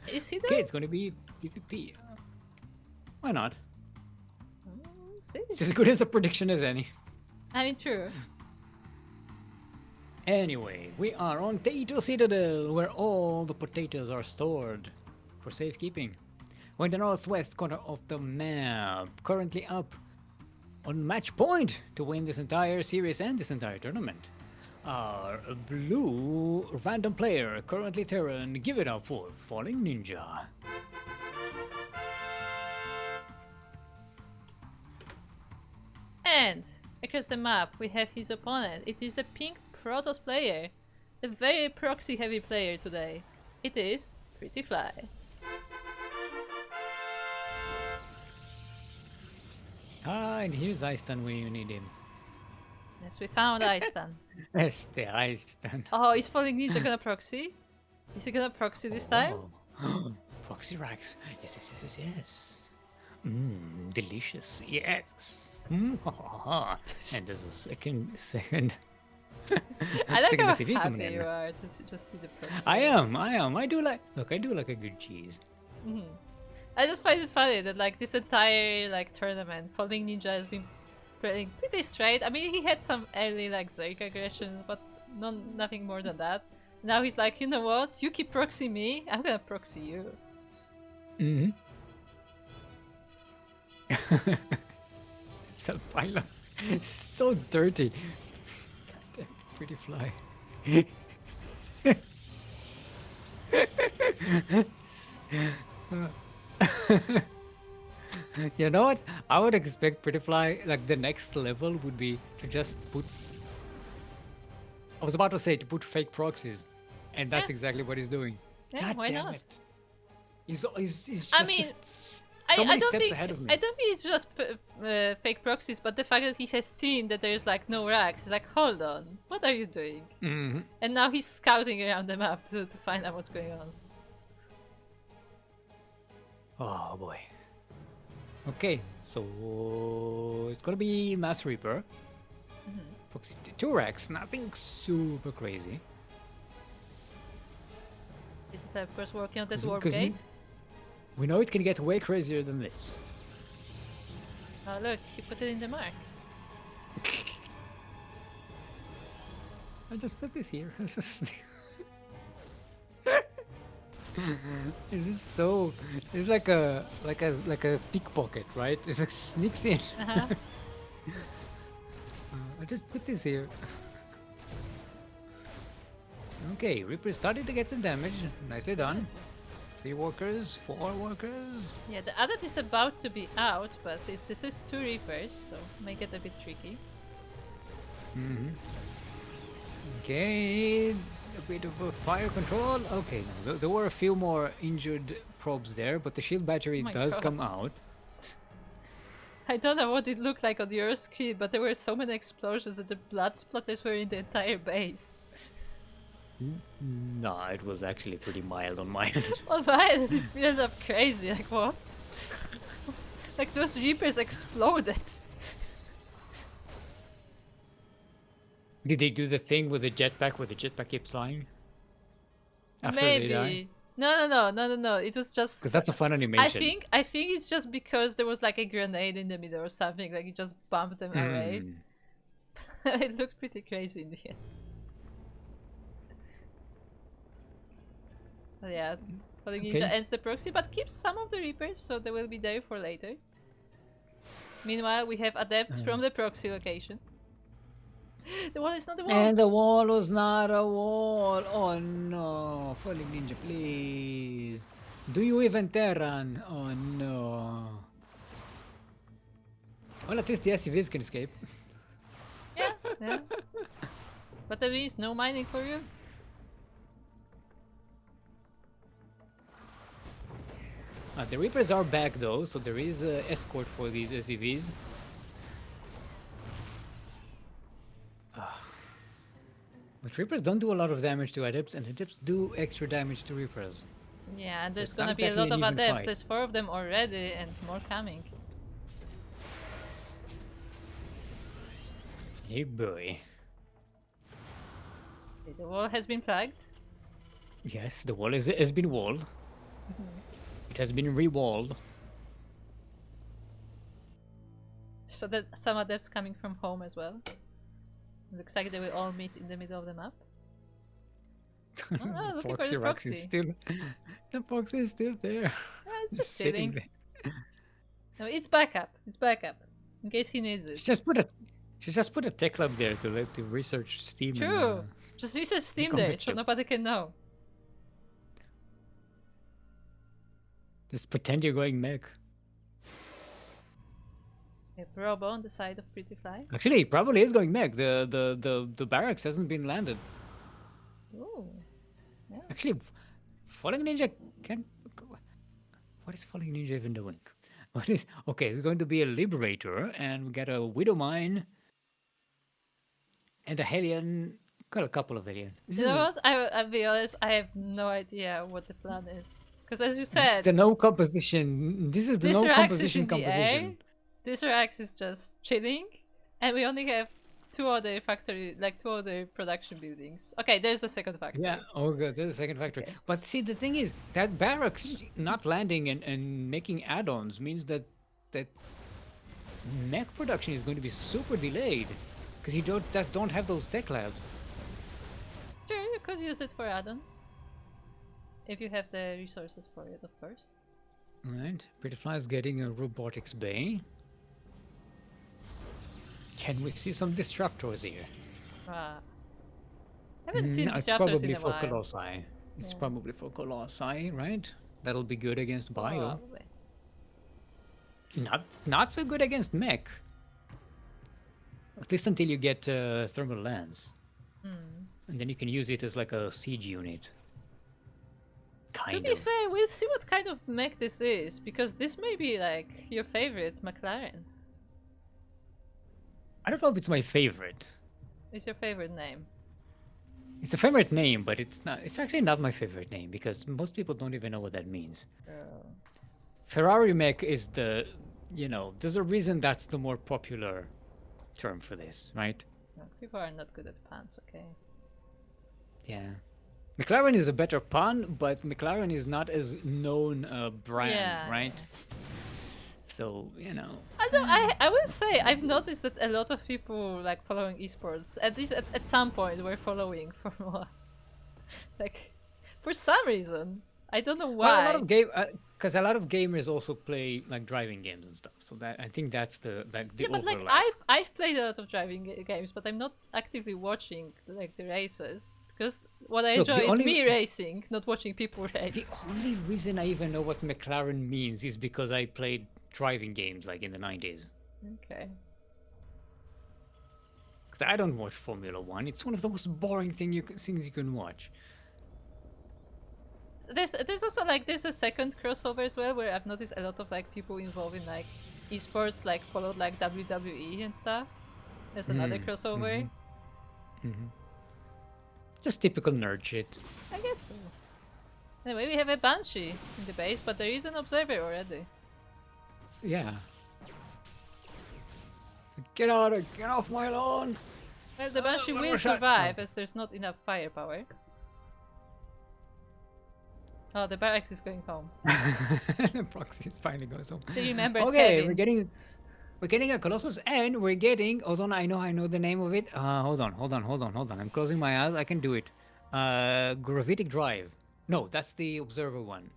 Is he okay, there? it's going to be PvP. Why not? See? It's as good as a prediction as any. I mean, true. Anyway, we are on Potato Citadel, where all the potatoes are stored for safekeeping. We're in the northwest corner of the map, currently up on match point to win this entire series and this entire tournament. Our blue random player, currently Terran, give it up for Falling Ninja. And across the map, we have his opponent. It is the pink Protoss player, the very proxy heavy player today. It is PrettyFly. Ah, and here's Aistan when you need him. Yes, we found Aistan. That's the Aistan. Oh, is Falling Ninja gonna proxy? Is he gonna proxy this time? Oh. Proxy Rax. Yes, yes, yes, yes, yes. Mmm, delicious. Yes. Mm, ha, ha, ha. And there's a second. I like second how SCV coming happy in. you are to just see the proxy. I am. I do like. Look, I do like a good cheese. I just find it funny that like this entire like tournament, Falling Ninja has been playing pretty straight. I mean, he had some early like Zoic aggression, but nothing more than that. Now he's like, you know what? You keep proxying me, I'm gonna proxy you. Mm-hmm. It's a pylon. It's so dirty. Goddamn, pretty fly. You know what? I would expect PrettyFly, like the next level would be to just put. I was about to say to put fake proxies, and that's Yeah. exactly what he's doing. Yeah, God why damn not? it! He's just I mean, so many don't steps think ahead of me. I don't think it's just fake proxies, but the fact that he has seen that there's like no racks, he's like, hold on, what are you doing? Mm-hmm. And now he's scouting around the map to find out what's going on. Oh boy. Okay, so it's gonna be Mass Reaper. Proxy 2 racks, nothing super crazy. It's of course working on that 'Cause- warp 'cause gate. We know it can get way crazier than this. Oh look, he put it in the mark. I'll just put this here. It's just- It's just so. It's like a pickpocket, right? It's like sneaks in. Uh-huh. I'll just put this here. Okay, Reaper started to get some damage. Nicely done. 3 workers, 4 workers. Yeah, the adept is about to be out, but this is 2 Reapers, so make it a bit tricky. Okay, a bit of a fire control. Okay, no, there were a few more injured probes there, but the shield battery Oh my does God. come out. I don't know what it looked like on your screen, but there were so many explosions that the blood splatters were in the entire base. No, it was actually pretty mild on my end. Oh man, it ended up crazy, like what? Like those Reapers exploded. Did they do the thing with the jetpack where the jetpack keeps flying? After they die? Maybe. No. It was just. Because that's a fun animation. I think it's just because there was like a grenade in the middle or something. Like it just bumped them away. It looked pretty crazy in the end. But yeah, Falling Ninja ends the proxy, but keeps some of the Reapers, so they will be there for later. Meanwhile, we have adepts from the proxy location. The wall is not a wall. And the wall was not a wall. Oh no, Falling Ninja, please. Do you even Terran? Oh no. Well, at least the SUVs can escape. Yeah. But there is no mining for you. The Reapers are back though, so there is an escort for these SUVs. But Reapers don't do a lot of damage to Adepts, and Adepts do extra damage to Reapers. Yeah, and So there's it's gonna not be a lot exactly of an even adepts. fight. There's 4 of them already, and more coming. Hey boy. Okay, the wall has been flagged. Yes, the wall has been walled. It has been re-walled. So that some adepts coming from home as well. Looks like they will all meet in the middle of the map. Oh, no, The looking for the Rox proxy. is still. The proxy is still there. Yeah, it's just sitting sitting. there. No, it's backup. It's backup. In case he needs it. She just put a tech lab there to research Steam. True. And, Just research Steam become there, a so chip. nobody can know. just pretend you're going mech. We have Robo on the side of PrettyFly. Actually, he probably is going mech. The barracks hasn't been landed. Ooh. Actually, Falling Ninja can. What is Falling Ninja even doing? What is okay? It's going to be a Liberator, and we get a Widow Mine and a Hellion. Got a couple of Hellions. You know what? I'll be honest, I have no idea what the plan is. Because as you This is said, the no composition. This is the this no Rax is composition in the air, composition. this Rax is just chilling, and we only have 2 other production buildings. Okay, there's the second factory. Yeah, oh good, there's a second factory. Okay. But see, the thing is, that barracks not landing and making add-ons means that mech production is going to be super delayed. Because you don't have those tech labs. Sure, you could use it for add-ons. If you have the resources for it, of course. Alright, PrettyFly is getting a robotics bay. Can we see some Destructors here? Haven't seen It's disruptors probably in a for while. Colossi. It's Yeah. probably for Colossi, right? That'll be good against Bio. Probably. Not so good against mech. At least until you get thermal lens. And then you can use it as like a siege unit. To be fair, we'll see what kind of mech this is, because this may be like your favorite McLaren. I don't know if it's my favorite. It's your favorite name. It's a favorite name, but it's not. It's actually not my favorite name because most people don't even know what that means. Ferrari mech is the, there's a reason that's the more popular term for this, right? No, people are not good at puns, okay? Yeah. McLaren is a better pun, but McLaren is not as known a brand, Yeah, right? yeah. So, Although I will say I've noticed that a lot of people like following esports, at least at some point, were following Formula. Like, for some reason, I don't know why. Well, a lot of because a lot of gamers also play like driving games and stuff. So that I think that's the Yeah, but like overlap. I've played a lot of driving games, but I'm not actively watching like the races because what I Look, the enjoy is only- me racing, not watching people The race. only reason I even know what McLaren means is because I played driving games like in the 90s. Okay. Because I don't watch Formula One. It's one of the most boring things you can watch. There's also like there's a second crossover as well where I've noticed a lot of like people involved in like esports like followed like WWE and stuff. There's another crossover. Just typical nerd shit. I guess so. Anyway, we have a Banshee in the base, but there is an observer already. Yeah. Get off my lawn! Well, the Banshee one will more shot. survive as there's not enough firepower. Oh, the barracks is going home. The proxy is finally going so. They remembered Okay, Kevin. we're getting a Colossus, and we're getting. Hold on, I know the name of it. Hold on. I'm closing my eyes. I can do it. Gravitic Drive. No, that's the Observer one.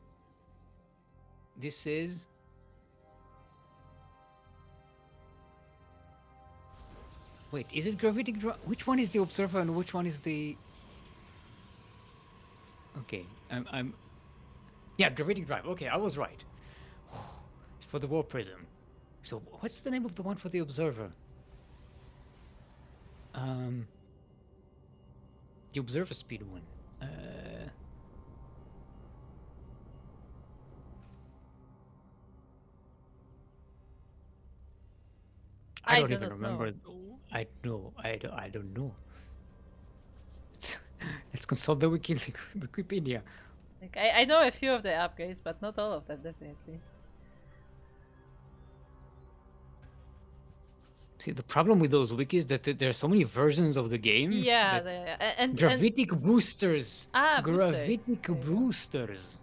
This is. Wait, is it Gravitic Drive? Which one is the Observer and which one is the? Okay, I'm. Yeah, Gravitic Drive. Okay, I was right. For the Warp Prism. So, what's the name of the one for the Observer? The Observer Speed one. I don't do even not remember. know. I don't know. Let's consult the Wikipedia. Like, I know a few of the upgrades, but not all of them, definitely. See, the problem with those wikis that there are so many versions of the game. Yeah, that and gravitic boosters. boosters. Gravitic There you go. boosters.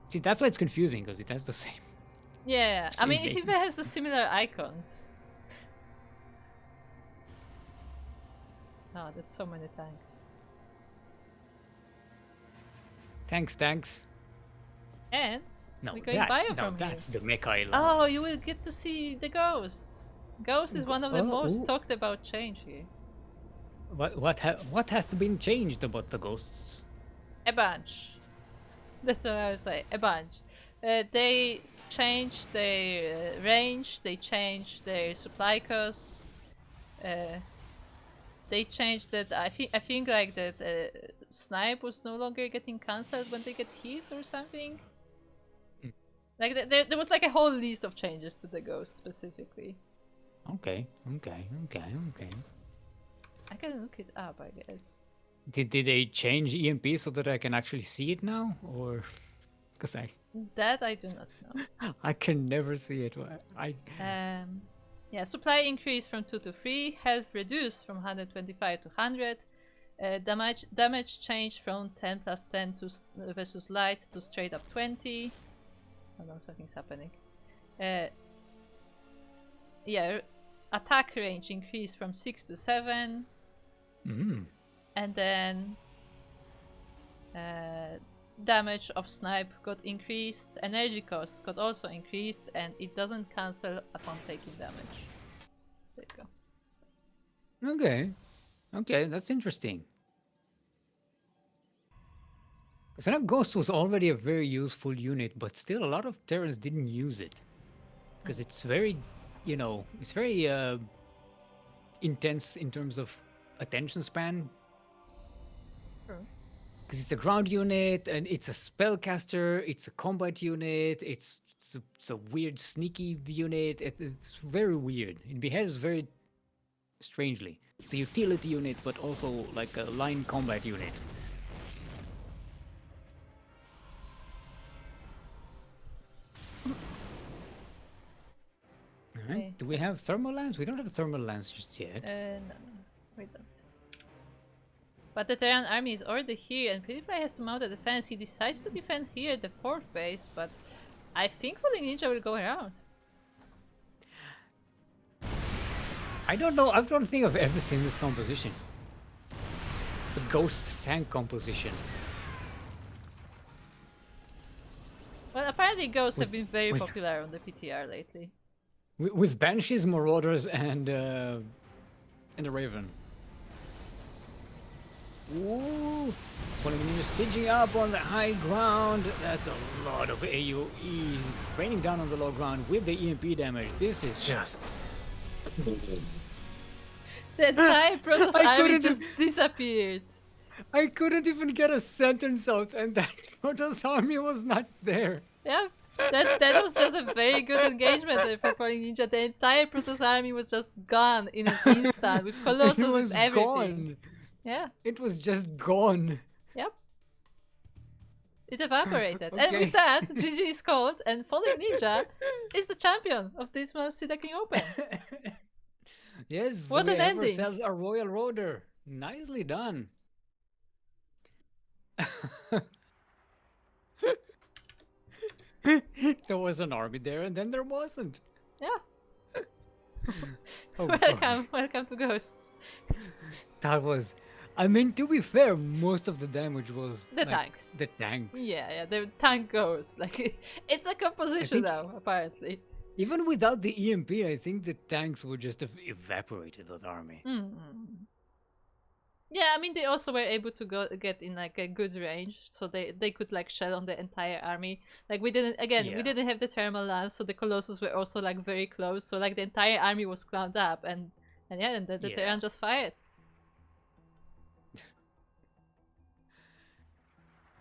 See, that's why it's confusing because it has the same. Yeah, I mean, it name. even has the similar icons. Oh, that's so many tanks. Thanks. And No, we're going bio no, from that's here. the mecha I love. Oh, you will get to see the ghosts. Ghost is one of the most ooh. talked about change here. What hath been changed about the ghosts? A bunch. That's what I would say. A bunch. They changed their range. They changed their supply cost. They changed that. I think like that snipe was no longer getting cancelled when they get hit or something. Like there was like a whole list of changes to the ghost specifically. Okay. I can look it up, I guess. Did they change EMP so that I can actually see it now, or because That I do not know. I can never see it. Yeah, supply increased from 2 to 3, health reduced from 125 to 100, damage changed from 10 plus 10 to versus light to straight up 20. Hold on, something's happening. Yeah, attack range increased from 6 to 7. And then damage of snipe got increased, energy cost got also increased, and it doesn't cancel upon taking damage. There you Okay, that's interesting. Because I know Ghost was already a very useful unit, but still a lot of Terrans didn't use it. Because it's very, it's very intense in terms of attention span. True. Because it's a ground unit, and it's a spellcaster, it's a combat unit, it's a weird sneaky unit. It's very weird. It behaves very strangely. It's a utility unit, but also like a line combat unit. Alright, Okay. do we have thermal lance? We don't have a thermal lance just yet. No, we don't. But the Terran army is already here, and PrettyFly has to mount a defense. He decides to defend here at the 4th base, but I think fallingninja will go around. I don't know. I don't think I've ever seen this composition. The ghost tank composition. Well, apparently ghosts have been very popular on the PTR lately. With Banshees, Marauders, and the Raven. Ooh! Fallingninja sieging up on the high ground. That's a lot of AoE. Raining down on the low ground with the EMP damage. This is just... The entire Protoss army just disappeared. I couldn't even get a sentence out, and that Protoss army was not there. Yeah, that was just a very good engagement there for fallingninja. The entire Protoss army was just gone in an instant with Colossus, with everything. Gone. Yeah. It was just gone. Yep. It evaporated. And Okay. with that, GG is called, and Falling Ninja is the champion of this month's Sea Duckling Open. Yes, What we an have ending. ourselves a royal roader. Nicely done. There was an army there, and then there wasn't. Yeah. Oh, boy. Welcome to Ghosts. That was. I mean, to be fair, most of the damage was The like, tanks. The tanks. Yeah, the tank goes. Like, it's a composition think- now, apparently. Even without the EMP, I think the tanks would just have evaporated that army. Yeah, I mean, they also were able to get in like a good range, so they could like shell on the entire army. Like we didn't Yeah. have the thermal lance, so the Colossus were also like very close. So like the entire army was clowned up, and the Yeah. Terran just fired.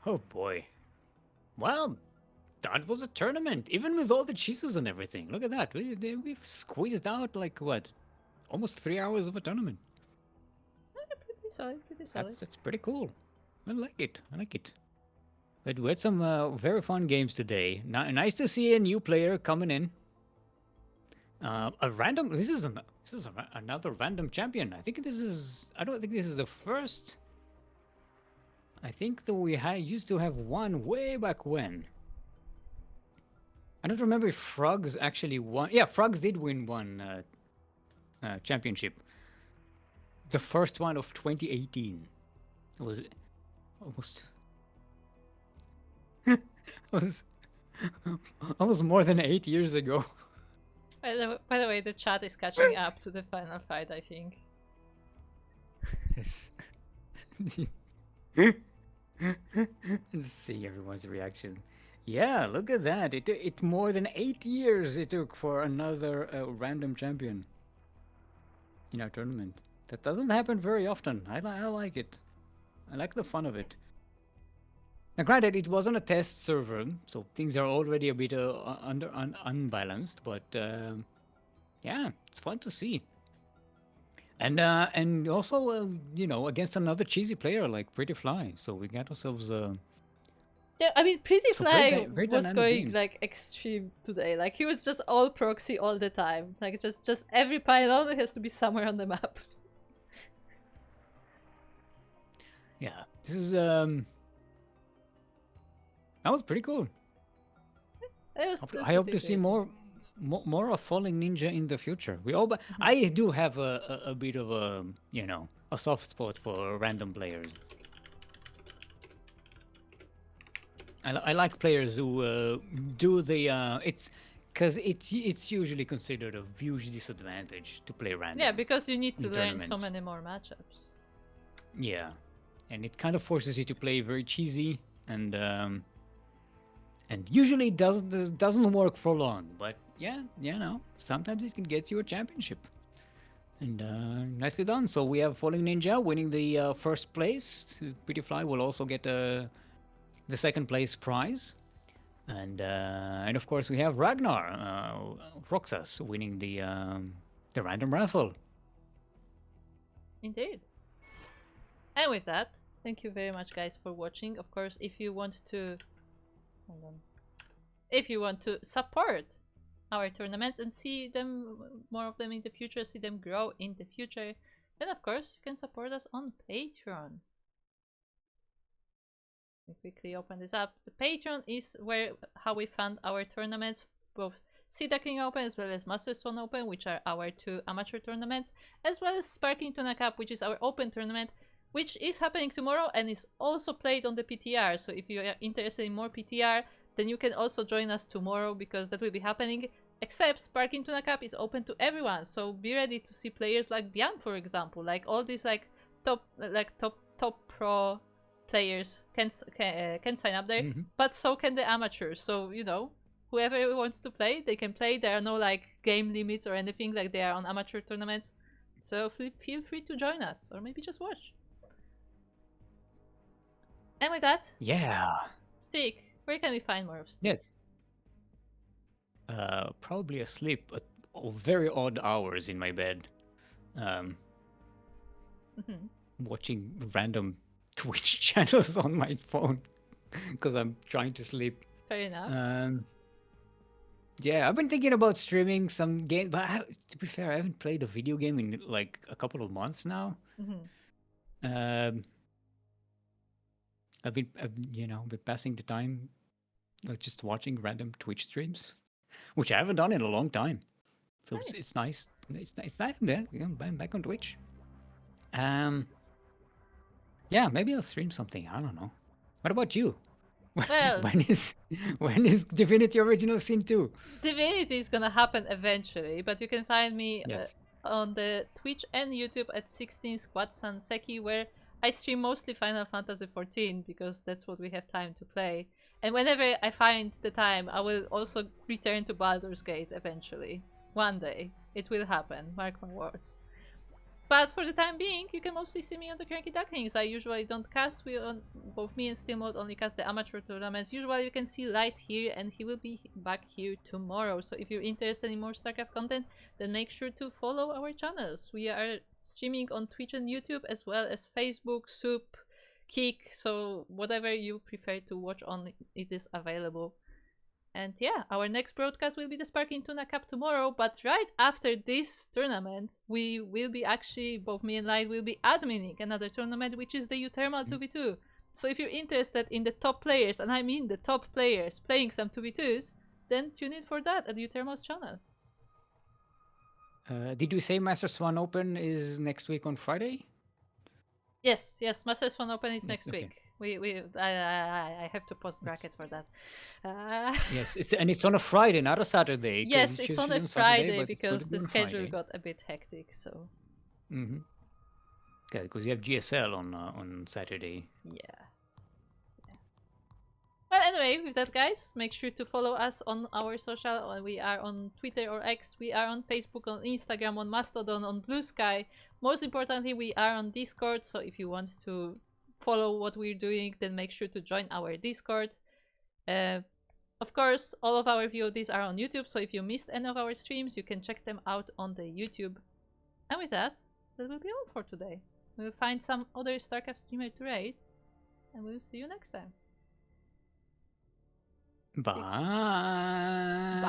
Oh boy. Well, that was a tournament, even with all the cheeses and everything. Look at that. We've squeezed out like what? Almost 3 hours of a tournament. Pretty solid. That's pretty cool. I like it. But we had some very fun games today. Nice to see a new player coming in. A random. This is another random champion. I think this is. I don't think this is the first. I think that we used to have one way back when. I don't remember if Frogs actually won. Yeah, Frogs did win one championship. The first one of 2018. It was almost. was almost more than 8 years ago. By the way, the chat is catching up to the final fight, I think. Yes. Let's see everyone's reaction. Yeah, look at that. It more than 8 years it took for another random champion in our tournament. That doesn't happen very often. I like it. I like the fun of it. Now, granted, it wasn't a test server, so things are already a bit unbalanced. But yeah, it's fun to see. And also, against another cheesy player like PrettyFly. So we got ourselves. Yeah, I mean, PrettyFly very was dynamic going games. like extreme today. Like he was just all proxy all the time. Like just every pylon has to be somewhere on the map. Yeah, this is that was pretty cool. I hope to see more of Falling Ninja in the future. I do have a bit of a a soft spot for random players. I like players who do the it's because it's usually considered a huge disadvantage to play random. Yeah, because you need to in learn so tournaments. many more matchups. Yeah, and it kind of forces you to play very cheesy and usually doesn't work for long. But yeah, sometimes it can get you a championship. And nicely done. So we have Falling Ninja winning the first place. PTFly will also get the second place prize. And of course we have Ragnar, RoXas, winning the random raffle. Indeed. And with that, thank you very much, guys, for watching. Of course, if you want to support our tournaments and see them, more of them in the future, see them grow in the future, then of course you can support us on Patreon. We quickly open this up. The Patreon is how we fund our tournaments, both Sea Duckling Open as well as Masterstone Open, which are our 2 amateur tournaments, as well as Sparking Tuna Cup, which is our open tournament, which is happening tomorrow and is also played on the PTR. So if you are interested in more PTR, then you can also join us tomorrow, because that will be happening. Except Sparking Tuna Cup is open to everyone, so be ready to see players like Bian, for example. Like all these top pro players can sign up there, but so can the amateurs. So whoever wants to play, they can play. There are no game limits or anything like they are on amateur tournaments. So feel free to join us, or maybe just watch. And with that, Yeah. Stick, where can we find more of Stick? Yes. Probably asleep at very odd hours in my bed. Watching random Twitch channels on my phone. because I'm trying to sleep. Fair enough. Yeah, I've been thinking about streaming some game, but to be fair, I haven't played a video game in like a couple of months now. Mhm. Um, I've been passing the time, like just watching random Twitch streams, which I haven't done in a long time. So it's, Nice. it's nice. It's nice. Yeah, I'm back on Twitch. Um, yeah, maybe I'll stream something. I don't know. What about you? Well, when is when is Divinity Original Sin 2? Divinity is gonna happen eventually, but you can find me Yes. on the Twitch and YouTube at 16 Squad Sanseki, where I stream mostly Final Fantasy XIV because that's what we have time to play. And whenever I find the time, I will also return to Baldur's Gate eventually. One day. It will happen, mark my words. But for the time being, you can mostly see me on the CranKy Ducklings. I usually don't cast. Both me and Steelmode only cast the amateur tournaments. Usually you can see Light here, and he will be back here tomorrow. So if you're interested in more StarCraft content, then make sure to follow our channels. We are streaming on Twitch and YouTube, as well as Facebook, Soup, Kick. So whatever you prefer to watch on, it is available. And yeah, our next broadcast will be the Sparking Tuna Cup tomorrow, but right after this tournament, we will be actually, both me and Light will be adminning another tournament, which is the Uthermal 2v2. So if you're interested in the top players, and I mean the top players, playing some 2v2s, then tune in for that at Uthermal's channel. Did you say Master Swan Open is next week on Friday? Yes, Masters Fun Open is Yes, next okay. week. I have to post brackets for that. Yes, it's on a Friday, not a Saturday. 'Cause Yes, it it's should on be a Saturday, Friday but it's going to because be the on schedule Friday. got a bit hectic. So Mm-hmm. Okay, because you have GSL on Saturday. yeah. Well, anyway, with that, guys, make sure to follow us on our social. We are on Twitter or X. We are on Facebook, on Instagram, on Mastodon, on Blue Sky. Most importantly, we are on Discord. So if you want to follow what we're doing, then make sure to join our Discord. Of course, all of our VODs are on YouTube. So if you missed any of our streams, you can check them out on the YouTube. And with that, that will be all for today. We'll find some other StarCraft streamer to raid, and we'll see you next time. Bye. Bye.